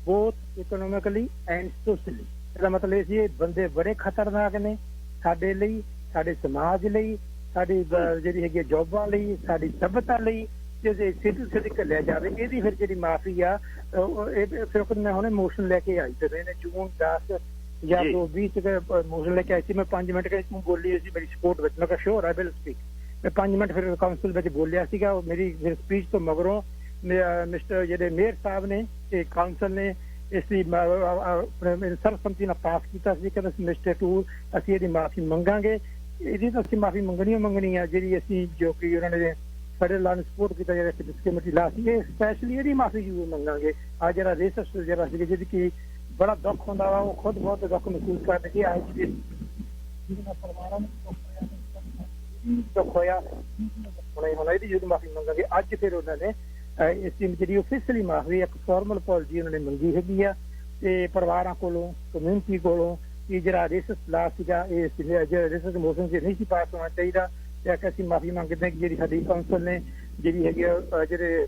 both economically and socially। ਇਹਦਾ ਮਤਲਬ ਇਹ ਸੀ ਇਹ ਬੰਦੇ ਬੜੇ ਖਤਰਨਾਕ ਨੇ ਸਾਡੇ ਲਈ, ਸਾਡੇ ਸਮਾਜ ਲਈ, ਸਾਡੀ ਜਿਹੜੀ ਹੈਗੀ ਜੋਬਾਂ ਲਈ, ਸਾਡੀ ਸਭਿਅਤਾ ਲਈ। ਜੇ ਸਿੱਧੀ ਘੱਲਿਆ ਜਾਵੇ ਇਹਦੀ ਫਿਰ ਜਿਹੜੀ ਮਾਫੀ ਆ ਫਿਰ ਮੈਂ ਹੁਣੇ ਮੋਸ਼ਨ ਲੈ ਕੇ ਆਈ ਤੇ ਇਹਨੇ ਜੂਨ 10 ਜਾਂ 20 ਚ ਮੋਸ਼ਨ ਲੈ ਕੇ ਆਈ ਸੀ। ਮੈਂ 5 ਮਿੰਟ ਬੋਲੀ ਸੀ ਮੇਰੀ ਸਪੋਰਟ ਵਿੱਚ। ਮੈਂ ਕਿਹਾ ਸ਼ੋਰ ਆਈ ਵਿਲ ਸਪੀਕ। ਮੈਂ 5 ਮਿੰਟ ਫਿਰ ਕਾਉਂਸਲ ਵਿੱਚ ਬੋਲਿਆ ਸੀਗਾ। ਮੇਰੀ ਸਪੀਚ ਤੋਂ ਮਗਰੋਂ ਮਿਸਟਰ ਜਿਹੜੇ ਮੇਅਰ ਸਾਹਿਬ ਨੇ ਤੇ ਕਾਉਂਸਲ ਨੇ ਇਸ ਦੀ ਸਰਬਸੰਮਤੀ ਨਾਲ ਪਾਸ ਕੀਤਾ ਸੀ ਕਿ ਮਿਸਟਰ ਟੂਰ ਅਸੀਂ ਇਹਦੀ ਮਾਫੀ ਮੰਗਾਂਗੇ। ਇਹਦੀ ਤਾਂ ਅਸੀਂ ਮਾਫੀ ਮੰਗਣੀ ਆ ਜਿਹੜੀ ਅਸੀਂ ਜੋ ਕਿ ਉਹਨਾਂ ਨੇ ਸਾਡੇ ਲਾ ਨੂੰ ਸਪੋਰਟ ਕੀਤਾ ਜਿਹੜਾ ਕਮੇਟੀ ਲਾ ਸੀ ਇਹ ਸਪੈਸ਼ਲੀ ਇਹਦੀ ਮਾਫੀ ਜ਼ਰੂਰ ਮੰਗਾਂਗੇ। ਆ ਜਿਹੜਾ ਰੇਸਿਸਟ ਜਿਹੜਾ ਸੀ ਜਿਹਦੀ ਕਿ ਬੜਾ ਦੁੱਖ ਹੁੰਦਾ ਵਾ ਉਹ ਖੁਦ ਬਹੁਤ ਦੁੱਖ ਮਹਿਸੂਸ ਕਰਦੇ ਕਿ ਅੱਜ ਦੇ ਪਰਿਵਾਰਾਂ ਨੂੰ ਦੁੱਖ ਹੋਇਆ ਹੁਣ ਇਹਦੀ ਜ਼ਰੂਰ ਮਾਫੀ ਮੰਗਾਂਗੇ। ਅੱਜ ਫਿਰ ਉਹਨਾਂ ਨੇ ਇਸ ਦੀ ਜਿਹੜੀ ਓਫੀਸ਼ੀਅਲੀ ਮਾਫੀ ਇੱਕ ਫਾਰਮਲ ਪੋਲਿਸੀ ਉਹਨਾਂ ਨੇ ਮੰਗੀ ਹੈਗੀ ਆ ਤੇ ਪਰਿਵਾਰਾਂ ਕੋਲੋਂ ਕਮਿਊਨਿਟੀ ਕੋਲੋਂ ਕਿ ਜਿਹੜਾ ਰੇਸਿਸਟ ਲਾ ਸੀਗਾ ਇਹ ਰੇਸਿਸਟ ਮੋਸ਼ਨ ਚ ਨਹੀਂ ਸੀ ਪਾਸ ਹੋਣਾ ਚਾਹੀਦਾ ਤੇ ਅਸੀਂ ਮਾਫੀ ਮੰਗਦੇ ਹਾਂ ਕਿ ਜਿਹੜੀ ਸਾਡੀ ਕਾਉਂਸਲ ਨੇ ਜਿਹੜੀ ਹੈਗੀ ਜਿਹੜੇ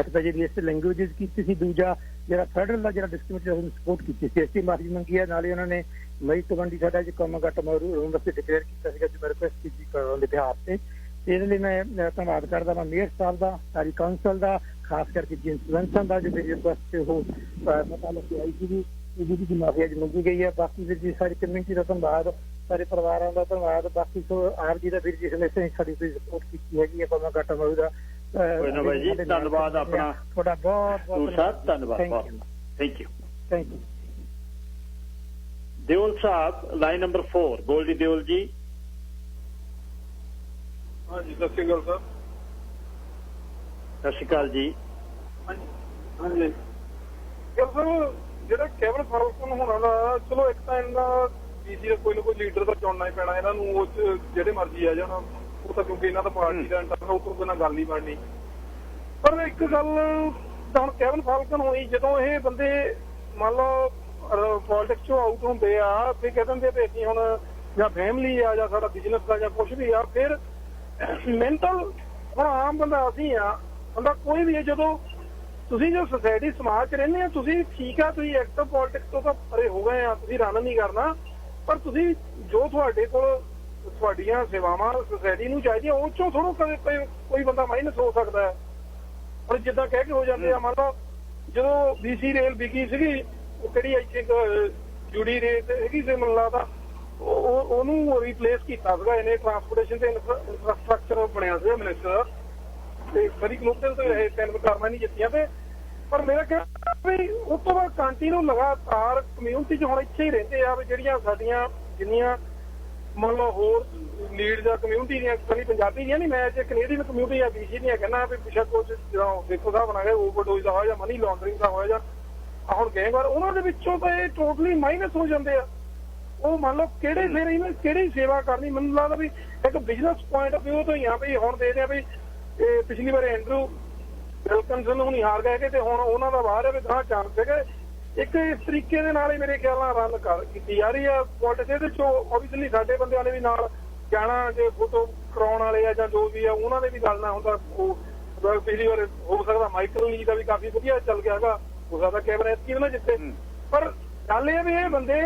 ਇੱਕ ਤਾਂ ਜਿਹੜੀ ਇਸ ਲੈਂਗੁਏਜ ਕੀਤੀ ਸੀ, ਦੂਜਾ ਜਿਹੜਾ ਫੈਡਰਲ ਦਾ ਜਿਹੜਾ ਡਿਸਕ੍ਰਿਮੀਨੇਸ਼ਨ ਸਪੋਰਟ ਕੀਤੀ ਸੀ ਅਸੀਂ ਮਾਫੀ ਮੰਗੀ ਹੈ। ਨਾਲੇ ਉਹਨਾਂ ਨੇ ਮਈ 20 ਸਾਡਾ ਜੇ ਕੰਮ ਘੱਟ ਮਾਰੂ ਵਾਸਤੇ ਡਿਕਲੇਅਰ ਕੀਤਾ ਸੀਗਾ ਜੋ ਮੈਂ ਰਿਕੁਐਸਟ ਕੀਤੀ ਕਰਨ ਦੇ ਬਿਹਾਫ ਤੇ ਇਹਦੇ ਲਈ ਮੈਂ ਧੰਨਵਾਦ ਕਰਦਾ ਹਾਂ ਮੇਅਰ ਸਾਹਿਬ ਦਾ, ਸਾਰੀ ਕਾਉਂਸਲ ਦਾ, ਖਾਸ ਕਰਕੇ ਜੀਨ ਸਵੈਨਸਨ ਦਾ ਜੋ ਮੇਰੀ ਰਿਕੁਐਸਟ ਤੇ ਉਹ ਪਤਾ ਲੱਗ ਆਈ ਸੀ ਇਹਦੀ ਮਾਫੀ ਅੱਜ ਮੰਗੀ ਗਈ ਹੈ। ਬਾਕੀ ਜੀ ਸਾਰੀ ਕਮਿਊਨਿਟੀ ਦਾ ਧੰਨਵਾਦ ਸਾਰੇ ਪਰਿਵਾਰਾਂ ਦਾ ਧੰਨਵਾਦ। ਬਾਕੀ ਸੋ ਆਪ ਜੀ ਦਾ ਵੀਰ ਜੀ ਹਮੇਸ਼ਾ ਹੀ ਸਾਡੀ ਸਪੋਰਟ ਕੀਤੀ ਹੈਗੀ ਹੈ ਕੋਮਾ ਘਾਟਾ ਮੌਜੂ ਦਾ। ਕੋਈ ਨਾ ਬਾਈ ਜੀ, ਧੰਨਵਾਦ ਆਪਣਾ ਤੁਹਾਡਾ ਬਹੁਤ ਬਹੁਤ ਧੰਨਵਾਦ। Thank you. Deol Sahib line number 4 Goldy Deol ji. ਹਾਂਜੀ ਸਤਿ ਸ਼੍ਰੀ ਅਕਾਲ ਸਰ। ਸਤਿ ਸ਼੍ਰੀ ਅਕਾਲ ਜੀ। ਹਾਂਜੀ ਸਰ, ਜਿਹੜਾ ਕੇਵਲ ਫਾਰੂਕਨ ਹੋਣਾ ਦਾ ਚਲੋ ਇੱਕ ਤਾਂ ਇਹਨਾਂ ਬੀਸੀ ਦਾ ਕੋਈ ਨਾ ਕੋਈ ਲੀਡਰ ਤਾਂ ਚੁਣਨਾ ਹੀ ਪੈਣਾ ਇਹਨਾਂ ਨੂੰ। ਉਹ ਚ ਜਿਹੜੇ ਮਰਜ਼ੀ ਆ ਜਾਣ, ਉਹ ਤਾਂ ਕਿਉਂਕਿ ਇਹਨਾਂ ਦਾ ਪਾਰਟੀ ਦਾ ਇੰਟਰਨਲ ਉਹ ਤੋਂ ਬਿਨਾਂ ਗੱਲ ਨਹੀਂ ਬਣਨੀ। ਪਰ ਇੱਕ ਗੱਲ ਤਾਂ ਹੁਣ ਕੇਵਲ ਫਾਰੂਕਨ ਹੋਈ, ਜਦੋਂ ਇਹ ਬੰਦੇ ਮੰਨ ਲਓ ਪੋਲਿਟਿਕਸ ਚੋਂ ਆਊਟ ਹੁੰਦੇ ਆ ਤੇ ਕਹਿ ਦਿੰਦੇ ਵੀ ਅਸੀਂ ਹੁਣ ਜਾਂ ਫੈਮਿਲੀ ਆ ਜਾਂ ਸਾਡਾ ਬਿਜ਼ਨਸ ਦਾ ਜਾਂ ਕੁਛ ਵੀ ਆ, ਫਿਰ ਮੈਂਟਲ ਹੁਣ ਆਮ ਬੰਦਾ ਅਸੀਂ ਆ, ਬੰਦਾ ਕੋਈ ਵੀ ਹੈ, ਜਦੋਂ ਤੁਸੀਂ ਜੋ ਸੋਸਾਇਟੀ ਸਮਾਜ 'ਚ ਰਹਿੰਦੇ ਆ, ਤੁਸੀਂ ਠੀਕ ਆ, ਤੁਸੀਂ ਐਕਟਿਵ ਪੋਲਿਟਿਕਸ ਤੋਂ ਤਾਂ ਪਰੇ ਹੋ ਗਏ ਆ, ਤੁਸੀਂ ਰਨ ਨਹੀਂ ਕਰਨਾ, ਪਰ ਤੁਸੀਂ ਜੋ ਤੁਹਾਡੇ ਕੋਲ ਤੁਹਾਡੀਆਂ ਸੇਵਾਵਾਂ ਸੋਸਾਇਟੀ ਨੂੰ ਚਾਹੀਦੀਆਂ, ਉਹ ਚੋਂ ਥੋੜ੍ਹਾ ਕਦੇ ਕੋਈ ਬੰਦਾ ਮਾਈਨਸ ਹੋ ਸਕਦਾ ਹੈ। ਪਰ ਜਿੱਦਾਂ ਕਹਿ ਕੇ ਹੋ ਜਾਂਦੇ ਆ, ਮੰਨ ਲਓ ਜਦੋਂ BC ਰੇਲ ਵਿਕੀ ਸੀਗੀ, ਉਹ ਕਿਹੜੀ ਆਈ ਥਿੰਕ ਜੁੜੀ ਰੇਲ ਹੈਗੀ ਸੀ ਮੈਨੂੰ ਲੱਗਦਾ, ਉਹਨੂੰ ਰਿਪਲੇਸ ਕੀਤਾ ਸੀਗਾ ਇਹਨੇ, ਟਰਾਂਸਪੋਰਟੇਸ਼ਨ ਤੇ ਇਨਫਰਾਸਟ੍ਰਕਚਰ ਬਣਿਆ ਸੀਗਾ ਮਿਨਿਸਟਰ, ਤੇ ਸਾਰੀ ਕਲੋਕਲ ਤੋਂ ਇਹ 3 ਟਰਮਾਂ ਨਹੀਂ ਜਿੱਤੀਆਂ। ਤੇ ਪਰ ਮੇਰਾ ਕਹਿਣਾ ਵੀ ਉਸ ਤੋਂ ਬਾਅਦ ਕੰਟੀਨਿਊ ਲਗਾਤਾਰ ਕਮਿਊਨਿਟੀ 'ਚ ਹੁਣ ਇੱਥੇ ਹੀ ਰਹਿੰਦੇ ਆ ਵੀ ਜਿਹੜੀਆਂ ਸਾਡੀਆਂ ਜਿੰਨੀਆਂ ਮੰਨ ਲਓ ਹੋਰ ਲੀਡ ਜਾਂ ਕਮਿਊਨਿਟੀ ਦੀਆਂ, ਸਾਡੀ ਪੰਜਾਬੀ ਦੀਆਂ ਨਹੀਂ, ਮੈਂ ਜੇ ਕੈਨੇਡੀਅਨ ਕਮਿਊਨਿਟੀ ਜਾਂ BC ਦੀਆਂ ਕਹਿੰਦਾ ਵੀ ਪਿਛਾ ਕੁਝ ਜਦੋਂ ਦੇਖੋ ਸਾਹਿਬ ਬਣਾ ਗਏ ਓਵਰਡੋਜ਼ ਦਾ ਹੋਇਆ ਜਾਂ ਮਨੀ ਲਾਂਡਰਿੰਗ ਦਾ ਹੋਇਆ ਜਾਂ ਹੁਣ ਗੈਂਗਵਾਰ, ਉਹਨਾਂ ਦੇ ਵਿੱਚੋਂ ਤਾਂ ਇਹ ਟੋਟਲੀ ਮਾਈਨਸ ਹੋ ਜਾਂਦੇ ਆ। ਉਹ ਮੰਨ ਲਓ ਕਿਹੜੇ ਫਿਰ ਇਹਨਾਂ ਕਿਹੜੀ ਸੇਵਾ ਕਰਨੀ, ਮੈਨੂੰ ਲੱਗਦਾ ਵੀ ਇੱਕ ਬਿਜ਼ਨਸ ਪੁਆਇੰਟ ਆਫ ਵਿਊ ਤੋਂ ਹੀ ਆ ਵੀ ਹੁਣ ਦੇਖਦੇ ਆ ਵੀ ਇਹ ਪਿਛਲੀ ਵਾਰ ਐਂਡਰੂ ਵਿਲਕਨਸਨ ਨੂੰ ਨਹੀਂ ਹਾਰ ਗਏ ਤੇ ਹੁਣ ਉਹਨਾਂ ਦਾ ਬਾਹਰ ਹੈ ਵੀ ਗਾਂ ਚਾਂਸ ਹੈਗੇ। ਇੱਕ ਇਸ ਤਰੀਕੇ ਦੇ ਨਾਲ ਹੀ ਮੇਰੇ ਖਿਆਲ ਨਾਲ ਰਨ ਕੀਤੀ ਜਾ ਰਹੀ ਆ ਪੋਲਿਟਿਕਸ। ਇਹਦੇ ਚੋਂ ਓਬਵੀਅਸਲੀ ਸਾਡੇ ਬੰਦਿਆਂ ਨੇ ਵੀ ਨਾਲ ਜਾਣਾ, ਜੇ ਫੋਟੋ ਕਰਾਉਣ ਵਾਲੇ ਆ ਜਾਂ ਜੋ ਵੀ ਆ ਉਹਨਾਂ ਦੇ ਵੀ ਗੱਲ ਨਾ ਹੁੰਦਾ। ਉਹ ਪਿਛਲੀ ਵਾਰ ਹੋ ਸਕਦਾ ਮਾਈਕਲ ਲੀ ਦਾ ਵੀ ਕਾਫੀ ਵਧੀਆ ਚੱਲ ਗਿਆ ਹੈਗਾ, ਹੋ ਸਕਦਾ ਕੈਬਨਿਟ ਕੀ ਨਾ ਜਿੱਥੇ। ਪਰ ਗੱਲ ਇਹ ਵੀ ਇਹ ਬੰਦੇ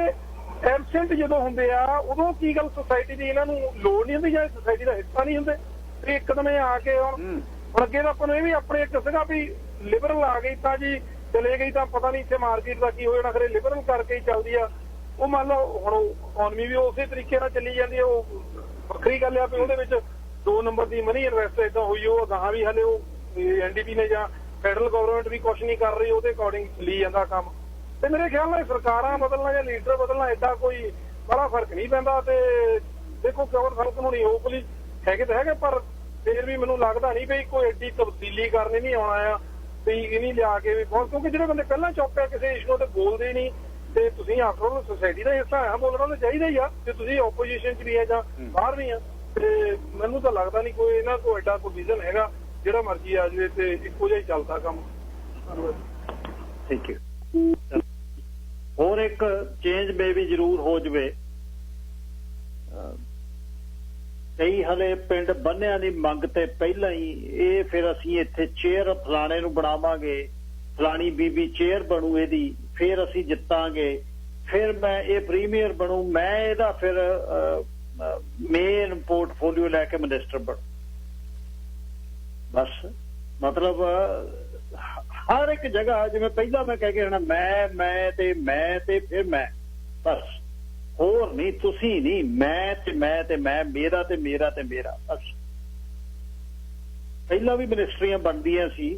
ਐਬਸੈਂਟ ਜਦੋਂ ਹੁੰਦੇ ਆ, ਉਦੋਂ ਕੀ ਗੱਲ ਸੋਸਾਇਟੀ ਦੀ ਇਹਨਾਂ ਨੂੰ ਲੋੜ ਨਹੀਂ ਹੁੰਦੀ ਜਾਂ ਸੋਸਾਇਟੀ ਦਾ ਹਿੱਸਾ ਨਹੀਂ ਹੁੰਦੇ, ਤੇ ਇੱਕਦਮ ਇਹ ਆ ਕੇ ਹੁਣ ਅੱਗੇ ਤਾਂ ਆਪਾਂ ਨੂੰ ਇਹ ਵੀ ਆਪਣੇ ਇੱਕ ਸੀਗਾ ਵੀ ਲਿਬਰਲ ਆ ਗਈ ਤਾਂ ਜੀ ਚਲੇ ਗਈ ਤਾਂ ਪਤਾ ਨਹੀਂ ਇੱਥੇ ਮਾਰਕੀਟ ਦਾ ਕੀ ਹੋ ਜਾਣਾ, ਖਰੇ ਲਿਬਰਲ ਕਰਕੇ ਹੀ ਚੱਲਦੀ ਆ। ਉਹ ਮੰਨ ਲਓ ਹੁਣ ਇਕਨੋਮੀ ਵੀ ਉਸੇ ਤਰੀਕੇ ਨਾਲ ਚੱਲੀ ਜਾਂਦੀ ਹੈ। ਉਹ ਵੱਖਰੀ ਗੱਲ ਆ ਵੀ ਉਹਦੇ ਵਿੱਚ 2 ਨੰਬਰ ਦੀ ਮਨੀ ਇਨਵੈਸਟ ਏਦਾਂ ਹੋਈ, ਉਹ ਗਾਹਾਂ ਵੀ ਹਲੇ ਉਹ NDP ਨੇ ਜਾਂ ਫੈਡਰਲ ਗਵਰਨਮੈਂਟ ਵੀ ਕੁਛ ਨਹੀਂ ਕਰ ਰਹੀ, ਉਹਦੇ ਅਕੋਰਡਿੰਗ ਚੱਲੀ ਜਾਂਦਾ ਕੰਮ। ਤੇ ਮੇਰੇ ਖਿਆਲ ਨਾਲ ਸਰਕਾਰਾਂ ਬਦਲਣਾ ਜਾਂ ਲੀਡਰ ਬਦਲਣਾ ਏਡਾ ਕੋਈ ਬੜਾ ਫਰਕ ਨਹੀਂ ਪੈਂਦਾ। ਤੇ ਦੇਖੋ ਕਵਰ ਫਰਕ ਹੋਣੀ ਹੋਪਫੁਲੀ ਹੈਗੇ ਤਾਂ ਹੈਗੇ, ਪਰ ਫਿਰ ਵੀ ਮੈਨੂੰ ਲੱਗਦਾ ਨਹੀਂ ਵੀ ਕੋਈ ਐਡੀ ਤਬਦੀਲੀ ਕਰਨੀ ਨਹੀਂ ਆਉਣਾ ਆ ਵੀ ਇਹ ਨਹੀਂ ਲਿਆ ਕੇ ਵੀ ਬਹੁਤ, ਕਿਉਂਕਿ ਜਿਹੜੇ ਬੰਦੇ ਪਹਿਲਾਂ ਚੁੱਪ ਆ ਕਿਸੇ ਇਸ਼ੂ ਤੇ ਬੋਲਦੇ ਨਹੀਂ, ਤੇ ਤੁਸੀਂ ਆਖਰੋਂ ਸੋਸਾਇਟੀ ਦਾ ਹਿੱਸਾ ਆ, ਬੋਲਣਾ ਤਾਂ ਚਾਹੀਦਾ ਹੀ ਆ ਜੇ ਤੁਸੀਂ ਆਪੋਜੀਸ਼ਨ 'ਚ ਵੀ ਆ ਜਾਂ ਬਾਹਰ ਵੀ ਆ। ਤੇ ਮੈਨੂੰ ਤਾਂ ਲੱਗਦਾ ਨਹੀਂ ਕੋਈ ਇਹਨਾਂ ਕੋਲ ਐਡਾ ਕੋਈ ਵਿਜ਼ਨ ਹੈਗਾ, ਜਿਹੜਾ ਮਰਜ਼ੀ ਆ ਜਾਵੇ ਤੇ ਇੱਕੋ ਜਿਹਾ ਹੀ ਚੱਲਦਾ ਕੰਮ। Thank you. ਹੋਰ ਇੱਕ ਚੇਂਜ ਮੇ ਵੀ ਜ਼ਰੂਰ ਹੋ ਜਾਵੇ। ਕਈ ਹਲੇ ਪਿੰਡ ਬੰਨਿਆਂ ਦੀ ਮੰਗ ਤੇ ਪਹਿਲਾਂ ਹੀ ਇਹ ਫਿਰ ਅਸੀਂ ਇੱਥੇ ਚੇਅਰ ਫਲਾਣੇ ਨੂੰ ਬਣਾਵਾਂਗੇ, ਫਲਾਣੀ ਬੀਬੀ ਚੇਅਰ ਬਣੂ ਇਹਦੀ, ਫਿਰ ਅਸੀਂ ਜਿੱਤਾਂਗੇ, ਫਿਰ ਮੈਂ ਇਹ ਪ੍ਰੀਮੀਅਰ ਬਣੂ, ਮੈਂ ਇਹਦਾ ਫਿਰ ਮੇਨ ਪੋਰਟਫੋਲੀਓ ਲੈ ਕੇ ਮਿਨਿਸਟਰ ਬਣੂ। ਬਸ ਮਤਲਬ ਹਰ ਇੱਕ ਜਗ੍ਹਾ ਜਿਵੇਂ ਪਹਿਲਾਂ ਮੈਂ ਕਹਿ ਕੇ ਆਣਾ ਮੈਂ ਤੇ ਫਿਰ ਮੈਂ, ਬਸ ਹੋਰ ਨਹੀਂ, ਤੁਸੀਂ ਨਹੀਂ, ਮੈਂ ਤੇ ਮੈਂ, ਮੇਰਾ ਤੇ ਮੇਰਾ ਤੇ ਮੇਰਾ। ਬਸ ਪਹਿਲਾਂ ਵੀ ਮਿਨਿਸਟਰੀਆਂ ਬਣਦੀਆਂ ਸੀ,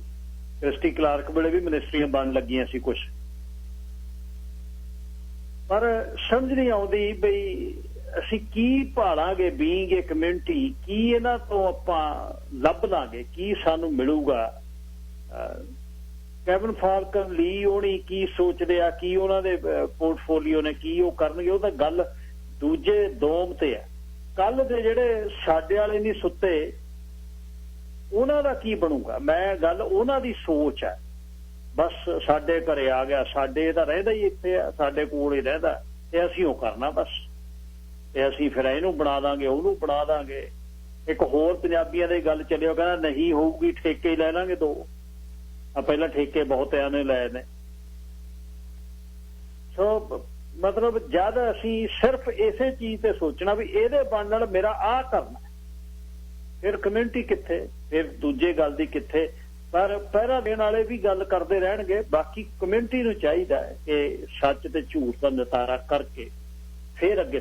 ਕ੍ਰਿਸਟੀ ਕਲਾਰਕ ਵੇਲੇ ਵੀ ਮਿਨਿਸਟਰੀਆਂ ਬਣਨ ਲੱਗੀਆਂ ਸੀ ਕੁਛ, ਪਰ ਸਮਝ ਨਹੀਂ ਆਉਂਦੀ ਬਈ ਅਸੀਂ ਕੀ ਭਾਲਾਂਗੇ ਬੀਇੰਗ ਏ ਕਮਿਊਨਿਟੀ, ਕੀ ਇਹਨਾਂ ਤੋਂ ਆਪਾਂ ਲੱਭ ਲਾਂਗੇ, ਕੀ ਸਾਨੂੰ ਮਿਲੂਗਾ। ਕੈਵਨ ਫਾਲਕਨ ਲਈ ਉਹਨੀ ਕੀ ਸੋਚਦੇ ਆ, ਕੀ ਉਹਨਾਂ ਦੇ ਪੋਰਟਫੋਲੀਓ ਨੇ, ਕੀ ਉਹ ਕਰਨਗੇ, ਉਹ ਤਾਂ ਗੱਲ ਦੂਜੇ ਦੋਮ ਤੇ ਆ। ਕੱਲ ਦੇ ਜਿਹੜੇ ਸਾਡੇ ਵਾਲੇ ਨਹੀਂ ਸੁੱਤੇ, ਉਹਨਾਂ ਦਾ ਕੀ ਬਣੂਗਾ, ਮੈਂ ਗੱਲ ਉਹਨਾਂ ਦੀ ਸੋਚ ਹੈ। ਬਸ ਸਾਡੇ ਘਰੇ ਆ ਗਿਆ, ਸਾਡੇ ਤਾਂ ਰਹਿੰਦਾ ਹੀ ਇੱਥੇ ਆ, ਸਾਡੇ ਕੋਲ ਹੀ ਰਹਿੰਦਾ, ਤੇ ਅਸੀਂ ਉਹ ਕਰਨਾ ਬਸ, ਤੇ ਅਸੀਂ ਫਿਰ ਇਹਨੂੰ ਬਣਾ ਦਾਂਗੇ, ਉਹਨੂੰ ਬਣਾ ਦਾਂਗੇ। ਇੱਕ ਹੋਰ ਪੰਜਾਬੀਆਂ ਦੀ ਗੱਲ ਚੱਲਿਓ, ਕਹਿੰਦਾ ਨਹੀਂ ਹੋਊਗੀ ਠੇਕੇ ਹੀ ਲੈ ਲਾਂਗੇ 2। ਪਹਿਲਾਂ ਠੇਕੇ ਬਹੁਤਿਆਂ ਨੇ ਲਏ ਨੇ। ਸੋ ਮਤਲਬ ਜਦ ਅਸੀਂ ਸਿਰਫ ਇਸੇ ਚੀਜ਼ ਤੇ ਸੋਚਣਾ ਵੀ ਇਹਦੇ ਬਣਨ ਨਾਲ ਮੇਰਾ ਆਹ ਕਰਨਾ, ਫਿਰ ਕਮਿਊਨਿਟੀ ਕਿੱਥੇ, ਫਿਰ ਦੂਜੇ ਗੱਲ ਦੀ ਕਿੱਥੇ। ਪਰ ਪਹਿਰਾ ਦੇਣ ਵਾਲੇ ਵੀ ਗੱਲ ਕਰਦੇ ਰਹਿਣਗੇ, ਬਾਕੀ ਕਮਿਊਨਿਟੀ ਨੂੰ ਚਾਹੀਦਾ ਹੈ ਕਿ ਸੱਚ ਤੇ ਝੂਠ ਦਾ ਨਿਤਾਰਾ ਕਰਕੇ ਫਿਰ ਅੱਗੇ।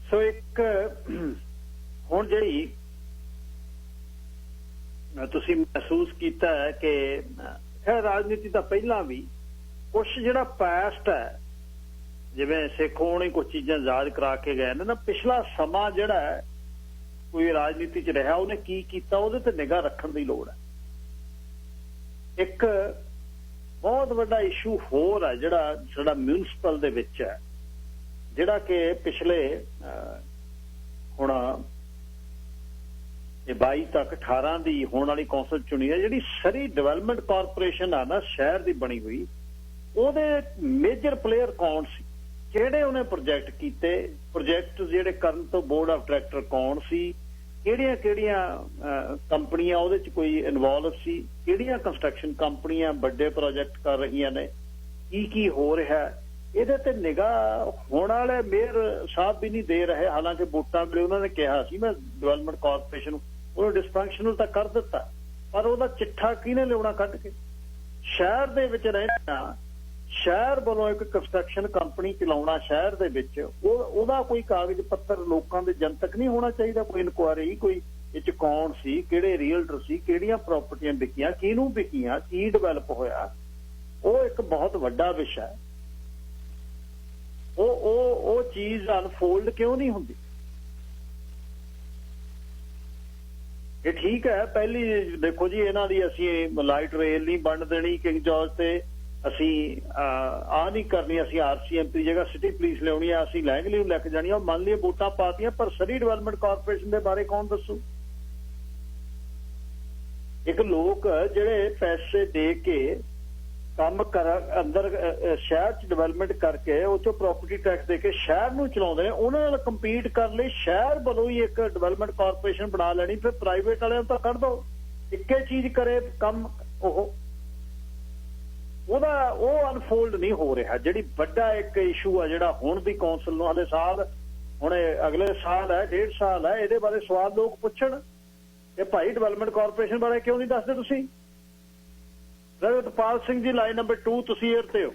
ਸੋ ਇੱਕ ਹੁਣ ਜਿਹੜੀ ਤੁਸੀਂ ਮਹਿਸੂਸ ਕੀਤਾ ਹੈ ਕਿ ਖੈਰ ਰਾਜਨੀਤੀ ਤਾਂ ਪਹਿਲਾਂ ਵੀ ਕੁਛ ਜਿਹੜਾ ਪਾਸਟ ਹੈ, ਜਿਵੇਂ ਸਿੱਖ ਹੋਣੀ ਕੁਝ ਚੀਜ਼ਾਂ ਯਾਦ ਕਰਾ ਕੇ ਗਏ ਨੇ ਨਾ, ਪਿਛਲਾ ਸਮਾਂ ਜਿਹੜਾ ਹੈ ਕੋਈ ਰਾਜਨੀਤੀ 'ਚ ਰਿਹਾ ਉਹਨੇ ਕੀ ਕੀਤਾ ਉਹਦੇ ਤੇ ਨਿਗਾਹ ਰੱਖਣ ਦੀ ਲੋੜ ਹੈ। ਇੱਕ ਬਹੁਤ ਵੱਡਾ ਇਸ਼ੂ ਹੋਰ ਹੈ ਜਿਹੜਾ ਸਾਡਾ ਮਿਊਨਿਸਪਲ ਦੇ ਵਿੱਚ ਹੈ, ਜਿਹੜਾ ਕਿ ਪਿਛਲੇ ਹੁਣ ਇਹ 22 ਤੱਕ 18 ਦੀ ਹੋਣ ਵਾਲੀ ਕੌਂਸਲ ਚੁਣੀ ਹੈ, ਜਿਹੜੀ ਸਰੀ ਡਿਵੈਲਪਮੈਂਟ ਕਾਰਪੋਰੇਸ਼ਨ ਆ ਨਾ ਸ਼ਹਿਰ ਦੀ ਬਣੀ ਹੋਈ, ਉਹਦੇ ਮੇਜਰ ਪਲੇਅਰ ਕੌਣ ਸੀ, ਕਿਹੜੇ ਉਹਨੇ ਪ੍ਰੋਜੈਕਟ ਕੀਤੇ, ਪ੍ਰੋਜੈਕਟ ਜਿਹੜੇ ਕਰਨ ਤੋਂ ਬੋਰਡ ਆਫ ਡਾਇਰੈਕਟਰ ਕੌਣ ਸੀ, ਕਿਹੜੀਆਂ ਕੰਪਨੀਆਂ ਉਹਦੇ 'ਚ ਕੋਈ ਇਨਵੋਲਵ ਸੀ, ਕਿਹੜੀਆਂ ਕੰਸਟਰਕਸ਼ਨ ਕੰਪਨੀਆਂ ਵੱਡੇ ਪ੍ਰੋਜੈਕਟ ਕਰ ਰਹੀਆਂ ਨੇ, ਕੀ ਹੋ ਰਿਹਾ, ਇਹਦੇ ਤੇ ਨਿਗਾਹ ਹੋਣ ਵਾਲੇ ਮੇਅਰ ਸਾਹਿਬ ਵੀ ਨਹੀਂ ਦੇ ਰਹੇ। ਹਾਲਾਂਕਿ ਵੋਟਾਂ ਵੇਲੇ ਉਹਨਾਂ ਨੇ ਕਿਹਾ ਸੀ ਮੈਂ ਡਿਵੈਲਪਮੈਂਟ ਕਾਰਪੋਰੇਸ਼ਨ ਨੂੰ, ਉਹਨੂੰ ਡਿਸਫੰਕਸ਼ਨਲ ਤਾਂ ਕਰ ਦਿੱਤਾ, ਪਰ ਉਹਦਾ ਚਿੱਠਾ ਕਿਹਨੇ ਲਿਆਉਣਾ ਕੱਢ ਕੇ। ਸ਼ਹਿਰ ਦੇ ਵਿੱਚ ਰਹਿਣਾ, ਸ਼ਹਿਰ ਵੱਲੋਂ ਇੱਕ ਕੰਸਟਰਕਸ਼ਨ ਕੰਪਨੀ ਚਲਾਉਣਾ ਸ਼ਹਿਰ ਦੇ ਵਿੱਚ, ਉਹਦਾ ਕੋਈ ਕਾਗਜ਼ ਪੱਤਰ ਲੋਕਾਂ ਦੇ ਜਨਤਕ ਨਹੀਂ ਹੋਣਾ ਚਾਹੀਦਾ, ਕੋਈ ਇਨਕੁਆਇਰੀ, ਕੋਈ ਇਹ 'ਚ ਕੌਣ ਸੀ, ਕਿਹੜੇ ਰੀਅਲਟਰ ਸੀ, ਕਿਹੜੀਆਂ ਪ੍ਰਾਪਰਟੀਆਂ ਵਿਕੀਆਂ, ਕਿਹਨੂੰ ਵਿਕੀਆਂ, ਕੀ ਡਿਵੈਲਪ ਹੋਇਆ, ਉਹ ਇੱਕ ਬਹੁਤ ਵੱਡਾ ਵਿਸ਼ਾ ਹੈ। ਉਹ ਚੀਜ਼ ਅਨਫੋਲਡ ਕਿਉਂ ਨਹੀਂ ਹੁੰਦੀ? ਇਹ ਠੀਕ ਹੈ, ਪਹਿਲੀ ਦੇਖੋ ਜੀ ਇਹਨਾਂ ਦੀ ਅਸੀਂ ਲਾਈਟ ਰੇਲ ਨਹੀਂ ਬਣ ਦੇਣੀ ਕਿੰਗ ਜਾਰਜ ਤੇ, ਅਸੀਂ ਨਹੀਂ ਕਰਨੀ, ਅਸੀਂ RCMP ਦੀ ਜਗ੍ਹਾ ਸਿਟੀ ਪੁਲਿਸ ਲਿਆਉਣੀ ਆ, ਅਸੀਂ ਲੈਂਗਲੀ ਨੂੰ ਲੈ ਕੇ ਜਾਣੀ ਆ, ਮੰਨ ਲਈਏ ਵੋਟਾਂ ਪਾਤੀਆਂ, ਪਰ ਸਰੀ ਡਿਵੈਲਪਮੈਂਟ ਕਾਰਪੋਰੇਸ਼ਨ ਦੇ ਬਾਰੇ ਕੌਣ ਦੱਸੂ? ਇੱਕ ਲੋਕ ਜਿਹੜੇ ਪੈਸੇ ਦੇ ਕੇ ਕੰਮ ਅੰਦਰ ਸ਼ਹਿਰ 'ਚ ਡਿਵੈਲਪਮੈਂਟ ਕਰਕੇ ਉਹ 'ਚੋਂ ਪ੍ਰਾਪਰਟੀ ਟੈਕਸ ਦੇ ਕੇ ਸ਼ਹਿਰ ਨੂੰ ਚਲਾਉਂਦੇ ਨੇ, ਉਹਨਾਂ ਨਾਲ ਕੰਪੀਟ ਕਰਨ ਲਈ ਸ਼ਹਿਰ ਵੱਲੋਂ ਹੀ ਇੱਕ ਡਿਵੈਲਪਮੈਂਟ ਕਾਰਪੋਰੇਸ਼ਨ ਬਣਾ ਲੈਣੀ, ਫਿਰ ਪ੍ਰਾਈਵੇਟ ਵਾਲਿਆਂ ਨੂੰ ਤਾਂ ਕੱਢ ਦਿਓ, ਇੱਕੇ ਚੀਜ਼ ਕਰੇ ਕੰਮ। ਉਹ ਅਨਫੋਲਡ ਨਹੀਂ ਹੋ ਰਿਹਾ। ਜਿਹੜੀ ਵੱਡਾ ਇੱਕ ਇਸ਼ੂ ਆ ਜਿਹੜਾ ਹੁਣ ਦੀ ਕੌਂਸਲ ਨੂੰ ਹਾਲੇ ਸਾਲ, ਹੁਣ ਅਗਲੇ ਸਾਲ ਹੈ, 1.5 ਸਾਲ ਹੈ, ਇਹਦੇ ਬਾਰੇ ਸਵਾਲ ਲੋਕ ਪੁੱਛਣ ਕਿ ਭਾਈ ਡਿਵੈਲਪਮੈਂਟ ਕਾਰਪੋਰੇਸ਼ਨ ਬਾਰੇ ਕਿਉਂ ਨਹੀਂ ਦੱਸਦੇ ਤੁਸੀਂ? ਰਵਿੰਦਰਪਾਲ ਸਿੰਘ ਜੀ, ਲਾਈਨ ਨੰਬਰ 2, ਤੁਸੀਂ ਏਅਰ ਤੇ ਹੋ।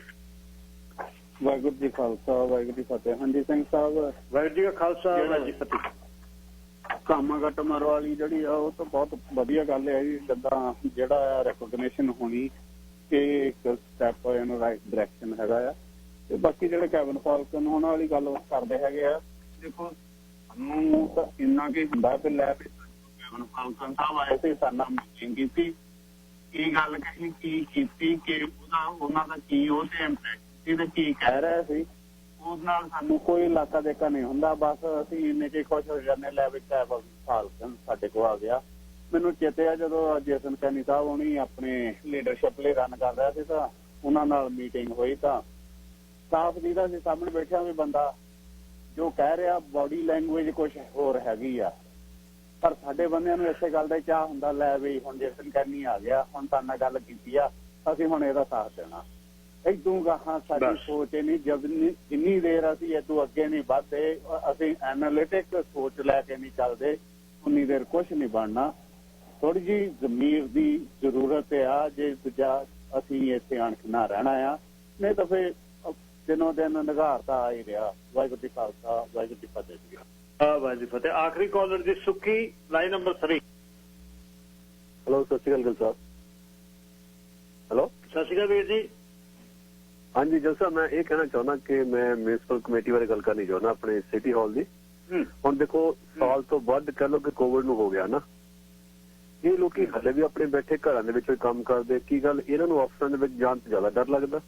ਵਾਹਿਗੁਰੂ ਜੀ ਖਾਲਸਾ, ਵਾਹਿਗੁਰੂ ਜੀ ਫਤਿਹ। ਹਾਂਜੀ ਸਿੰਘ ਸਾਹਿਬ, ਵਾਹਿਗੁਰੂ ਜੀ ਕਾ ਖਾਲਸਾ, ਵਾਹਿਗੁਰੂ ਜੀ ਫਤਿਹ। ਕਾਮਾਗਟ ਮਰਵਾਲੀ ਜਿਹੜੀ ਆ ਉਹ ਤਾਂ ਬਹੁਤ ਵਧੀਆ ਗੱਲ ਹੈ ਜੀ, ਜਿੱਦਾਂ ਜਿਹੜਾ ਰੈਕੋਗਨੀਸ਼ਨ ਹੋਣੀ, ਇਹ ਇੱਕ ਸਟੈਪ ਇਹਨੂੰ ਰਾਈਟ ਡਾਇਰੈਕਸ਼ਨ ਹੈਗਾ ਆ। ਤੇ ਬਾਕੀ ਜਿਹੜੇ ਕੈਬਨ ਫਾਲਕਨ ਹੋਣ ਵਾਲੀ ਗੱਲ ਕਰਦੇ ਹੈਗੇ ਆ, ਦੇਖੋ ਸਾਨੂੰ ਤਾਂ ਇੰਨਾ ਕੀ ਹੁੰਦਾ ਕਿ ਲੈ ਵੀ ਕੈਬਨ ਫਾਲਕਨ ਸਾਹਿਬ ਆਏ ਸੀ, ਸਾਡਾ ਮੀਟਿੰਗ ਕੀਤੀ, ਕੀ ਗੱਲ ਕਹੀ, ਕੀ ਕੀਤੀ, ਕਿ ਉਹਨਾਂ ਦਾ ਕੀ ਉਹ ਤੇ ਇੰਪੈਕਟ ਸੀ ਤੇ ਕੀ ਕਹਿ ਰਿਹਾ ਸੀ, ਉਸ ਨਾਲ ਸਾਨੂੰ ਕੋਈ ਇਲਾਕਾ ਦੇਖਾ ਨਹੀਂ ਹੁੰਦਾ। ਬਸ ਅਸੀਂ ਇੰਨੇ ਚ ਖੁਸ਼ ਹੋ ਜਾਂਦੇ, ਲੈ ਵੀ ਕੈਬਨ ਫਾਲਕਨ ਸਾਡੇ ਕੋਲ ਆ ਗਿਆ। ਮੈਨੂੰ ਚੇਤੇ ਆ ਜਦੋਂ ਜੇਸਨ ਕੈਨੀ ਸਾਹਿਬ ਉਹਨੀ ਆਪਣੇ ਲੀਡਰਸ਼ਿਪ ਲਈ ਰਨ ਕਰ ਰਿਹਾ ਸੀ, ਤਾਂ ਉਹਨਾਂ ਨਾਲ ਮੀਟਿੰਗ ਹੋਈ ਤਾਂ ਸਾਫ਼ ਜਿਹਦਾ ਸੀ ਸਾਹਮਣੇ ਬੈਠਿਆ ਵੀ ਬੰਦਾ ਜੋ ਕਹਿ ਰਿਹਾ ਬਾਡੀ ਲੈਂਗੁਏਜ ਕੁਛ ਹੋਰ ਹੈਗੀ ਆ, ਪਰ ਸਾਡੇ ਬੰਦਿਆਂ ਨੂੰ ਇਸੇ ਗੱਲ ਦਾ ਚਾਹ ਹੁੰਦਾ, ਲੈ ਵੀ ਹੁਣ ਜੇਸਨ ਕੈਨੀ ਆ ਗਿਆ, ਹੁਣ ਸਾਡੇ ਨਾਲ ਗੱਲ ਕੀਤੀ ਆ, ਅਸੀਂ ਹੁਣ ਇਹਦਾ ਸਾਥ ਦੇਣਾ। ਇਦੋਂ ਗਾਹਾਂ ਸਾਡੀ ਸੋਚ ਨਹੀਂ, ਜਿੰਨੀ ਦੇਰ ਅਸੀਂ ਇਦੋਂ ਅੱਗੇ ਨਹੀਂ ਵੱਧਦੇ, ਅਸੀਂ ਐਨਾਲਿਟਿਕ ਸੋਚ ਲੈ ਕੇ ਨਹੀਂ ਚੱਲਦੇ, ਉਨੀ ਦੇਰ ਕੁਛ ਨਹੀਂ ਬਣਨਾ। ਥੋੜੀ ਜਿਹੀ ਜ਼ਮੀਰ ਦੀ ਜ਼ਰੂਰਤ ਆ, ਜੇ ਦੂਜਾ ਅਸੀਂ ਇੱਥੇ ਅਣਖ ਨਾ ਰਹਿਣਾ ਆ, ਨਹੀਂ ਤਾਂ ਫਿਰ ਦਿਨੋਂ ਦਿਨ ਨਿਗਾਰ ਤਾਂ ਆ ਹੀ ਰਿਹਾ। ਵਾਹਿਗੁਰੂ ਜੀ ਖਾਲਸਾ, ਵਾਹਿਗੁਰੂ ਜੀ ਫਤਿਹ ਜੀ। ਵਾਹਿਗੁਰੂ ਜੀ ਫਤਿਹ। ਆਖਰੀ ਕਾਲਰ ਜੀ ਸੁੱਖੀ, ਲਾਈਨ ਨੰਬਰ 3। ਹੈਲੋ, ਸਤਿ ਸ਼੍ਰੀ ਅਕਾਲ ਗਿਲ ਸਾਹਿਬ। ਹੈਲੋ, ਸਤਿ ਸ਼੍ਰੀ ਅਕਾਲ ਵੀਰ ਜੀ। ਹਾਂਜੀ ਗਿਲ ਸਾਹਿਬ, ਮੈਂ ਇਹ ਕਹਿਣਾ ਚਾਹੁੰਦਾ ਕਿ ਮੈਂ ਮਿਊਨਿਸਪਲ ਕਮੇਟੀ ਬਾਰੇ ਗੱਲ ਕਰਨੀ ਚਾਹੁੰਦਾ ਆਪਣੇ ਸਿਟੀ ਹਾਲ ਦੀ। ਹੁਣ ਦੇਖੋ, ਸਾਲ ਤੋਂ ਵੱਧ ਕਹਿ ਲਓ ਕਿ ਕੋਵਿਡ ਨੂੰ ਹੋ ਗਿਆ ਨਾ, ਇਹ ਲੋਕੀ ਹਲੇ ਵੀ ਆਪਣੇ ਬੈਠੇ ਘਰਾਂ ਦੇ ਵਿੱਚ ਕੰਮ ਕਰਦੇ। ਕੀ ਗੱਲ, ਇਹਨਾਂ ਨੂੰ ਆਫਿਸਾਂ ਦੇ ਵਿੱਚ ਜਾਣ ਤੋਂ ਜ਼ਿਆਦਾ ਡਰ ਲੱਗਦਾ?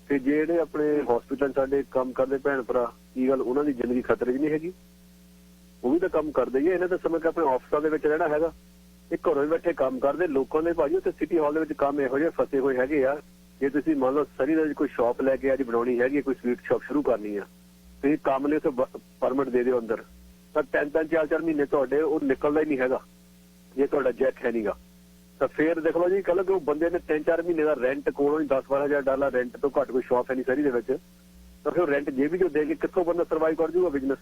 ਤੇ ਜਿਹੜੇ ਆਪਣੇ ਹਸਪੀਟਲ ਸਾਡੇ ਕੰਮ ਕਰਦੇ ਭੈਣ ਭਰਾ, ਕੀ ਗੱਲ ਉਹਨਾਂ ਦੀ ਜ਼ਿੰਦਗੀ ਖਤਰੇ 'ਚ ਨਹੀਂ ਹੈਗੀ? ਉਹ ਵੀ ਤਾਂ ਕੰਮ ਕਰਦੇ ਹੀ ਆ। ਇਹਨਾਂ ਦਾ ਸਮਝ ਕੇ ਆਪਣੇ ਆਫਿਸਾਂ ਦੇ ਵਿੱਚ ਰਹਿਣਾ ਹੈਗਾ, ਇਹ ਘਰੋਂ ਹੀ ਬੈਠੇ ਕੰਮ ਕਰਦੇ। ਲੋਕਾਂ ਦੇ ਭਾਜੀ ਉੱਥੇ ਸਿਟੀ ਹਾਲ ਦੇ ਵਿੱਚ ਕੰਮ ਇਹੋ ਜਿਹੇ ਫਸੇ ਹੋਏ ਹੈਗੇ ਆ, ਜੇ ਤੁਸੀਂ ਮੰਨ ਲਓ ਸਰੀ ਦੇ ਵਿੱਚ ਕੋਈ ਸ਼ਾਪ ਲੈ ਕੇ ਅੱਜ ਬਣਾਉਣੀ ਹੈਗੀ, ਕੋਈ ਸਵੀਟ ਸ਼ਾਪ ਸ਼ੁਰੂ ਕਰਨੀ ਆ, ਤੁਸੀਂ ਕੰਮ ਲਈ ਉੱਥੇ ਪਰਮਿਟ ਦੇ ਦਿਓ ਅੰਦਰ, ਤਾਂ 3-3 4-4 ਮਹੀਨੇ ਤੁਹਾਡੇ ਉਹ ਨਿਕਲਦਾ ਹੀ ਨਹੀਂ ਹੈਗਾ ਜੇ ਤੁਹਾਡਾ ਜੈਕ ਹੈ ਨਹੀਂਗਾ। ਤਾਂ ਫੇਰ ਦੇਖ ਲਓ ਜੀ, ਕੱਲ ਕਿ ਉਹ ਬੰਦੇ ਨੇ 3-4 ਮਹੀਨੇ ਦਾ ਰੈਂਟ ਕੋਲੋਂ ਹੀ $10-12,000 ਰੈਂਟ ਤੋਂ ਘੱਟ ਕੋਈ ਸ਼ਾਪ ਹੈ ਨਹੀਂ ਸਰੀ ਦੇ ਵਿੱਚ, ਤਾਂ ਫਿਰ ਰੈਂਟ ਜੇਬੀ ਚੋਂ ਦੇ ਕੇ ਕਿੱਥੋਂ ਬੰਦਾ ਸਰਵਾਈਵ ਕਰ ਜੂਗਾ ਬਿਜ਼ਨਸ?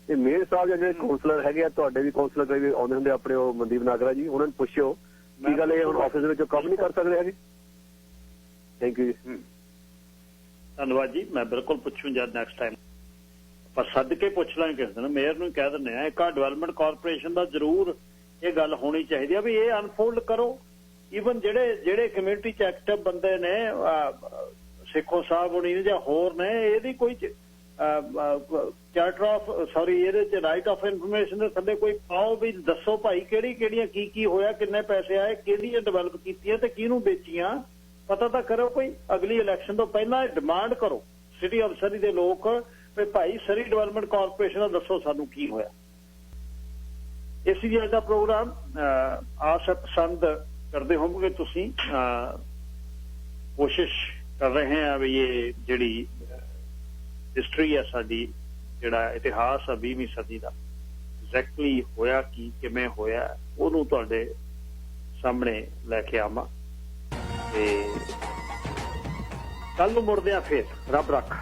ਇਹ ਮੇਅਰ ਸਾਹਿਬ ਜਾਂ ਜਿਹੜੇ ਕਾਉਂਸਲਰ ਹੈਗੇ ਆ, ਤੁਹਾਡੇ ਵੀ ਕਾਉਂਸਲਰ ਕਈ ਵੀ ਆਉਂਦੇ ਹੁੰਦੇ ਆਪਣੇ, ਉਹ ਮਨਦੀਪ ਨਾਗਰਾ ਜੀ, ਉਹਨਾਂ ਨੂੰ ਪੁੱਛਿਓ ਕੀ ਗੱਲ ਇਹ ਹੁਣ ਆਫਿਸ ਦੇ ਵਿੱਚ ਕੰਮ ਨਹੀਂ ਕਰ ਸਕਦੇ ਹੈਗੇ? ਥੈਂਕ ਯੂ ਜੀ। ਧੰਨਵਾਦ ਜੀ, ਮੈਂ ਬਿਲਕੁਲ ਪੁੱਛੂ ਜਦ ਨੈਕਸਟ ਟਾਈਮ। ਪਰ ਸੱਦ ਕੇ ਪੁੱਛ ਲਾਂਗੇ ਕਿਸੇ ਦਿਨ, ਮੇਅਰ ਨੂੰ ਕਹਿ ਦਿੰਦੇ ਆ ਇੱਕ ਡਿਵੈਲਪਮੈਂਟ ਕਾਰਪੋਰੇਸ਼ਨ ਦਾ ਜ਼ਰੂਰ ਇਹ ਗੱਲ ਹੋਣੀ ਚਾਹੀਦੀ ਆ ਵੀ ਇਹ ਅਨਫੋਲਡ ਕਰੋ। ਈਵਨ ਜਿਹੜੇ ਕਮਿਊਨਿਟੀ ਚ ਐਕਟਿਵ ਬੰਦੇ ਨੇ ਸੇਖੋਂ ਸਾਹਿਬ ਹੋਣੀ ਨੇ ਜਾਂ ਹੋਰ ਨੇ, ਇਹਦੀ ਕੋਈ ਚਾਰਟਰ ਆਫ ਇਹਦੇ ਚ ਰਾਈਟ ਆਫ ਇਨਫੋਰਮੇਸ਼ਨ ਦੇ ਥੱਲੇ ਕੋਈ ਪਾਓ ਵੀ ਦੱਸੋ ਭਾਈ ਕਿਹੜੀਆਂ ਕੀ ਹੋਇਆ, ਕਿੰਨੇ ਪੈਸੇ ਆਏ, ਕਿਹੜੀਆਂ ਡਿਵੈਲਪ ਕੀਤੀਆਂ ਤੇ ਕਿਹਨੂੰ ਵੇਚੀਆਂ, ਪਤਾ ਤਾਂ ਕਰੋ। ਕੋਈ ਅਗਲੀ ਇਲੈਕਸ਼ਨ ਤੋਂ ਪਹਿਲਾਂ ਡਿਮਾਂਡ ਕਰੋ ਸਿਟੀ ਆਫ ਸਰੀ ਦੇ ਲੋਕ ਵੀ ਭਾਈ ਸਰੀ ਡਿਵੈਲਪਮੈਂਟ ਕਾਰਪੋਰੇਸ਼ਨ ਦਾ ਦੱਸੋ ਸਾਨੂੰ ਕੀ ਹੋਇਆ। ਇਸ ਲਈ ਅੱਜ ਦਾ ਪ੍ਰੋਗਰਾਮ ਆਸ ਪਸੰਦ ਕਰਦੇ ਹੋਵੋਗੇ ਤੁਸੀਂ। ਕੋਸ਼ਿਸ਼ ਕਰ ਰਹੇ ਹਾਂ ਵੀ ਇਹ ਜਿਹੜੀ ਹਿਸਟਰੀ ਹੈ ਸਾਡੀ, ਜਿਹੜਾ ਇਤਿਹਾਸ ਆ 20ਵੀਂ ਸਦੀ ਦਾ, ਐਗਜ਼ੈਕਟਲੀ ਹੋਇਆ ਕੀ, ਕਿਵੇਂ ਹੋਇਆ, ਉਹਨੂੰ ਤੁਹਾਡੇ ਸਾਹਮਣੇ ਲੈ ਕੇ ਆਵਾਂ। ਤੇ ਕੱਲ ਨੂੰ ਮੁੜਦੇ ਆ ਫੇਰ, ਰੱਬ ਰੱਖ।